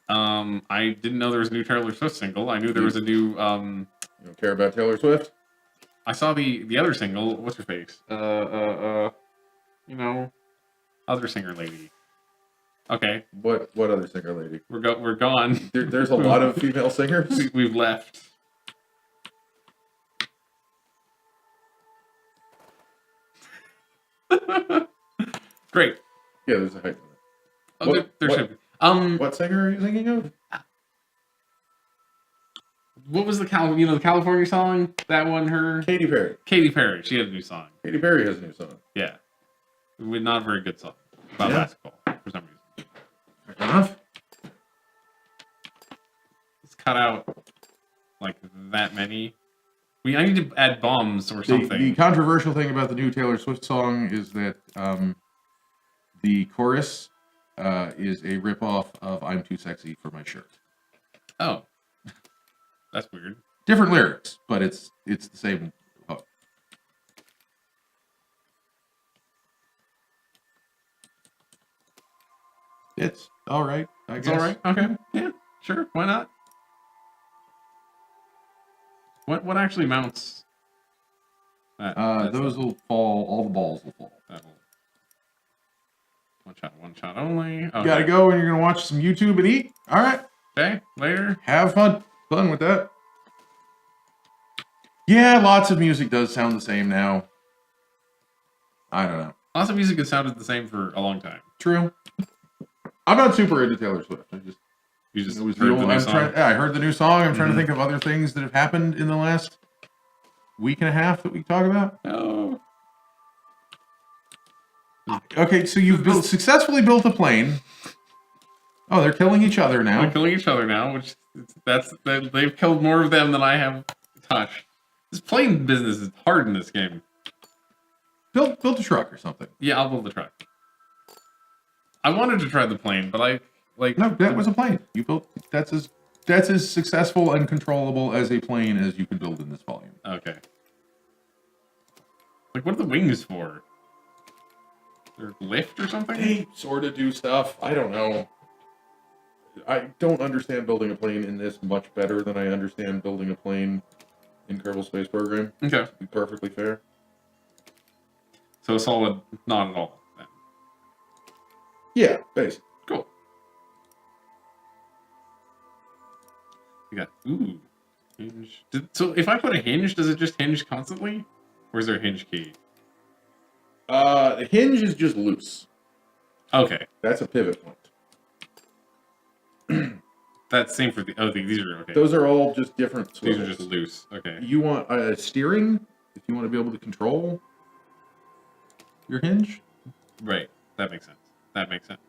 I didn't know there was a new Taylor Swift single. I knew there was a new. You don't care about Taylor Swift? I saw the other single. What's her face? You know, other singer lady. Okay. What other singer lady? We're gone. There's a lot of female singers. We've left. Great. Yeah, there's a height limit. Oh, there should be. What singer are you thinking of? What was the California song? That one, her. Katy Perry. Katy Perry. She had a new song. Katy Perry has a new song. Yeah. Not a very good song about Yeah. basketball for some reason. Fair enough. Let's cut out like that many. I need to add bombs or something. The controversial thing about the new Taylor Swift song is that the chorus is a ripoff of "I'm Too Sexy for My Shirt." Oh, that's weird. Different lyrics, but it's the same. Oh. It's all right. I It's guess. all right. Okay. Yeah. Sure. Why not? What actually mounts? Those will fall. All the balls will fall. One shot only. Okay. You gotta go, and you're gonna watch some YouTube and eat. All right. Okay. Later. Have fun with that. Yeah, lots of music does sound the same now. I don't know. Lots of music has sounded the same for a long time. True. I'm not super into Taylor Swift. You just It was heard the old, the new song. I heard the new song. I'm trying to think of other things that have happened in the last week and a half that we can talk about. Oh. Okay, so you've successfully built a plane. Oh, they're killing each other now. They're killing each other now, which they've killed more of them than I have touched. This plane business is hard in this game. Build a truck or something. Yeah, I'll build the truck. I wanted to try the plane, but No, that was a plane. You built that's as successful and controllable as a plane as you could build in this volume. Okay. What are the wings for? They're lift or something? They sort of do stuff. I don't know. I don't understand building a plane in this much better than I understand building a plane in Kerbal Space Program. Okay. To be perfectly fair. So a solid, not at all. Then. Yeah, basically. Cool. We got hinge. So if I put a hinge, does it just hinge constantly, or is there a hinge key? The hinge is just loose. Okay. That's a pivot point. That's same for these are okay. Those are all just different These swivels. are just loose. Okay. You want steering if you want to be able to control your hinge. Right. That makes sense. That makes sense.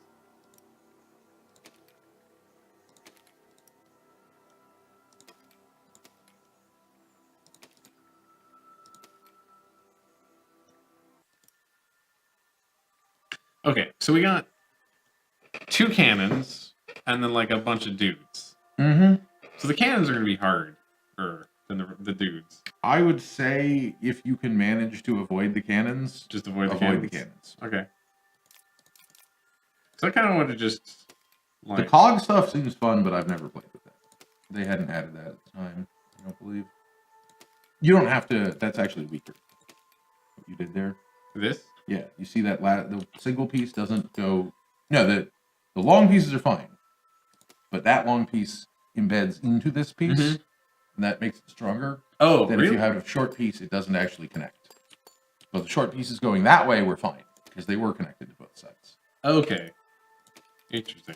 Okay, so we got 2 cannons and then like a bunch of dudes. Mm-hmm. So the cannons are going to be harder than the dudes. I would say if you can manage to avoid the cannons, Just avoid the avoid cannons. Okay. So I kind of want to just like the cog stuff seems fun, but I've never played with that. They hadn't added that at the time, I don't believe. You don't have to. That's actually weaker. What you did there. this. Yeah, you see that the single piece doesn't go. No, the long pieces are fine, but that long piece embeds into this piece, and that makes it stronger. Oh, Then really? if you have a short piece, it doesn't actually connect. But the short pieces going that way were fine because they were connected to both sides. Okay. Interesting.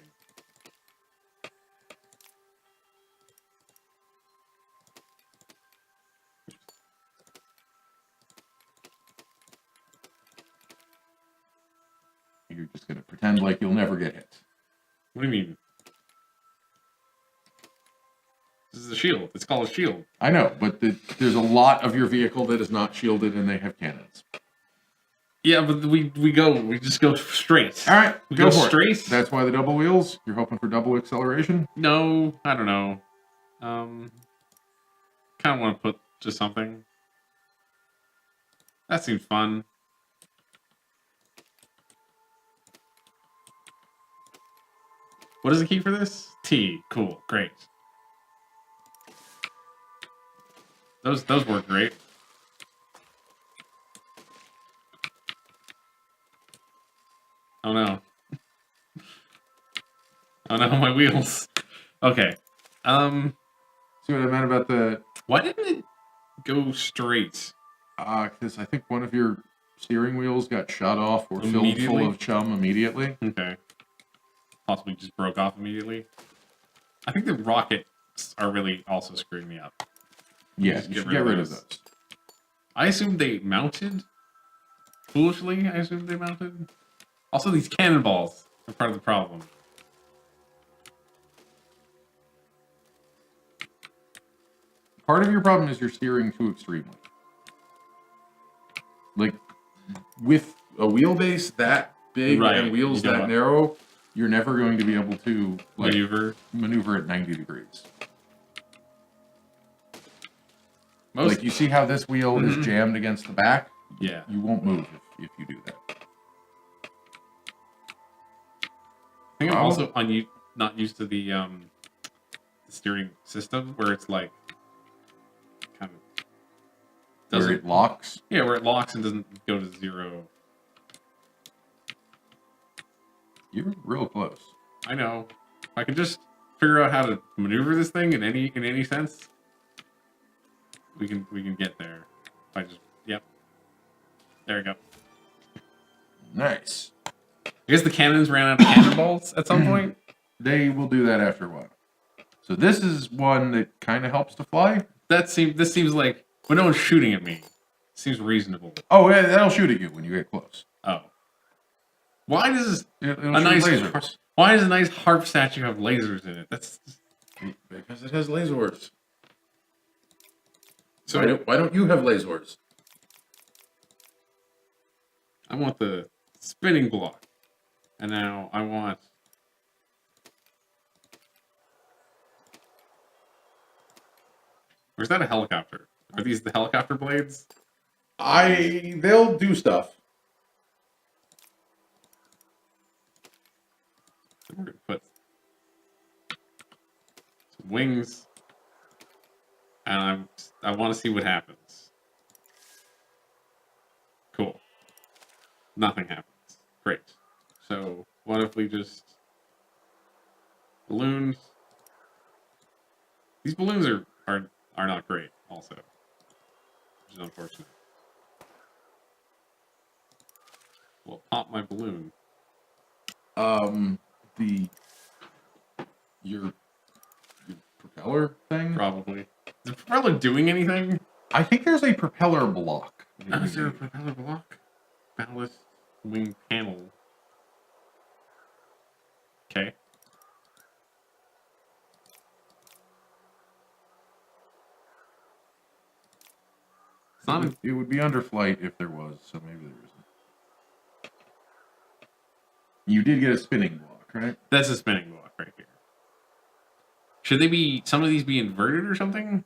You're just gonna pretend like you'll never get hit. What do you mean? This is a shield. It's called a shield. I know, but there's a lot of your vehicle that is not shielded, and they have cannons. Yeah, but we just go straight. All right, We go go for straight? it. That's why the double wheels. You're hoping for double acceleration. No, I don't know. Kind of want to put just something. That seems fun. What is the key for this? T. Cool. Great. Those work great. Oh no. Oh no, my wheels. Okay. See what I meant about the? Why didn't it go straight? Because I think one of your steering wheels got shut off or filled full Immediately? of chum immediately. Okay. Possibly just broke off immediately. I think the rockets are really also screwing me up. Yeah, Just you should get rid of those. I assumed they mounted. Foolishly, I assumed they mounted. Also, these cannonballs are part of the problem. Part of your problem is you're steering too extremely. Like, with a wheelbase that big Right, and wheels you know that what? narrow, you're never going to be able to like Maneuver. at 90 degrees. Most, Like, you see how this wheel is jammed against the back? yeah. You won't move if you do that. I think I'm also not used to the steering system where it's like kind of Where it locks? Yeah, where it locks and doesn't go to zero. You're real close. I know. If I could just figure out how to maneuver this thing in any sense, we can get there. If I just there we go. Nice. I guess the cannons ran out of cannonballs at some point. They will do that after a while. So this is one that kind of helps to fly. This seems like when no one's shooting at me, seems reasonable. Oh, yeah, that'll shoot at you when you get close. Oh, why does It'll a shoot nice lasers. why does a nice harp statue have lasers in it? That's Because it has lasers. so. Why don't you have lasers? I want the spinning block, and now I want. Or is that a helicopter? Are these the helicopter blades? They'll do stuff. So we're gonna put some wings, and I want to see what happens. Cool. Nothing happens. Great. So what if we just balloons? These balloons are not great. Also, which is unfortunate. Well, pop my balloon. Your propeller thing? Probably. Is the propeller doing anything? I think there's a propeller block. Is there a propeller block? Ballast wing panel. Okay. It's not a, It would be under flight if there was, so maybe there isn't. You did get a spinning block, right? that's a spinning block right here. Should they be some of these be inverted or something?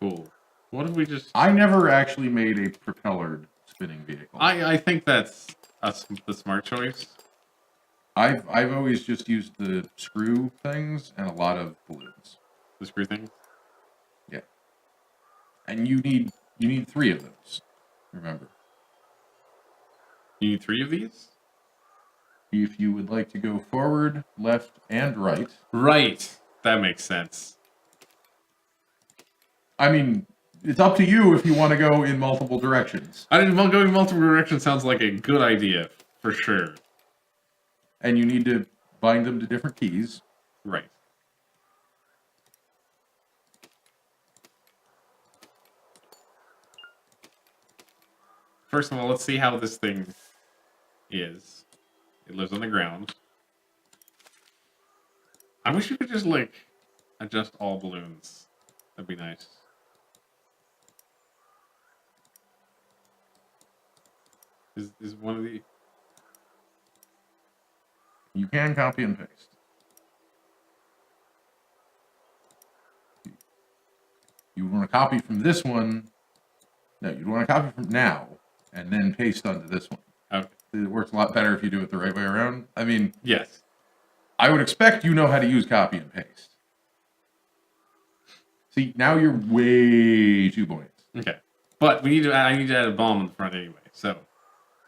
Cool. What if we just? I never actually made a propellered spinning vehicle. I think that's the smart choice. I've always just used the screw things and a lot of balloons. The screw thing. Yeah. And you need 3 of those. Remember. You need 3 of these. If you would like to go forward, left, and right. Right. That makes sense. I mean, it's up to you if you want to go in multiple directions. I didn't going in multiple directions sounds like a good idea for sure. And you need to bind them to different keys. Right. First of all, let's see how this thing is. It lives on the ground. I wish you could just, like, adjust all balloons. That'd be nice. Is one of the... You can copy and paste. You want to copy from this one. No, you want to copy from now and then paste onto this one. Okay. It works a lot better if you do it the right way around. I mean, Yes. I would expect you know how to use copy and paste. See, now you're way too buoyant. Okay. But we need to. I need to add a bomb on the front anyway. So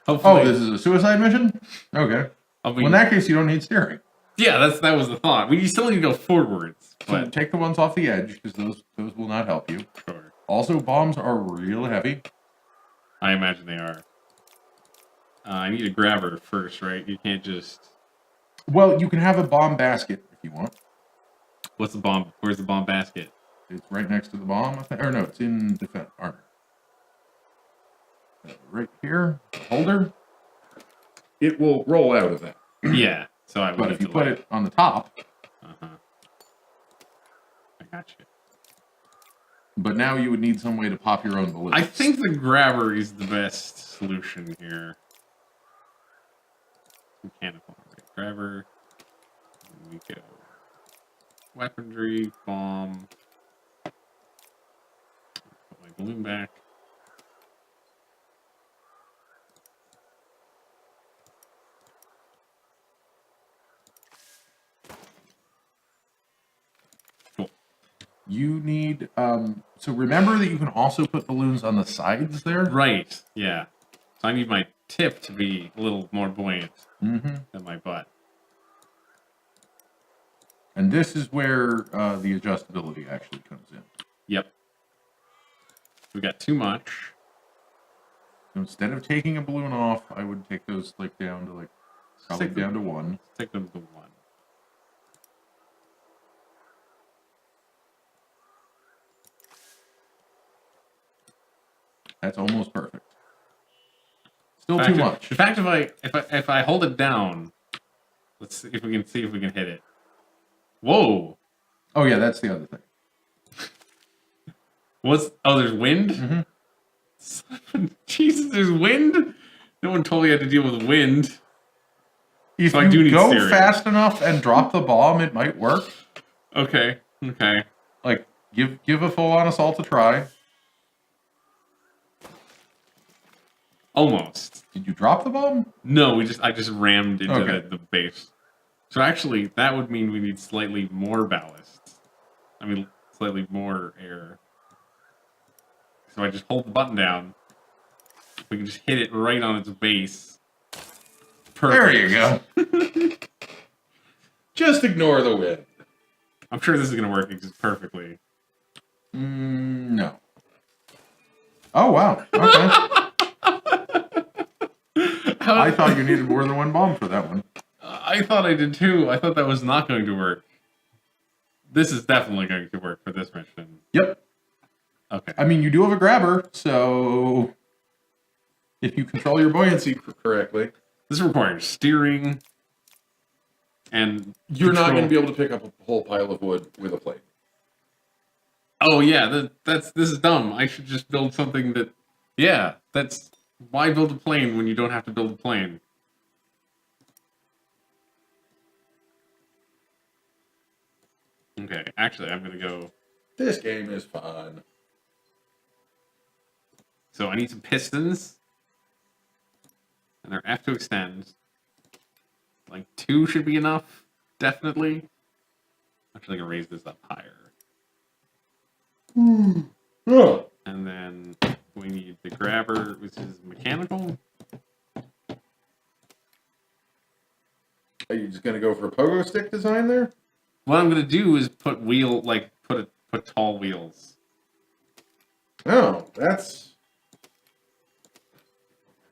hopefully. Oh, this is a suicide mission? Okay. Well, in that case, you don't need steering. Yeah, that was the thought. We still need to go forwards. So But take the ones off the edge, because those will not help you. sure. Also, bombs are real heavy. I imagine they are. I need a grabber first, right? You can't just... Well, you can have a bomb basket if you want. What's the bomb? Where's the bomb basket? It's right next to the bomb, I think. Or no, it's in defense armor. Right here, the holder. It will roll out of that. Yeah. So I. But if you put it on the top. I got you. But now you would need some way to pop your own balloons. I think the grabber is the best solution here. Mechanical. Right. Grabber. Here we go. Weaponry, bomb. Put my balloon back. Cool. You need, so remember that you can also put balloons on the sides there? Right, yeah. So I need my tip to be a little more buoyant Mm-hmm. than my butt. And this is where the adjustability actually comes in. Yep. We got too much. So instead of taking a balloon off, I would take those like down to like, probably Take them- down to 1. Let's take them to 1. That's almost perfect. Still In too fact, much. In fact, if I hold it down, let's see if we can hit it. Whoa! Oh yeah, that's the other thing. There's wind? Mm-hmm. Jesus, there's wind? No one told me I had to deal with wind. If So I do you need go steering. fast enough and drop the bomb, it might work. Okay. Like, give a full-on assault a try. Almost. Did you drop the bomb? No, I just rammed into Okay. the base. So actually, that would mean we need slightly more ballast. I mean, slightly more air. So I just hold the button down. We can just hit it right on its base. Perfect. There you go. Just ignore the wind. I'm sure this is going to work perfectly. No. Oh, wow. Okay. I thought you needed more than one bomb for that one. I thought I did too. I thought that was not going to work. This is definitely going to work for this mission. Yep. Okay. I mean, you do have a grabber, so if you control your buoyancy correctly, This requires steering and you're not control. going to be able to pick up a whole pile of wood with a plate. Oh yeah, this is dumb. I should just build something that. Yeah, that's why build a plane when you don't have to build a plane. Okay, actually, I'm gonna go. This game is fun. So I need some pistons, and they're F to extend. Like 2 should be enough, definitely. Actually, I can raise this up higher. Oh. And then we need the grabber, which is mechanical. Are you just going to go for a pogo stick design there? What I'm gonna do is put put tall wheels. Oh, that's...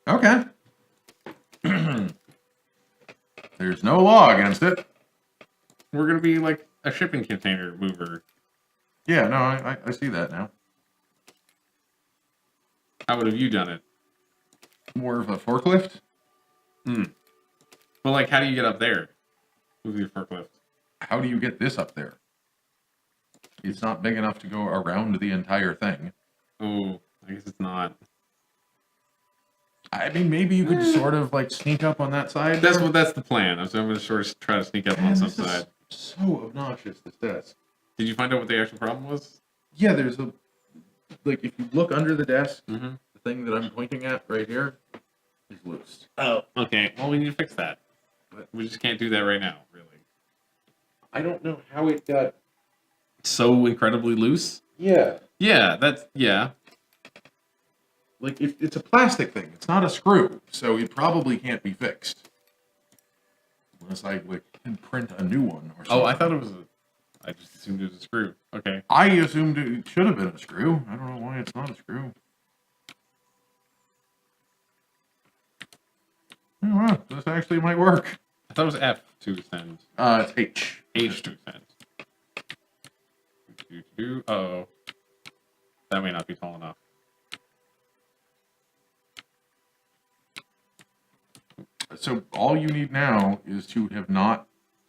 Okay. There's no law against it. We're gonna be like a shipping container mover. Yeah, no, I see that now. How would have you done it? More of a forklift? Well, like, how do you get up there with your forklift? How do you get this up there? It's not big enough to go around the entire thing. Oh, I guess it's not. I mean, maybe you could sort of like sneak up on that side. That's there. that's the plan. So I'm going to sort of try to sneak up on Man, some this is side. so obnoxious, this desk. Did you find out what the actual problem was? Yeah, there's a, like, if you look under the desk, Mm-hmm. the thing that I'm pointing at right here is loose. Oh, okay. Well, we need to fix that. But We just can't do that right now, really. I don't know how it got. So incredibly loose? Yeah. Yeah, yeah. Like, if it's a plastic thing, it's not a screw, so it probably can't be fixed. Unless I, like, can print a new one or something. Oh, I thought it was I just assumed it was a screw. Okay. I assumed it should have been a screw. I don't know why it's not a screw. Oh, wow, this actually might work. I thought it was F to extend. It's H. H to extend. Uh-oh. That may not be tall enough. So all you need now is to have not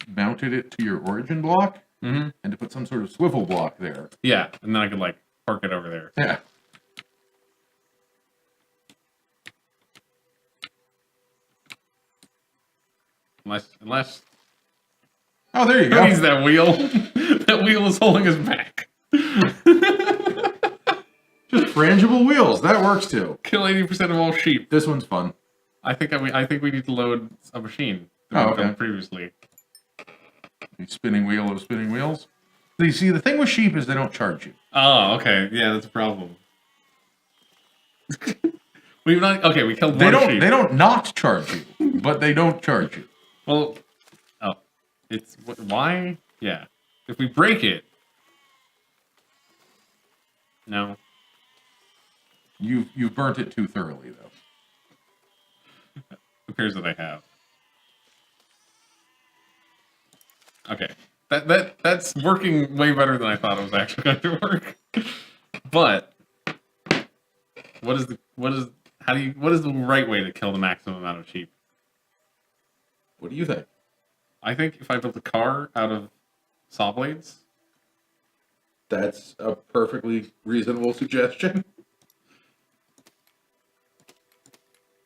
mounted it to your origin block Mm-hmm. and to put some sort of swivel block there. Yeah, and then I could, like, park it over there. Yeah. Unless... Oh, there you Who go. needs that wheel? That wheel is holding us back. Just frangible wheels. That works too. Kill 80% of all sheep. This one's fun. I think we need to load a machine that Oh, we've okay. done previously. The spinning wheel of spinning wheels. You see, the thing with sheep is they don't charge you. Oh, okay. Yeah, that's a problem. We've not... Okay, we killed They one don't. sheep. They don't not charge you, but they don't charge you. Well... Oh. It's... Why? Yeah. If we break it... No. You've burnt it too thoroughly, though. Appears that I have. Okay. That's working way better than I thought it was actually going to work. But what is the right way to kill the maximum amount of sheep? What do you think? I think if I built a car out of saw blades, That's a perfectly reasonable suggestion.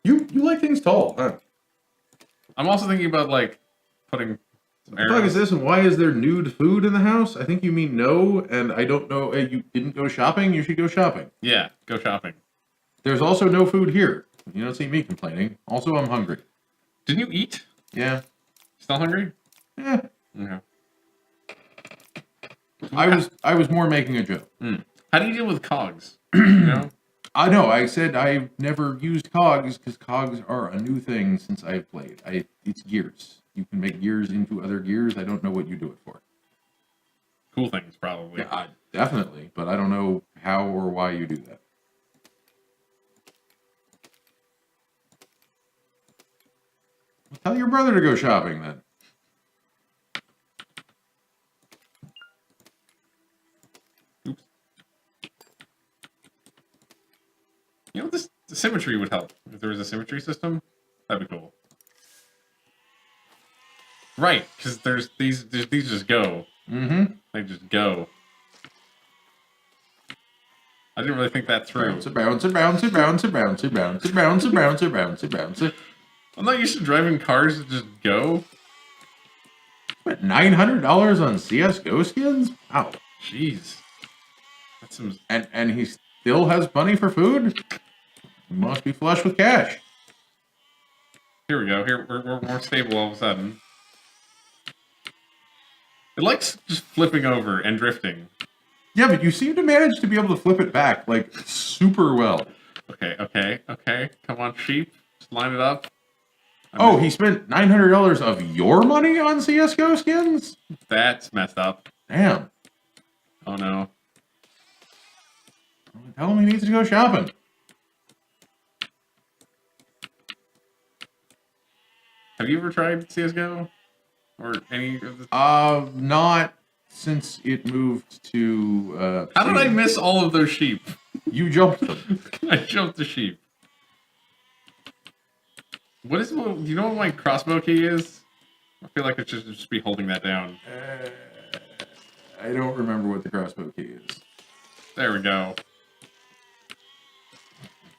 You like things tall, huh? I'm also thinking about like putting some What the fuck is arrows. this, and why is there nude food in the house? I think you mean no, and I don't know. You didn't go shopping? You should go shopping. Yeah, go shopping. There's also no food here. You don't see me complaining. Also, I'm hungry. Didn't you eat? Yeah. Still hungry? Yeah. Okay. I was more making a joke. How do you deal with cogs? You know? I know. I said I've never used cogs because cogs are a new thing since I've played. It's gears. You can make gears into other gears. I don't know what you do it for. Cool things, probably. Yeah, definitely, but I don't know how or why you do that. Well, tell your brother to go shopping then. Oops. You know, the symmetry would help. If there was a symmetry system, that'd be cool. Right, because there's these just go. Mm-hmm. They just go. I didn't really think that through. Bounce it, bounce it, bounce it, bounce it, bounce it, bounce it, bounce it, bounce it, bounce it, bounce it. I'm not used to driving cars that just go. What, $900 on CS:GO skins? Wow. Jeez. That seems... And he still has money for food? He must be flush with cash. Here we go. Here, we're more stable all of a sudden. It likes just flipping over and drifting. Yeah, but you seem to manage to be able to flip it back, like, super well. Okay. Come on, sheep. Just line it up. Oh, he spent $900 of your money on CS:GO skins? That's messed up. Damn. Oh no. Tell him he needs to go shopping. Have you ever tried CSGO? Or any of the... Not since it moved to, How did I miss all of those sheep? You jumped them. I jumped the sheep. What is... Do you know what my crossbow key is? I feel like I should just be holding that down. I don't remember what the crossbow key is. There we go.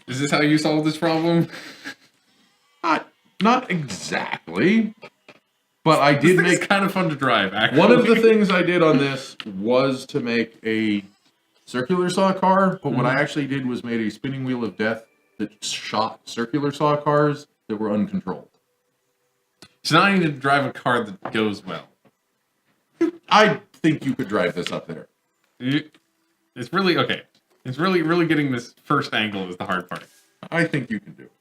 Is this how you solve this problem? Not exactly, but I This did thing's make... kind of fun to drive, actually. One of the things I did on this was to make a circular saw car, but what I actually did was made a spinning wheel of death that shot circular saw cars that were uncontrolled. So now I need to drive a car that goes well. I think you could drive this up there. It's really, okay. It's really getting this first angle is the hard part. I think you can do it.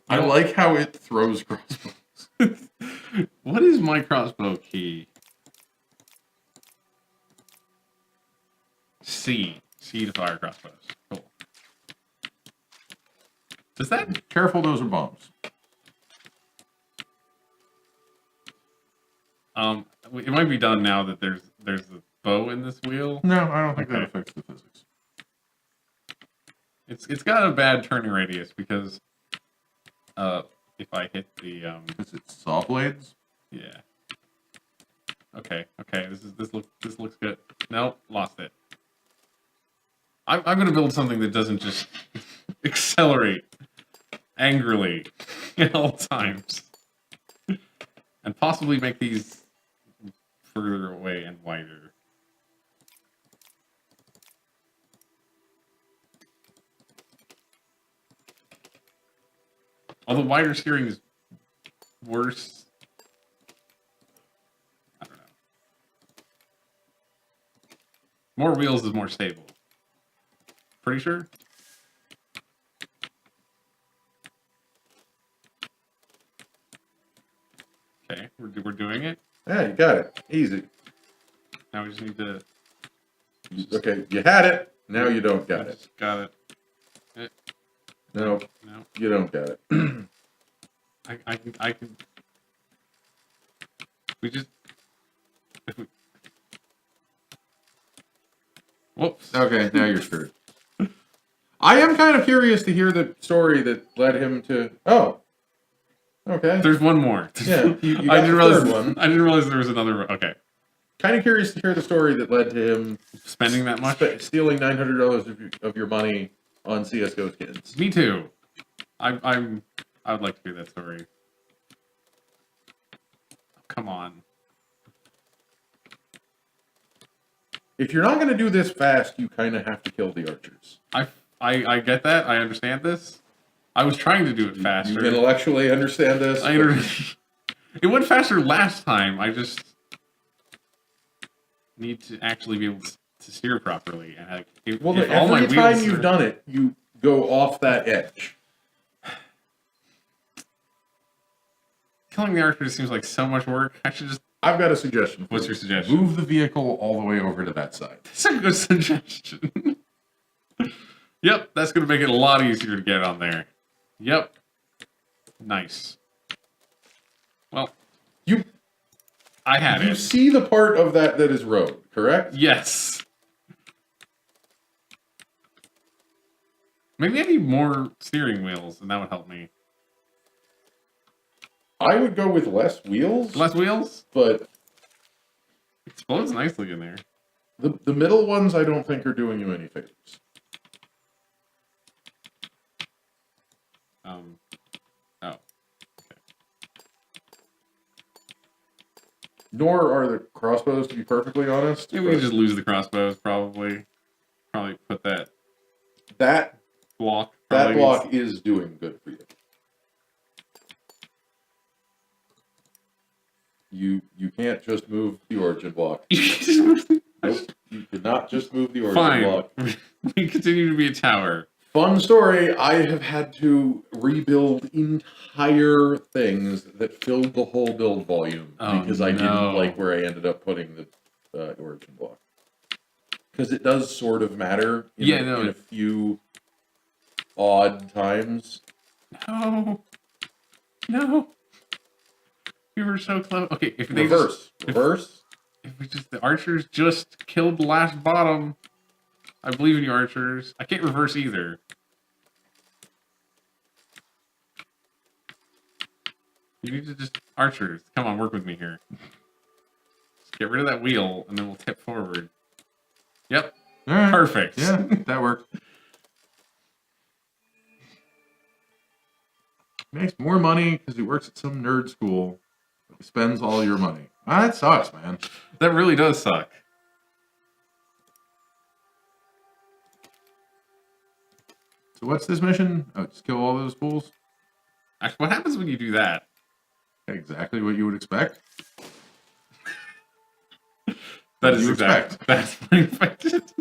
I like how it throws crossbows. What is my crossbow key? C. C to fire crossbows. Cool. Does that... Careful, those are bombs. It might be done now that there's a bow in this wheel. No, I don't think that affects the physics. It's got a bad turning radius because if I hit the Is it saw blades? yeah. Okay, this looks good. Nope, lost it. I'm gonna build something that doesn't just accelerate angrily at all times, and possibly make these further away and wider. Although wider steering is worse. I don't know. More wheels is more stable. Pretty sure? Okay, we're doing it. Yeah, you got it. Easy. Now we just need to... Okay, you had it. Now you don't got it. Got it. No, No. you don't got it. I can... We just... If we... Whoops. Okay, now you're screwed. I am kind of curious to hear the story that led him to... Oh. Okay. There's one more. Yeah, you got I didn't the realize. third one. I didn't realize there was another. Okay. Kind of curious to hear the story that led to him Spending that much? stealing $900 of your money on CS:GO skins. Me too. I would like to hear that story. Come on. If you're not going to do this fast, you kind of have to kill the archers. I get that. I understand this. I was trying to do it faster. You intellectually understand this? It went faster last time. I just need to actually be able to steer properly. And if all my every time wheels you've done it, you go off that edge. Killing the archers seems like so much work. I should just... I've got a suggestion. What's your suggestion? Move the vehicle all the way over to that side. That's a good suggestion. Yep, that's going to make it a lot easier to get on there. Yep. Nice. Well, I had it. You see the part of that is road, correct? Yes. Maybe I need more steering wheels, and that would help me. I would go with less wheels. Less wheels? But it explodes nicely in there. the middle ones I don't think are doing you any favors. Oh. Okay. Nor are the crossbows, to be perfectly honest. Maybe we can just lose the crossbows, probably. Probably put that block. That block is doing good for you. You can't just move the origin block. Nope, you cannot just move the origin block. We continue to be a tower. Fun story, I have had to rebuild entire things that filled the whole build volume because I didn't like where I ended up putting the origin block. Because it does sort of matter in a few odd times. No. We were so close. Okay, if they reverse. If the archers just killed the last bottom, I believe in you, archers. I can't reverse either. You need to just... Archers, come on, work with me here. Just get rid of that wheel, and then we'll tip forward. Yep. All right. Perfect. Yeah, that worked. He makes more money because he works at some nerd school. He spends all your money. Ah, that sucks, man. That really does suck. So what's this mission? Oh, just kill all those fools? Actually, what happens when you do that? Exactly what you would expect. That is exact. That's pretty much it.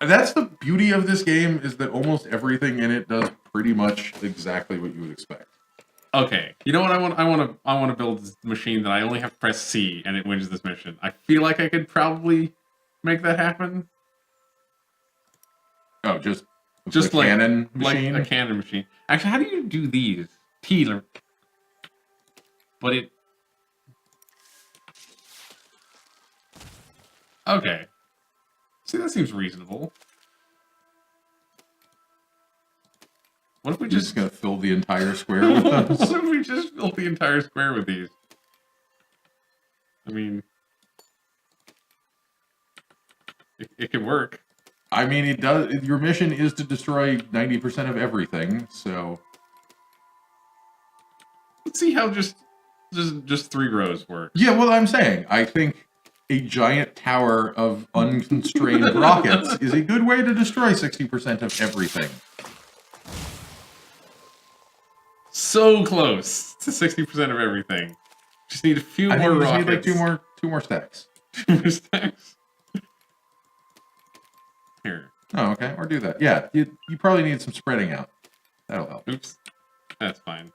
That's the beauty of this game, is that almost everything in it does pretty much exactly what you would expect. Okay, you know what I want? I want to build this machine that I only have to press C and it wins this mission. I feel like I could probably make that happen. Oh, just like cannon machine? Like a cannon machine. Actually, how do you do these? Teeler. But it. Okay. See, that seems reasonable. What if we just gonna fill the entire square with those? What if we just fill the entire square with these? I mean, it could work. I mean, it does. Your mission is to destroy 90% of everything, so let's see how just 3 rows work. Yeah, well, I'm saying, I think a giant tower of unconstrained rockets is a good way to destroy 60% of everything. So close to 60% of everything. Just need a few more rockets. Just need like two more stacks. 2 more stacks. Here. Oh, okay. Or do that. Yeah, you probably need some spreading out. That'll help. Oops. That's fine.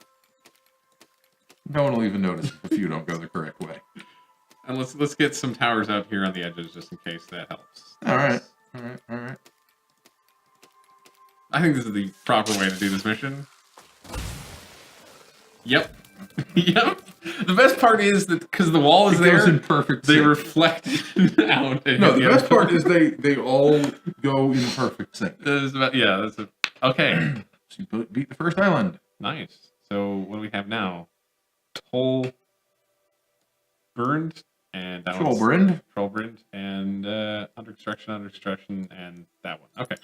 No one will even notice if you don't go the correct way. And let's get some towers out here on the edges just in case that helps. All right. I think this is the proper way to do this mission. Yep. Yep. The best part is that because the wall is there, in perfect they sync. reflect out. No, the best part is they all go in perfect sync. Okay. So you beat the first island. Nice. So what do we have now? Toll burned and that one's Troll burned and under construction, and that one. Okay.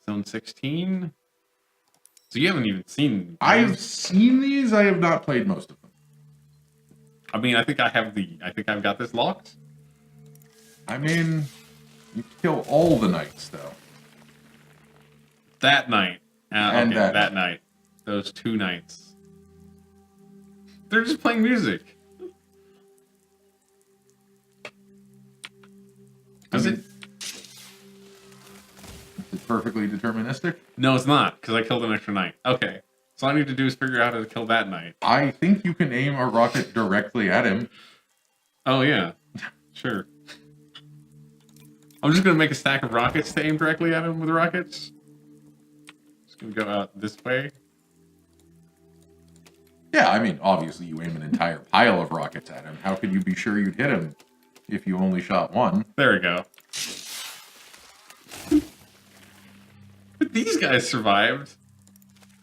Zone 16. So you haven't even seen. I've seen these. I have not played most of them. I mean, I think I've got this locked. I mean, you kill all the knights though. That night. And okay, that night. Those 2 nights. They're just playing music. Is it perfectly deterministic? No, it's not, because I killed an extra knight. Okay. So all I need to do is figure out how to kill that knight. I think you can aim a rocket directly at him. Oh, yeah. Sure. I'm just going to make a stack of rockets to aim directly at him with rockets. Just going to go out this way. Yeah, I mean, obviously you aim an entire pile of rockets at him. How could you be sure you'd hit him if you only shot one? There we go. But these guys survived.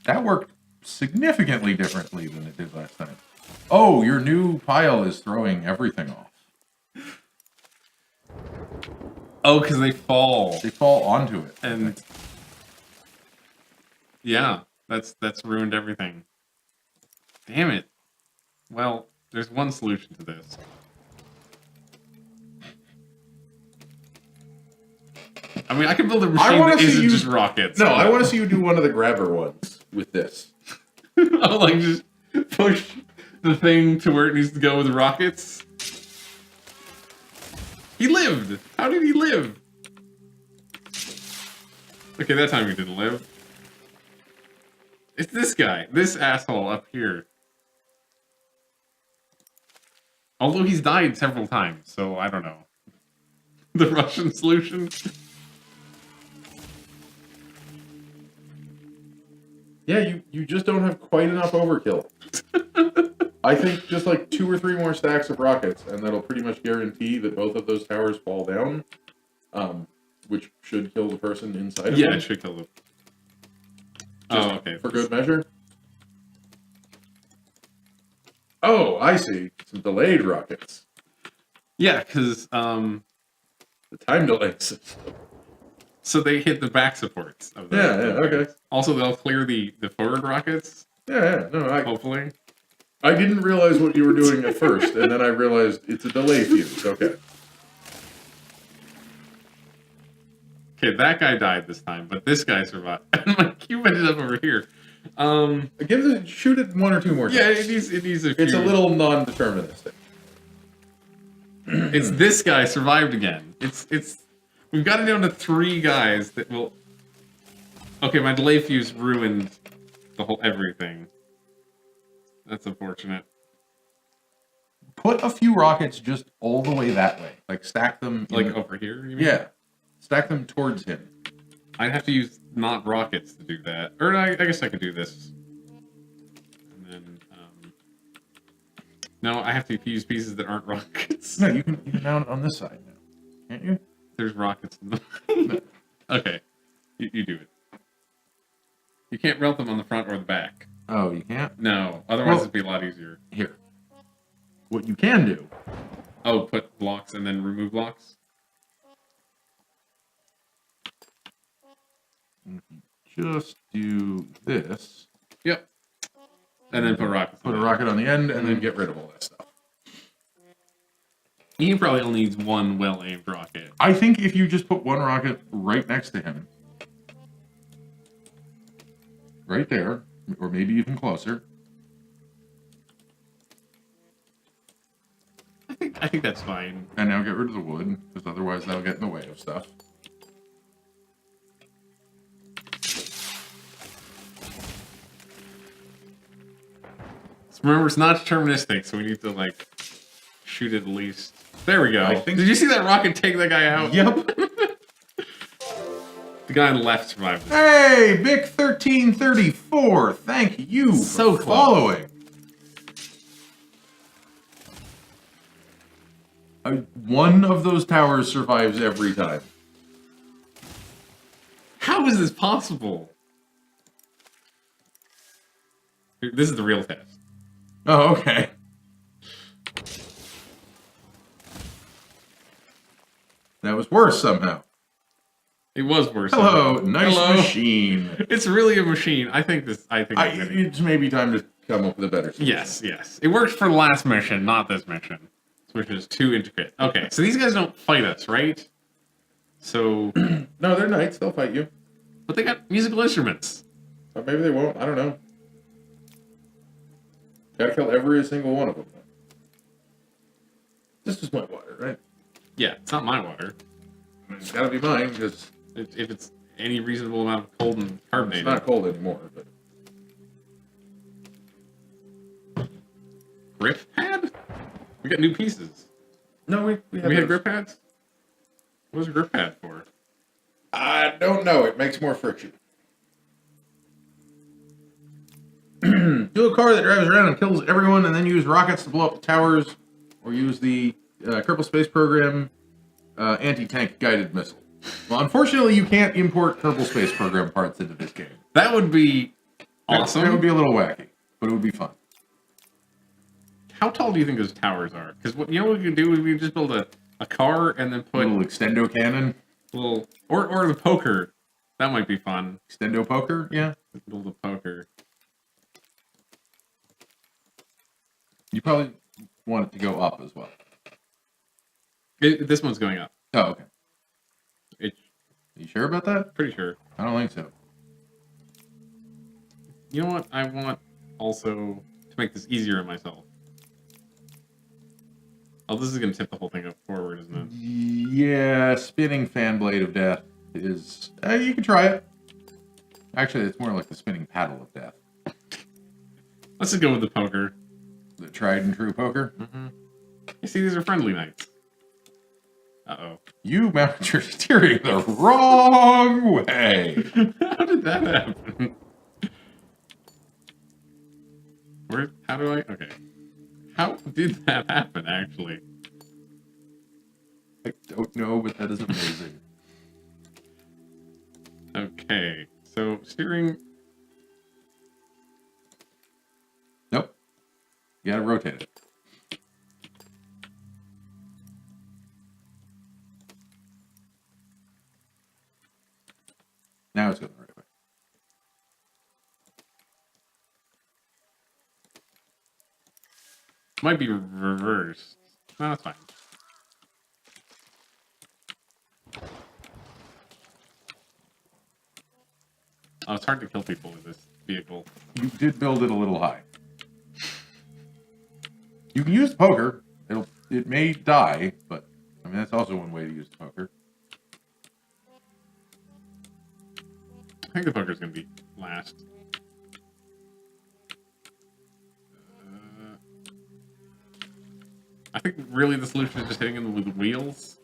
That worked significantly differently than it did last time. Oh, your new pile is throwing everything off. Oh, because they fall. They fall onto it. And yeah, that's ruined everything. Damn it. Well, there's one solution to this. I mean, I can build a machine that isn't just rockets. No, I want to see you do one of the grabber ones with this. I'll like just push the thing to where it needs to go with the rockets. He lived! How did he live? Okay, that time he didn't live. It's this guy. This asshole up here. Although he's died several times, so I don't know. The Russian solution? Yeah, you just don't have quite enough overkill. I think just like 2 or 3 more stacks of rockets, and that'll pretty much guarantee that both of those towers fall down, which should kill the person inside of them. Yeah, it should kill them. Just okay. For good measure. Oh, I see. Some delayed rockets. Yeah, because the time delay system. So they hit the back supports of the Yeah, okay. Also, they'll clear the forward rockets, Yeah, no, hopefully. I didn't realize what you were doing at first, and then I realized it's a delay fuse. Okay. Okay, that guy died this time, but this guy survived. My cube ended up over here. Shoot it one or two more times. Yeah, it needs a few. It's a little non-deterministic. It's this guy survived again. We've got it down to 3 guys that will. Okay, my delay fuse ruined the whole everything. That's unfortunate. Put a few rockets just all the way that way. Like, stack them... Over here, you mean? Yeah. Stack them towards him. I'd have to use not rockets to do that. Or I guess I could do this. And then, no, I have to use pieces that aren't rockets. No, you can mount it on this side now. Can't you? There's rockets in the... No. Okay. You do it. You can't melt them on the front or the back. Oh, you can't? No, otherwise it'd be a lot easier. Here. What you can do... Oh, put blocks and then remove blocks? Just do this. Yep. And then put rockets. Put a rocket on the end, and then get rid of all that stuff. He probably only needs one well-aimed rocket. I think if you just put one rocket right next to him, right there, or maybe even closer. I think that's fine. And now get rid of the wood, because otherwise that'll get in the way of stuff. Remember, it's not deterministic, so we need to, like, shoot it at least. There we go. I think... Did you see that rocket take that guy out? Yep. The guy on the left survived. Hey, Vic 1334, thank you So for close. following. One of those towers survives every time. How is this possible? This is the real test. Oh, okay. That was worse somehow. It was worse. Hello, nice Hello. machine. It's really a machine. I think It's maybe time to come up with a better solution. Yes. It worked for the last mission, not this mission. Which is too intricate. Okay, so these guys don't fight us, right? So... No, they're knights. They'll fight you. But they got musical instruments. Or maybe they won't. I don't know. Gotta kill every single one of them. This is my water, right? Yeah, it's not my water. I mean, it's gotta be mine, because... If it's any reasonable amount of cold and carbonated. It's not cold anymore, but... Grip pad? We got new pieces. No, we We had those. grip pads? What was a grip pad for? I don't know. It makes more friction. Do a car that drives around and kills everyone, and then use rockets to blow up the towers, or use the Kerbal Space Program anti-tank guided missile. Well, unfortunately, you can't import Kerbal Space Program parts into this game. That would be awesome. It would be a little wacky, but it would be fun. How tall do you think those towers are? Because what you know what we could do? We could just build a car and then A put little extendo cannon, little or the poker. That might be fun. extendo poker, yeah. Build a poker. You probably want it to go up as well. This one's going up. Oh, okay. It's You sure about that? pretty sure. I don't think so. You know what? I want also to make this easier on myself. Oh, this is going to tip the whole thing up forward, isn't it? Yeah, spinning fan blade of death is... you can try it. Actually, it's more like the spinning paddle of death. Let's just go with the poker. The tried and true poker. Mm-hmm. You see, these are friendly knights. Uh-oh. You mounted your steering the wrong way. How did that happen? How do I... Okay. How did that happen, actually? I don't know, but that is amazing. Okay. So, steering... Nope. You gotta rotate it. Now it's going the right way. Might be reversed. No, that's fine. Oh, it's hard to kill people with this vehicle. You did build it a little high. You can use the poker. It may die, but I mean that's also one way to use the poker. I think the poker's gonna be last. I think really the solution is just hitting him with wheels.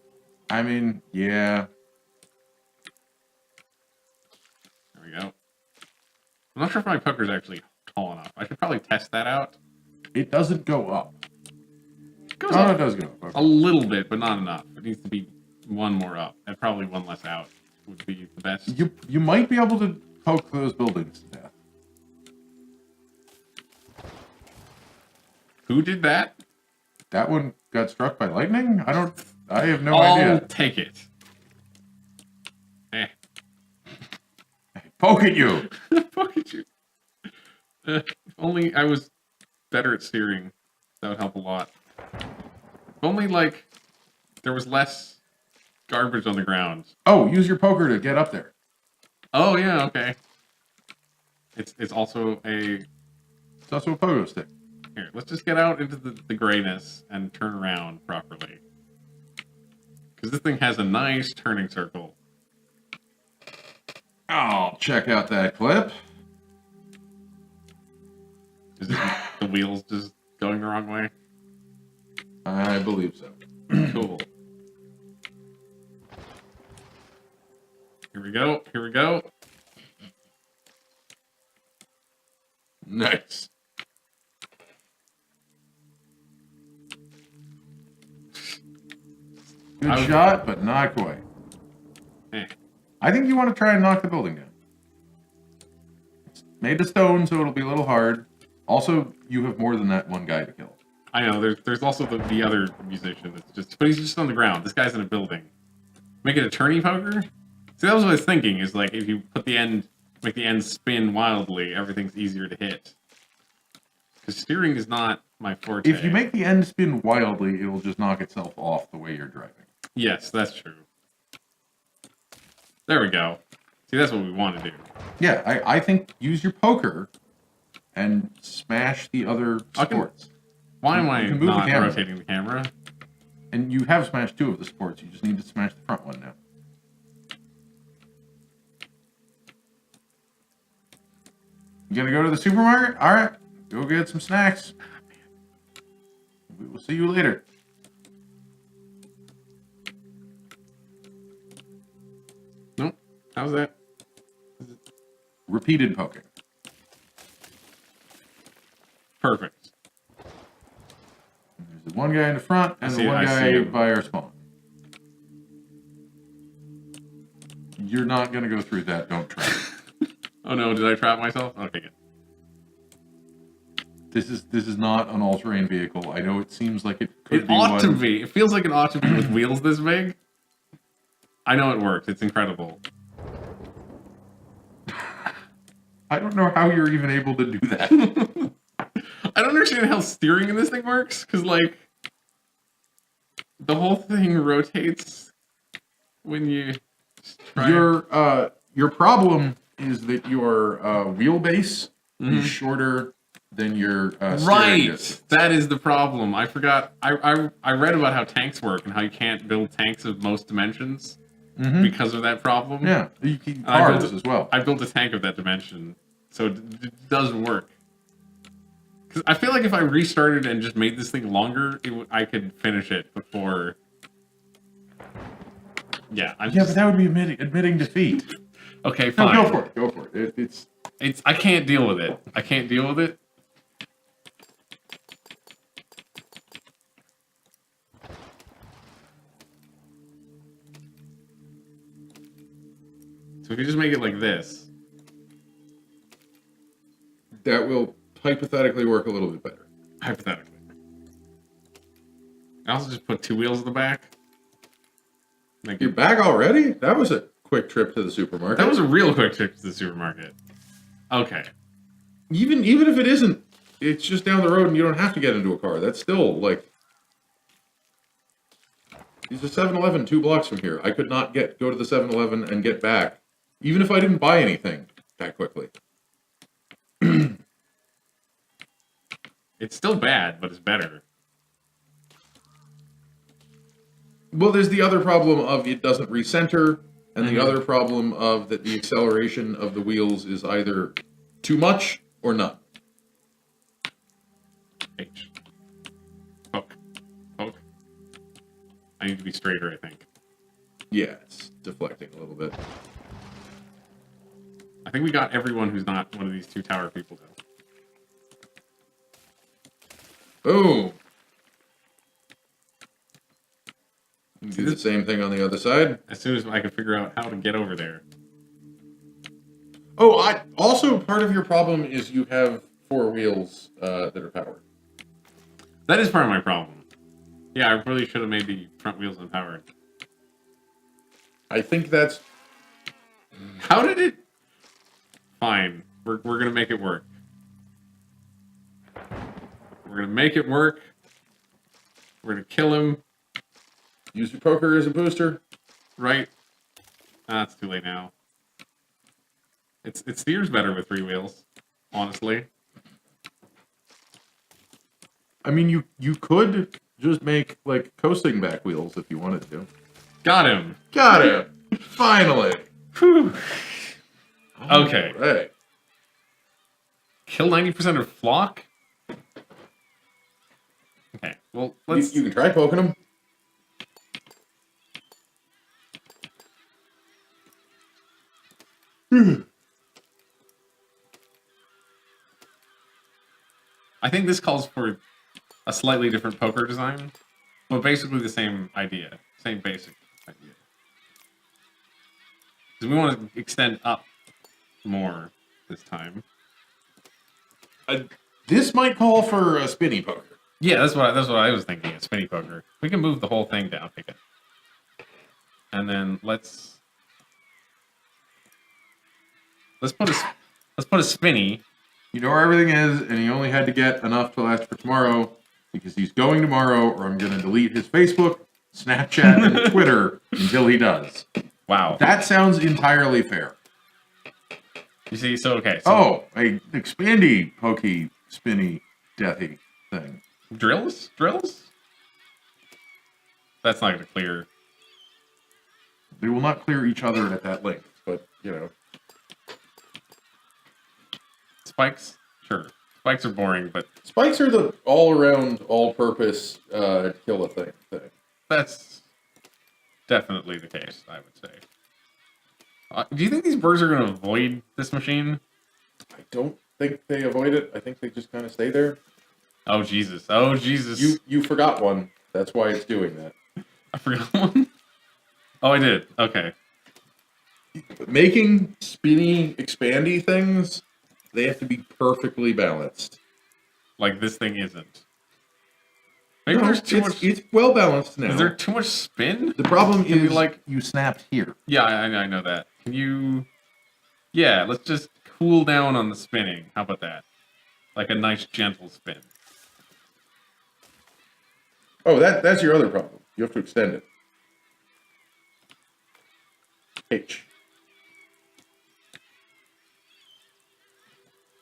I mean, yeah. There we go. I'm not sure if my poker's actually tall enough. I should probably test that out. It doesn't go up. It goes Oh, up it does go up. Okay. a little bit, but not enough. It needs to be one more up, and probably one less out would be the best. You might be able to poke those buildings to death. Who did that? That one got struck by lightning? I have no I'll idea. take it. Eh. Poke at you! Fuck at you. If only I was better at steering. That would help a lot. If only, like, there was less garbage on the ground. Oh, use your poker to get up there. Oh, yeah, okay. It's also a... It's also a pogo stick. Here, let's just get out into the grayness and turn around properly. Because this thing has a nice turning circle. Oh, check out that clip. Is this the wheels just going the wrong way? I believe so. Cool. Here we go. Here we go. Nice. Good shot, but not quite. Eh. I think you want to try and knock the building down. It's made of stone, so it'll be a little hard. Also, you have more than that one guy to kill. I know. There's also the other musician that's just, but he's just on the ground. This guy's in a building. Make it a turning poker. See, that was what I was thinking. Is like if you put the end, make the end spin wildly, everything's easier to hit. Because steering is not my forte. If you make the end spin wildly, it will just knock itself off the way you're driving. Yes, that's true. There we go. See, that's what we want to do. Yeah, I think use your poker and smash the other sports. Why am You I can move the not camera. rotating the camera? And you have smashed 2 of the sports. You just need to smash the front one now. You gonna go to the supermarket? All right, go get some snacks. We will see you later. Nope. How's that? Repeated poking. Perfect. There's the one guy in the front and I the see- one I see guy him. by our spawn. You're not gonna go through that. Don't try. Oh no, did I trap myself? Okay, good. This is not an all-terrain vehicle. I know it seems like it could It be ought to one. be. It feels like it ought to be with wheels this big. I know it works. It's incredible. I don't know how you're even able to do that. I don't understand how steering in this thing works, because, like, the whole thing rotates when you try. Your problem is that your wheelbase Mhm. is shorter than your steering Right! distance. That is the problem. I forgot. I read about how tanks work and how you can't build tanks of most dimensions because of that problem. Yeah, you can I built cars it- as well. I built a tank of that dimension, so it does work. Because I feel like if I restarted and just made this thing longer, I could finish it before. Yeah, I'm Yeah, just, but that would be admitting defeat. okay, No, fine. go for it. Go for it. It's I can't deal with it. I can't deal with it. So if you just make it like this, that will hypothetically work a little bit better. hypothetically. I also just put 2 wheels in the back. Make You're it, back already? That was a quick trip to the supermarket. That was a real quick trip to the supermarket. Okay. Even if it isn't, it's just down the road and you don't have to get into a car. That's still, like... There's a 7-Eleven 2 blocks from here. I could not go to the 7-Eleven and get back, even if I didn't buy anything that quickly. It's still bad, but it's better. Well, there's the other problem of it doesn't recenter, and the other problem of that the acceleration of the wheels is either too much or none. H. Poke. Poke. I need to be straighter, I think. Yeah, it's deflecting a little bit. I think we got everyone who's not one of these 2 tower people, though. Boom! Do the same thing on the other side. As soon as I can figure out how to get over there. Oh, also part of your problem is you have 4 wheels that are powered. That is part of my problem. Yeah, I really should have made the front wheels unpowered. I think that's... How did it... Fine. We're gonna make it work. We're gonna make it work. We're gonna kill him. Use your poker as a booster. Right? Ah, it's too late now. It steers better with 3 wheels, honestly. I mean, you could just make, like, coasting back wheels if you wanted to. Got him! Got him! Finally! Whew. Okay. Right. Kill 90% of flock? Okay, well, let's... You can try poking them. I think this calls for a slightly different poker design, but basically the same idea, same basic idea. Because we want to extend up more this time. This might call for a spinny poker. Yeah, that's what I was thinking. A spinny poker. We can move the whole thing down, pick it, and then let's put a spinny. You know where everything is, and he only had to get enough to last for tomorrow, because he's going tomorrow, or I'm going to delete his Facebook, Snapchat, and Twitter until he does. Wow. That sounds entirely fair. You see, so okay. So Oh, a expandy, pokey, spinny, deathy thing. drills? That's not going to clear. They will not clear each other at that length, but, you know. Spikes? Sure. Spikes are boring, but Spikes are the all-around, all-purpose, kill a thing. that's definitely the case, I would say. Do you think these birds are going to avoid this machine? I don't think they avoid it. I think they just kind of stay there. Oh, Jesus. Oh, Jesus. You forgot one. That's why it's doing that. I forgot one? Oh, I did. Okay. Making spinny, expandy things, they have to be perfectly balanced. Like this thing isn't. Maybe No, there's too much... It's well balanced now. Is there too much spin? The problem Can we, is, like... you snapped here. Yeah, I know that. Can you... Yeah, let's just cool down on the spinning. How about that? Like a nice, gentle spin. Oh, that's your other problem. You have to extend it. H.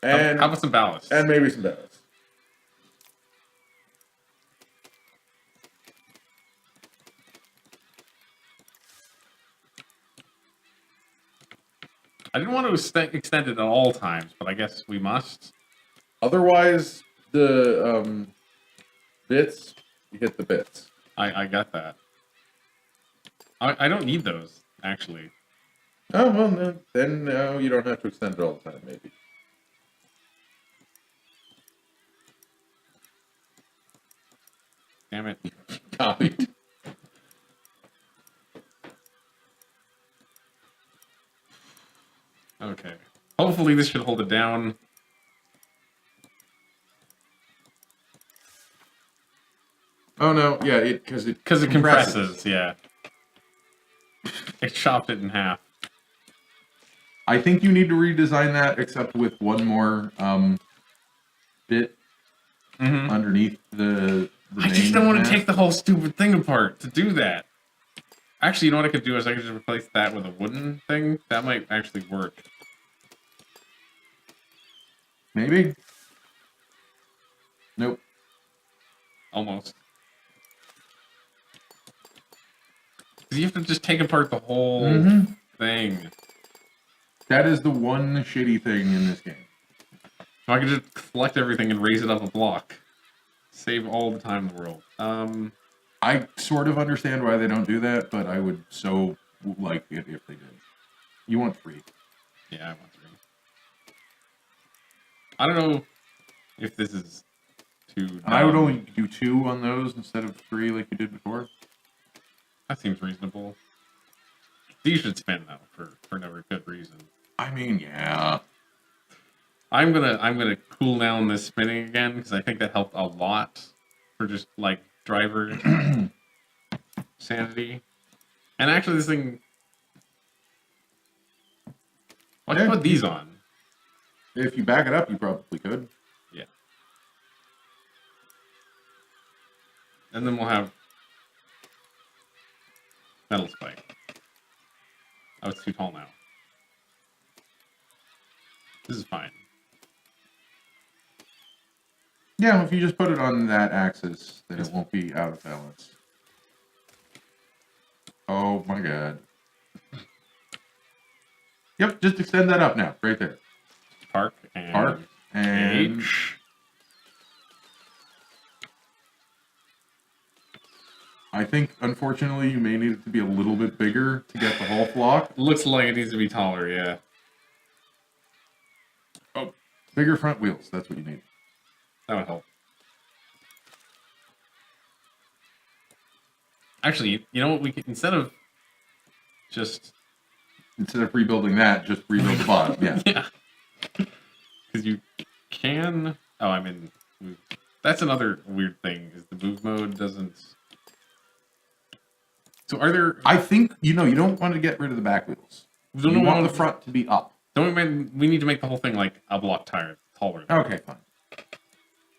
And how about some ballast? And maybe some ballast. I didn't want to extend it at all times, but I guess we must. Otherwise, the bits, you hit the bits. I got that. I don't need those, actually. Oh, well, no, then no, you don't have to extend it all the time, maybe. Damn it. Copied. Okay. Hopefully this should hold it down. Oh, no, yeah, because it Because it compresses, yeah. It chopped it in half. I think you need to redesign that, except with one more bit underneath the I just don't main want to mast. take the whole stupid thing apart to do that. Actually, you know what I could do is I could just replace that with a wooden thing. That might actually work. Maybe. Nope. Almost. Because you have to just take apart the whole thing. That is the one shitty thing in this game. So I could just collect everything and raise it up a block. Save all the time in the world. I sort of understand why they don't do that, but I would so like it if they did. You want 3. Yeah, I want 3. I don't know if this is too dumb. I would only do 2 on those instead of 3 like you did before. That seems reasonable. These should spin though for no good reason. I mean, yeah. I'm gonna cool down this spinning again because I think that helped a lot for just like driver sanity. And actually, this thing. Why'd you put these on? If you back it up, you probably could. Yeah. And then we'll have metal spike. Oh, it's too tall now. This is fine. Yeah, if you just put it on that axis, then it won't be out of balance. Oh my god. Yep, just extend that up now, right there. Park and H. I think, unfortunately, you may need it to be a little bit bigger to get the whole flock. Looks like it needs to be taller, yeah. Oh, bigger front wheels, that's what you need. That would help. Actually, you know what? We could, instead of rebuilding that, just rebuild the bottom, yeah. Yeah. Because you can... Oh, I mean... That's another weird thing, is the move mode doesn't... So are there... I think, you don't want to get rid of the back wheels. You want the front to be up. Don't we need to make the whole thing like a block taller. Okay, fine.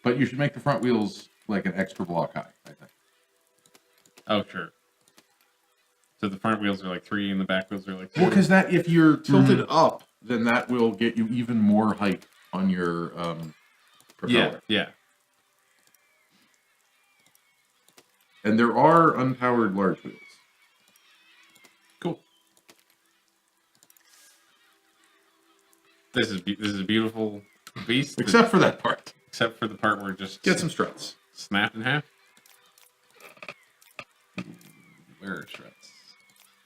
But you should make the front wheels like an extra block high, I think. Oh, sure. So the front wheels are like 3 and the back wheels are like 2? Well, because if you're tilted up, then that will get you even more height on your propeller. Yeah. And there are unpowered large wheels. Cool. This is a beautiful beast. Except for that part. Except for the part where it just... Get some struts. Snapped in half. Where are struts?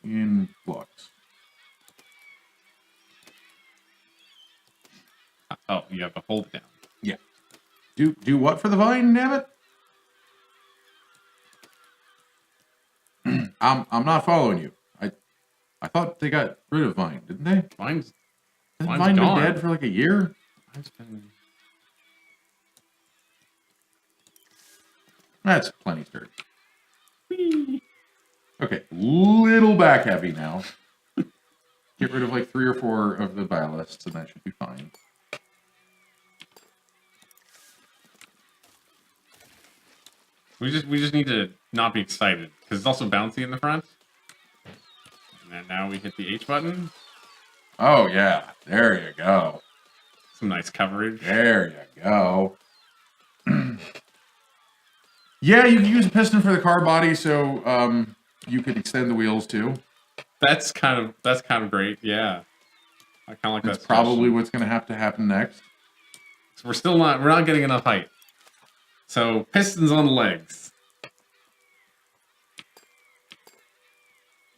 In blocks. Oh, you have to hold it down. Yeah. Do what for the vine, damn it? I'm not following you. I thought they got rid of Vine, didn't they? Hasn't Vine been dead for like a year? Vine's been... That's plenty sturdy. Okay, little back heavy now. Get rid of like 3 or 4 of the ballasts, and that should be fine. We just need to not be excited because it's also bouncy in the front. And then now we hit the H button. Oh yeah, there you go. Some nice coverage. There you go. Yeah, you can use a piston for the car body, so you could extend the wheels too. That's kind of great. Yeah, I kind of like that. That's probably what's going to happen next. So we're not getting enough height. So pistons on the legs.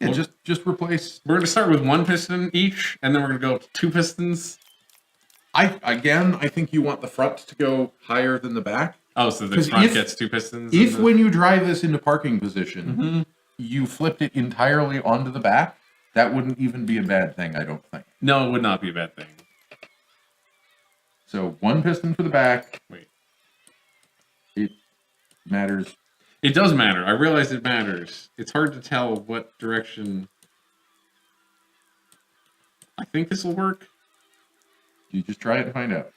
Yeah, just replace. We're going to start with 1 piston each, and then we're going to go up to 2 pistons. I think you want the front to go higher than the back. Oh, so the front gets 2 pistons? If when you drive this into parking position, you flipped it entirely onto the back, that wouldn't even be a bad thing, I don't think. No, it would not be a bad thing. So 1 piston for the back. Wait. It matters. It does matter. I realize it matters. It's hard to tell what direction... I think this will work. You just try it and find out.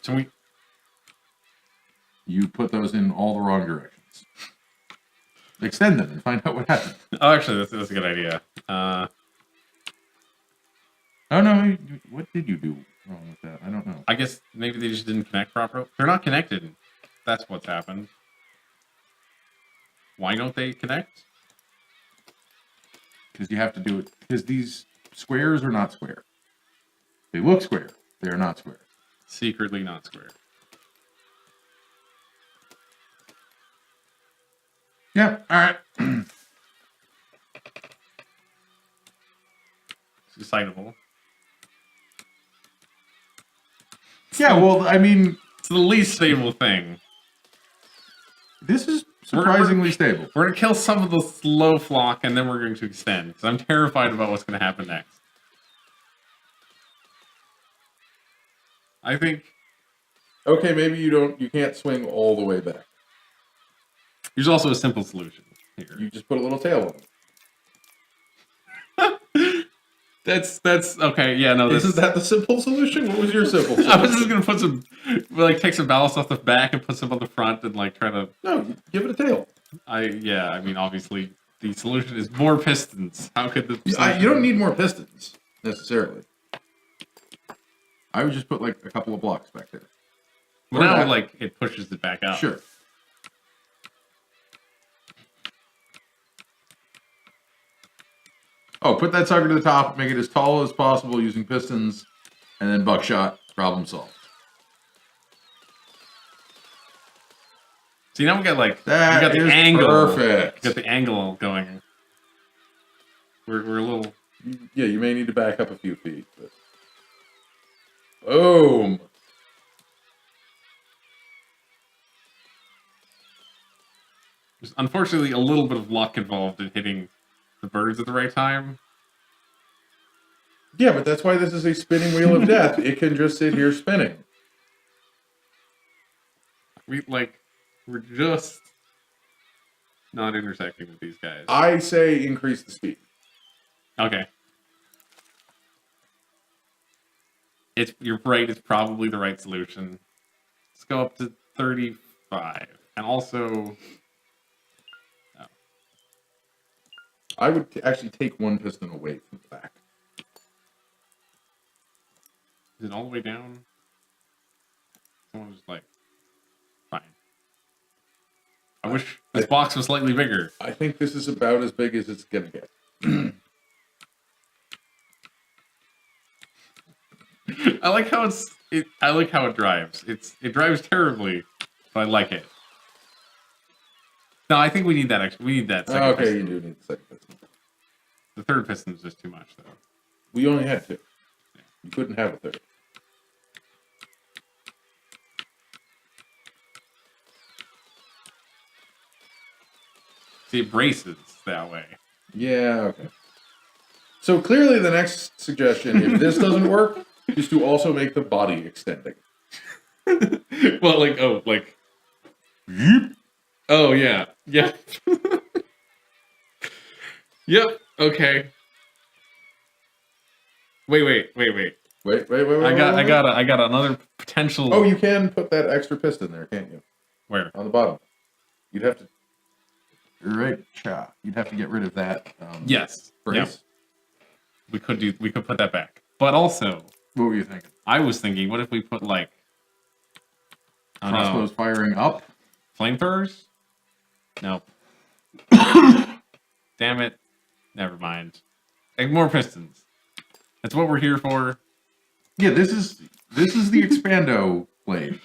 So we... You put those in all the wrong directions. Extend them and find out what happens. Oh, actually, that's a good idea. Oh, no. What did you do wrong with that? I don't know. I guess maybe they just didn't connect properly. They're not connected. That's what's happened. Why don't they connect? Because you have to do it. Because these squares are not square. They look square. They are not square. Secretly not square. Yeah, all right. It's excitable. Yeah, well, I mean... It's the least stable thing. This is surprisingly stable. We're going to kill some of the slow flock, and then we're going to extend. Because I'm terrified about what's going to happen next. I think... Okay, maybe you can't swing all the way back. There's also a simple solution here. You just put a little tail on it. That's okay. Yeah, no. Isn't that the simple solution? What was your simple solution? I was just gonna put some, like, take some ballast off the back and put some on the front and like try to. No, give it a tail. I mean, obviously the solution is more pistons. How could the? You don't need more pistons necessarily. I would just put like a couple of blocks back there. Well, now like it pushes it back out. Sure. Oh, put that sucker to the top, make it as tall as possible using pistons, and then buckshot, problem solved. See, now we got like That we got the is angle. perfect. We got the angle going. We're a little. Yeah, you may need to back up a few feet. But... Boom. There's unfortunately a little bit of luck involved in hitting the birds at the right time. Yeah, but that's why this is a spinning wheel of death. It can just sit here spinning. We're just not intersecting with these guys. I say increase the speed. Okay. You're right, it's probably the right solution. Let's go up to 35. And also... Oh. I would actually take one piston away from the back. Is it all the way down? Someone was like... Fine. I wish this box was slightly bigger. I think this is about as big as it's gonna get. I like how I like how it drives. It drives terribly, but I like it. No, I think we need that extra. We need that second Okay, piston. you do need the second piston. The third piston is just too much, though. We only had two. You couldn't have a third. See, it braces that way. Yeah, okay. So clearly the next suggestion, if this doesn't work, is to also make the body extending. Well, oh, yeah. Yeah. Yep. Okay. Wait. Wait. I got another potential. Oh, you can put that extra piston there, can't you? Where? On the bottom. You'd have to. Right, you'd have to get rid of that. Yes. Brace. Yep. We could put that back. But also, What were you thinking? I was thinking, what if we put like Crossbows firing up. flamethrowers? Nope. Damn it. Never mind. Like, more pistons. That's what we're here for. Yeah, this is the expando blade.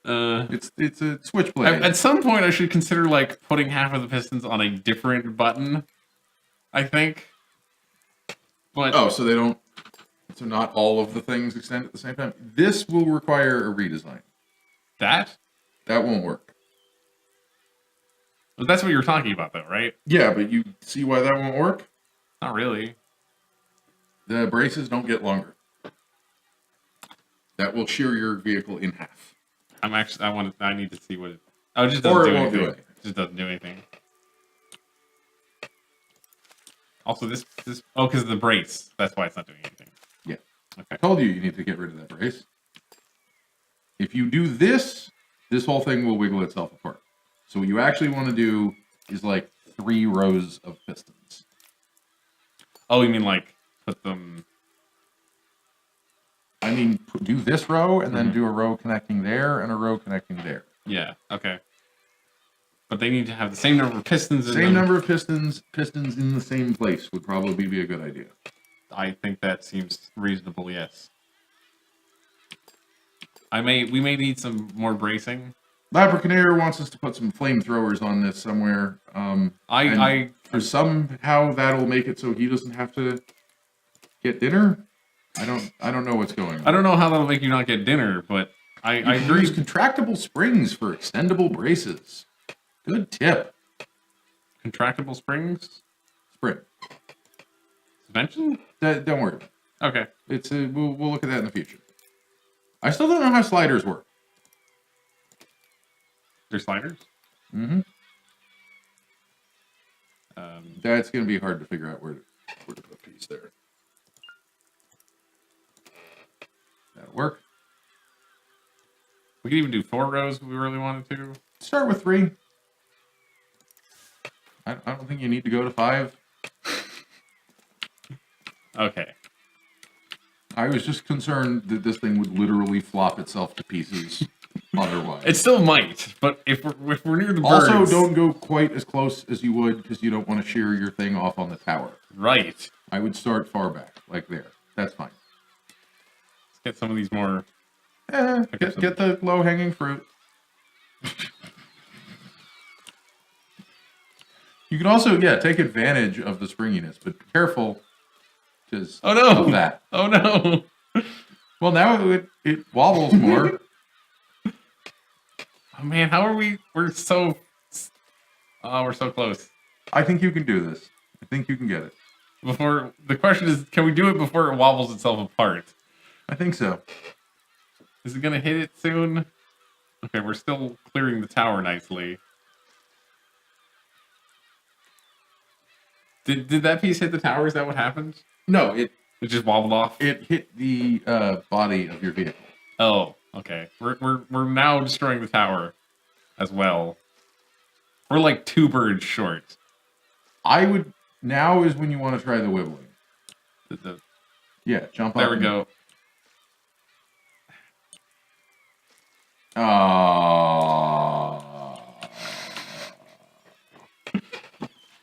Uh, It's a switchblade. at some point, I should consider like putting half of the pistons on a different button. I think. But Oh, so they don't. So not all of the things extend at the same time. This will require a redesign. that? That won't work. Well, that's what you were talking about, though, right? Yeah, but you see why that won't work? Not really. The braces don't get longer. That will shear your vehicle in half. I need to see what it. Oh, it just Or doesn't it do won't do anything. anything. just doesn't do anything. Also, this oh, because of the brace. That's why it's not doing anything. Yeah. Okay. I told you need to get rid of that brace. If you do this, this whole thing will wiggle itself apart. So what you actually want to do is like 3 rows of pistons. Oh, you mean like put them... I mean, do this row and then do a row connecting there and a row connecting there. Yeah, okay. But they need to have the same number of pistons in them. Same number of pistons in the same place would probably be a good idea. I think that seems reasonable, yes. We may need some more bracing. Labracaneer wants us to put some flamethrowers on this somewhere. For somehow that'll make it so he doesn't have to get dinner. I don't know what's going on. I don't know how that'll make you not get dinner, but I agree. Use contractible springs for extendable braces. Good tip. Contractable springs? Spring. Suspension? Don't worry. Okay. It's we'll look at that in the future. I still don't know how sliders work. They're sliders? Mm-hmm. That's going to be hard to figure out where to put a piece there. That'll work. We could even do 4 rows if we really wanted to. Start with 3. I don't think you need to go to 5. Okay. I was just concerned that this thing would literally flop itself to pieces otherwise. It still might, but if we're near the birds... Also, don't go quite as close as you would because you don't want to shear your thing off on the tower. Right. I would start far back, like there. That's fine. Let's get some of these more... Get the low-hanging fruit. You can also, take advantage of the springiness, but be careful, because of that. Oh no! Well, now it wobbles more. Oh man, how are we? We're so close. I think you can do this. I think you can get it. Before the question is, can we do it before it wobbles itself apart? I think so. Is it gonna hit it soon? Okay, we're still clearing the tower nicely. Did that piece hit the tower? Is that what happened? No, it just wobbled off. It hit the body of your vehicle. Oh, okay. We're now destroying the tower as well. We're like 2 birds short. Now is when you want to try the wibbling. Jump up. There we go.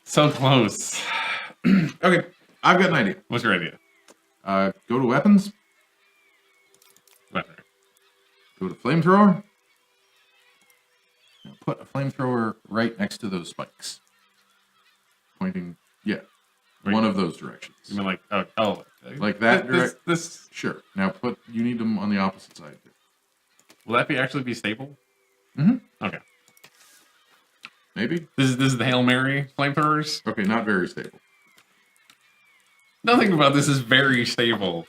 So close. Okay, I've got an idea. What's your idea? Go to weapons. Weapon. Go to flamethrower. Now put a flamethrower right next to those spikes. Pointing, one of those directions. You mean like, like that direction? This. Sure. Now you need them on the opposite side. Will that actually be stable? Mm-hmm. Okay. Maybe. This is the Hail Mary flamethrowers? Okay, not very stable. Nothing about this is very stable.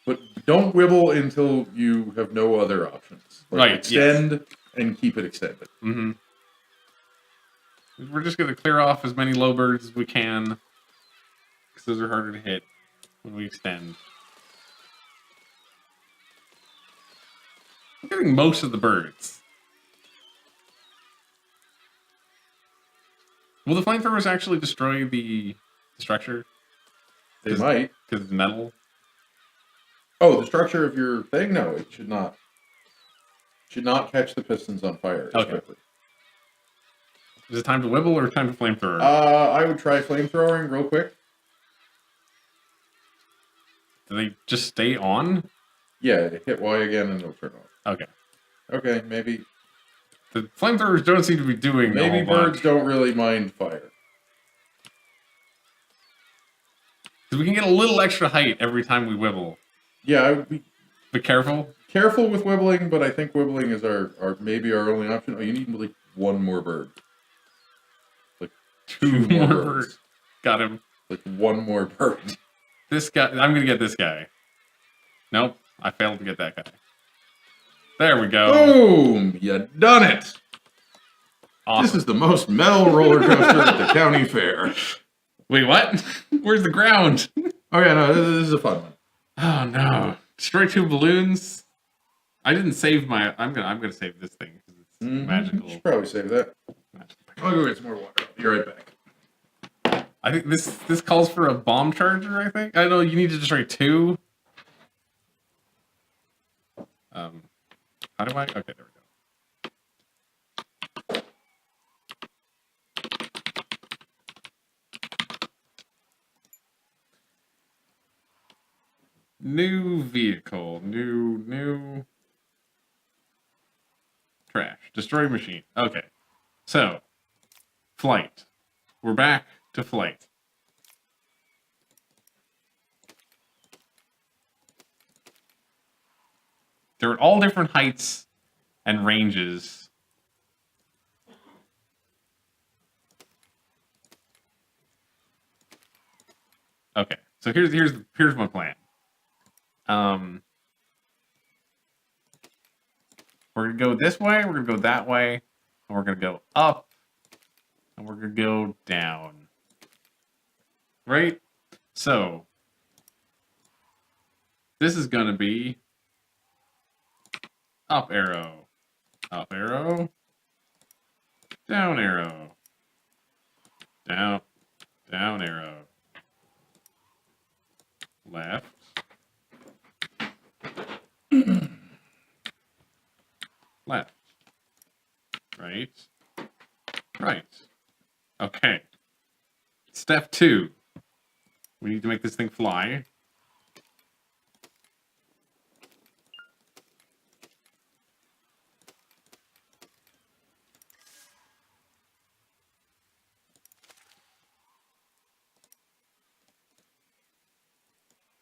But don't wibble until you have no other options. Right. Extend and keep it extended. Mm-hmm. We're just going to clear off as many low birds as we can. Because those are harder to hit when we extend. I'm getting most of the birds. Will the flamethrowers actually destroy the structure? They might. Because it's metal? Oh, the structure of your thing? No, it should not. Should not catch the pistons on fire. Okay. Is it time to wibble or time to flamethrower? I would try flamethrowing real quick. Do they just stay on? Yeah, hit Y again and it'll turn off. Okay. Okay, maybe. The flamethrowers don't seem to be doing maybe a whole birds bunch. don't really mind fire. Because we can get a little extra height every time we wibble. Yeah, I would be careful. Careful with wibbling, but I think wibbling is our maybe our only option. Oh, you need like 1 more bird. Like 2 more birds. Got him. Like 1 more bird. This guy, I'm going to get this guy. Nope, I failed to get that guy. There we go. Boom! You done it! Awesome. This is the most metal roller coaster at the county fair. Wait, what? Where's the ground? Oh yeah, no, this is a fun one. Oh no! Destroy 2 balloons. I didn't save my. I'm gonna save this thing because it's magical. You should probably save that. I'll go get some more water. Be right back. I think this calls for a bomb charger. I think. I know you need to destroy 2. How do I? Okay, there we go. New vehicle. New. Trash. Destroy machine. Okay. So, flight. We're back to flight. They're all different heights and ranges. Okay. So here's my plan. We're gonna go this way, we're gonna go that way, and we're gonna go up, and we're gonna go down. Right? So, this is gonna be up arrow, down arrow, down arrow, left, left, right. Okay. Step 2. We need to make this thing fly.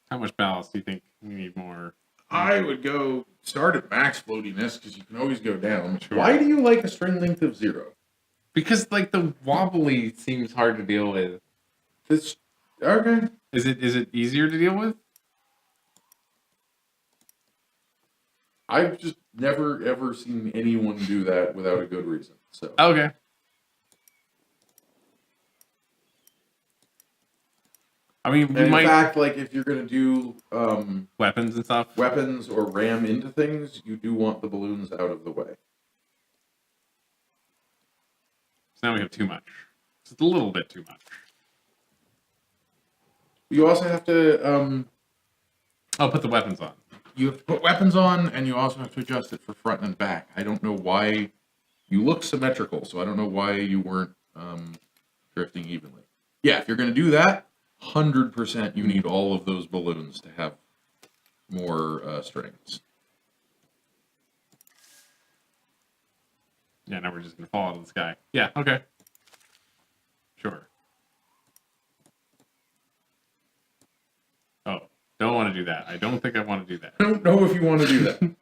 How much ballast do you think we need more? I would go start at max floatiness because you can always go down. Sure. Why do you like a string length of 0? Because like the wobbly seems hard to deal with. This okay. Is it easier to deal with? I've just never ever seen anyone do that without a good reason. So Okay. I mean, we and might in fact, like if you're gonna do weapons and stuff. weapons or ram into things, you do want the balloons out of the way. So now we have too much. Just a little bit too much. You also have to I'll put the weapons on. you have to put weapons on, and you also have to adjust it for front and back. I don't know why you look symmetrical, so I don't know why you weren't drifting evenly. Yeah, if you're gonna do that, 100% you need all of those balloons to have more strings. Yeah, now we're just gonna fall out of the sky. Yeah, okay. Sure. Oh, don't want to do that. I don't think I want to do that. I don't know if you want to do that.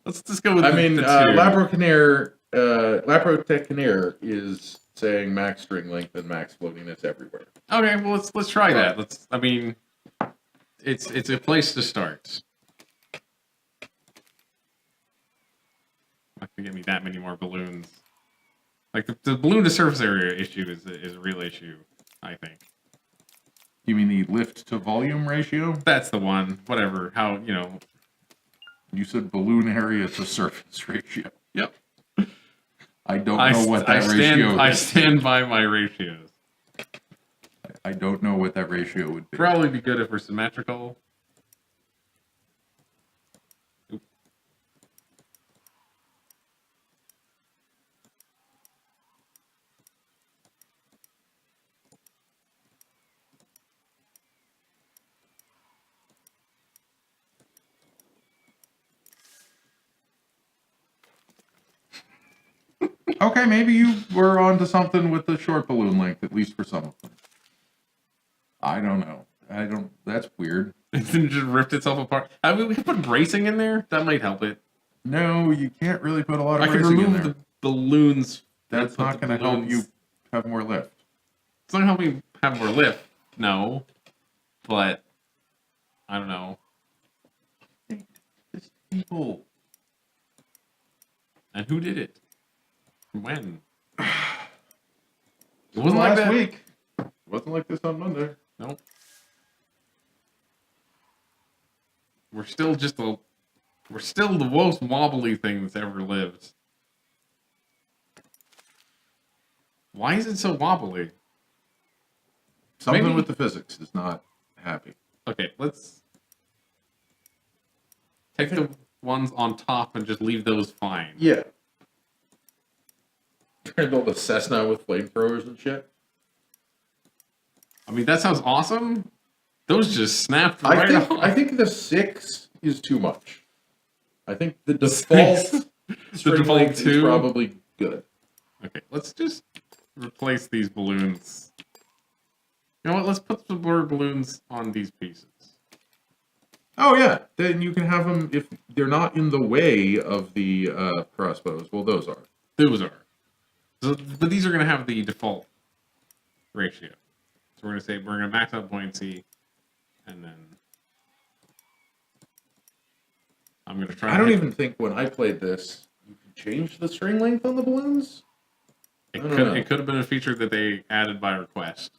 Let's just go with I the mean, 2. Laprotecanaire is saying max string length and max floatiness everywhere. Okay, well let's try that. I mean, it's a place to start. Not gonna get me that many more balloons. Like the balloon to surface area issue is a real issue, I think. You mean the lift to volume ratio? That's the one. Whatever. How You said balloon area to surface ratio. Yep. I don't know what that ratio is. I stand by my ratios. I don't know what that ratio would be. Probably be good if we're symmetrical. Oop. Okay, maybe you were onto something with the short balloon length, at least for some of them. I don't know. That's weird. It just ripped itself apart. I mean, we could put bracing in there. That might help it. No, you can't really put a lot of I could racing in remove there. the balloons. That's Put not the going to help balloons- you have more lift. It's not gonna help me have more lift. No, but I don't know. It's people. And who did it? When? It wasn't like last that. week. It wasn't like this on Monday. Nope. We're still the most wobbly thing that's ever lived. Why is it so wobbly? Something Maybe- with the physics is not happy. Okay, let's take the ones on top and just leave those fine. Yeah. Trying to build a Cessna with flamethrowers and shit. I mean, that sounds awesome. Those just snapped right off. I think the 6 is too much. I think the six? default string default length is 2? probably good. Okay, let's just replace these balloons. You know what? Let's put some more balloons on these pieces. Oh yeah, then you can have them if they're not in the way of the crossbows. Well, those are. Those are. So, but these are going to have the default ratio. So we're going to say we're going to max out buoyancy, and then I'm going to try. I don't even think when I played this, you can change the string length on the balloons. It I don't know. could have been a feature that they added by request.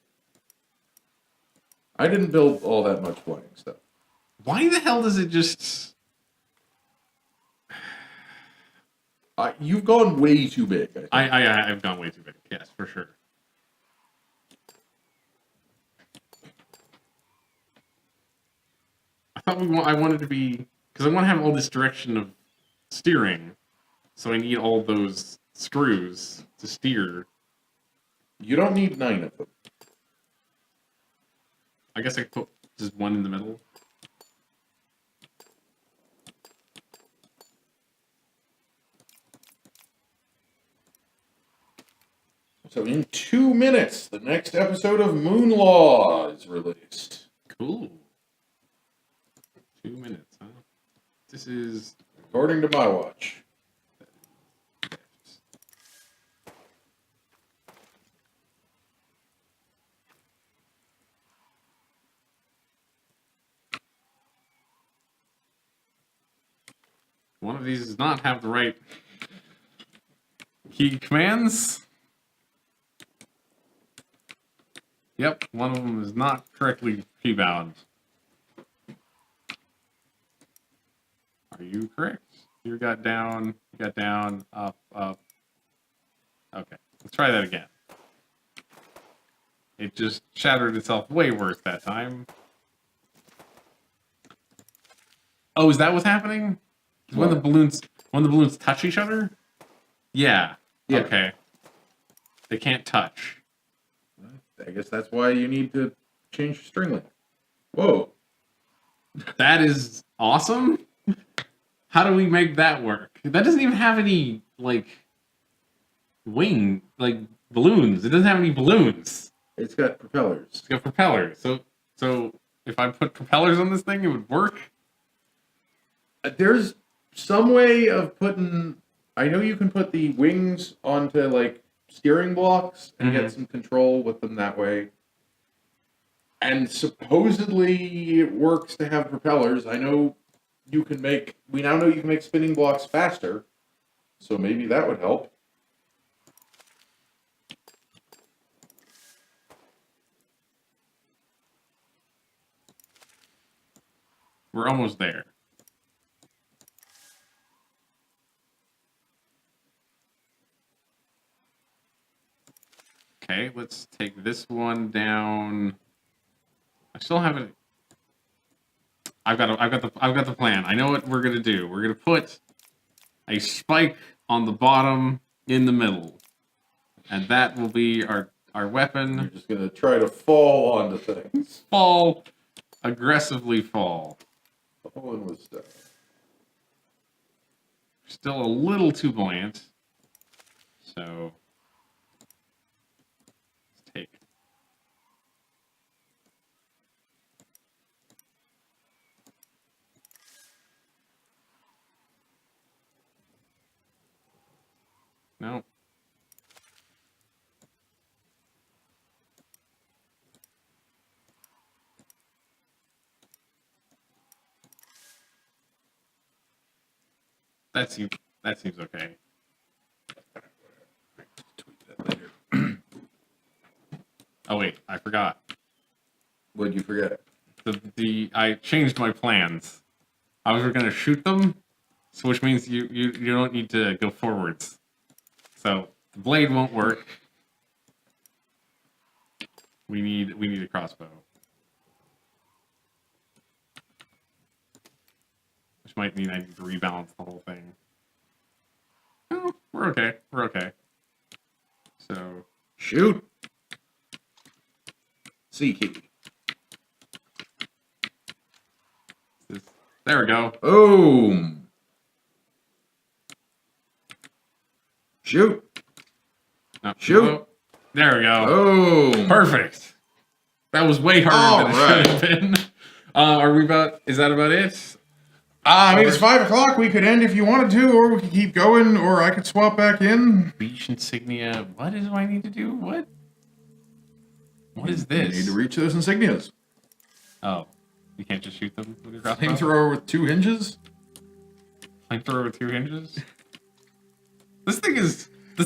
I didn't build all that much flying stuff. Why the hell does it just? You've gone way too big. I think. I've gone way too big. Yes, for sure. I thought I wanted to be because I want to have all this direction of steering, so I need all those screws to steer. You don't need 9 of them. I guess I could put just one in the middle. So in 2 minutes, the next episode of Moon Law is released. Cool. 2 minutes, huh? This is According to my watch. one of these does not have the right key commands. Yep, one of them is not correctly keybound. Are you correct? You got down, up, up. Okay, let's try that again. It just shattered itself way worse that time. Oh, is that what's happening? When the balloons touch each other? Yeah. Yeah. Okay. They can't touch. I guess that's why you need to change your string length. Whoa. That is awesome. How do we make that work? That doesn't even have any balloons. It doesn't have any balloons. It's got propellers. It's got propellers. So if I put propellers on this thing, it would work. There's some way of putting. I know you can put the wings onto like steering blocks and get some control with them that way. And supposedly it works to have propellers. I know you can make. We now know you can make spinning blocks faster, so maybe that would help. We're almost there. Okay, let's take this one down. I still haven't. I've got the plan. I know what we're gonna do. We're gonna put a spike on the bottom in the middle, and that will be our You're weapon. just gonna try to fall onto things. Fall, aggressively fall. Falling with stuff. Still a little too buoyant. So let's take. No. That seems okay. Oh wait, I forgot. What'd you forget? I changed my plans. I was gonna shoot them, so which means you don't need to go forwards. So the blade won't work. We need a crossbow. Which might mean I need to rebalance the whole thing. Oh, we're okay. We're okay. So Shoot. C key. there we go. Boom. Shoot. No, Shoot. no. There we go. Boom. Perfect. That was way harder than it All should have been. Are we about? Is that about it? I mean, it's 5 o'clock. We could end if you wanted to, or we could keep going, or I could swap back in. Beach insignia. What do I need to do? What? What is this? You need to reach those insignias. Oh, you can't just shoot them with your crossbow? Flamethrower with 2 hinges. Flamethrower with 2 hinges? This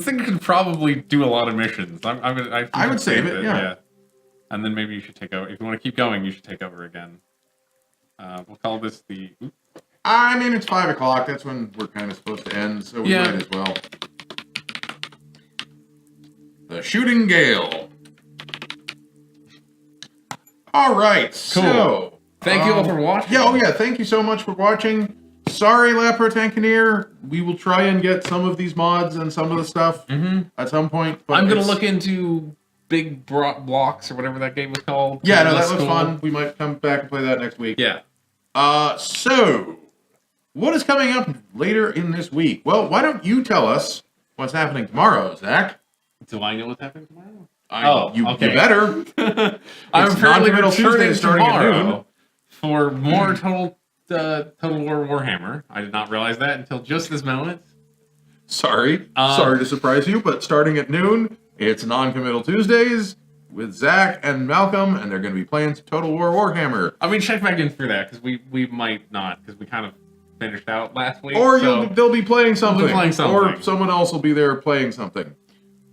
thing could probably do a lot of missions. I would save it, yeah. And then maybe you should take over. If you want to keep going, you should take over again. We'll call this the... Oops. I mean, it's 5 o'clock. That's when we're kind of supposed to end, so we might as well. The Shooting Gale. All right, Cool. so... Thank you all for watching. Yeah, thank you so much for watching. Sorry, Lapro Tankineer. We will try and get some of these mods and some of the stuff at some point. But I'm going to look into Big Blocks or whatever that game was called. Yeah, no, that looks fun. We might come back and play that next week. Yeah. So, what is coming up later in this week? Well, why don't you tell us what's happening tomorrow, Zach? Do I know what's happening tomorrow? You okay. better. I'm apparently Tuesday starting at noon for more Total War Warhammer. I did not realize that until just this moment. Sorry to surprise you, but starting at noon, it's Non-Committal Tuesdays with Zach and Malcolm, and they're going to be playing Total War Warhammer. I mean, check back in for that, because we might not, because we kind of finished out last week. Or they'll be playing something. Or someone else will be there playing something.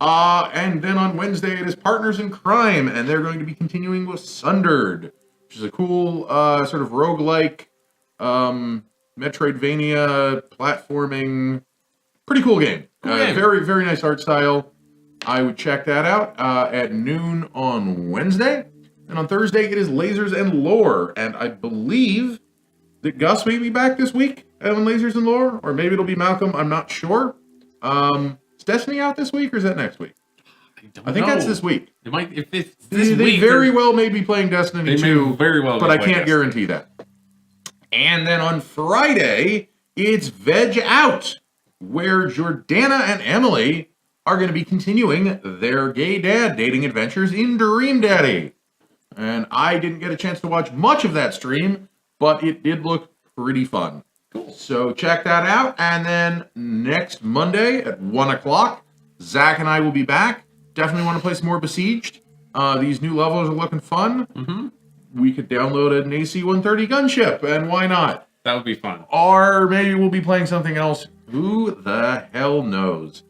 And then on Wednesday, it is Partners in Crime, and they're going to be continuing with Sundered, which is a cool sort of roguelike, Metroidvania, platforming, pretty cool game. Very, very nice art style. I would check that out at noon on Wednesday. And on Thursday, it is Lasers and Lore. And I believe that Gus may be back this week on Lasers and Lore. Or maybe it'll be Malcolm. I'm not sure. Is Destiny out this week or is that next week? I think that's this week. It might. If it's this they week, very well may be playing Destiny 2. Very well, but I can't guarantee that. And then on Friday, it's Veg Out, where Jordana and Emily are going to be continuing their gay dad dating adventures in Dream Daddy. And I didn't get a chance to watch much of that stream, but it did look pretty fun. Cool. So check that out. And then next Monday at 1 o'clock, Zach and I will be back. Definitely want to play some more Besieged. These new levels are looking fun. Mm-hmm. We could download an AC-130 gunship, and why not? That would be fun. Or maybe we'll be playing something else. Who the hell knows?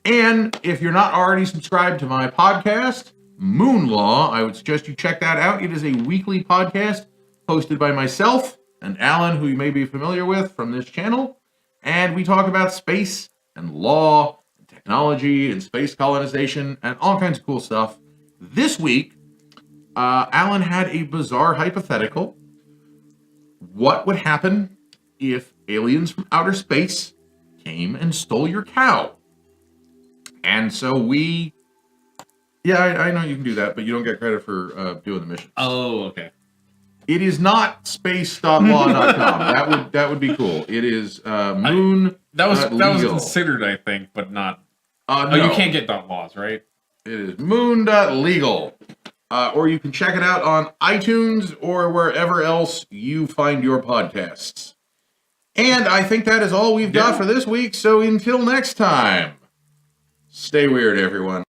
And if you're not already subscribed to my podcast, Moon Law, I would suggest you check that out. It is a weekly podcast hosted by myself and Alan, who you may be familiar with from this channel. And we talk about space and law and technology and space colonization and all kinds of cool stuff. This week, Alan had a bizarre hypothetical. What would happen if aliens from outer space came and stole your cow? And so I know you can do that, but you don't get credit for doing the mission. Oh, okay. It is not space.law.com. that would be cool. It is moon. That was considered, I think, but not. No. You can't get .laws, right? It is moon.legal. Or you can check it out on iTunes or wherever else you find your podcasts. And I think that is all we've got for this week. So until next time, stay weird, everyone.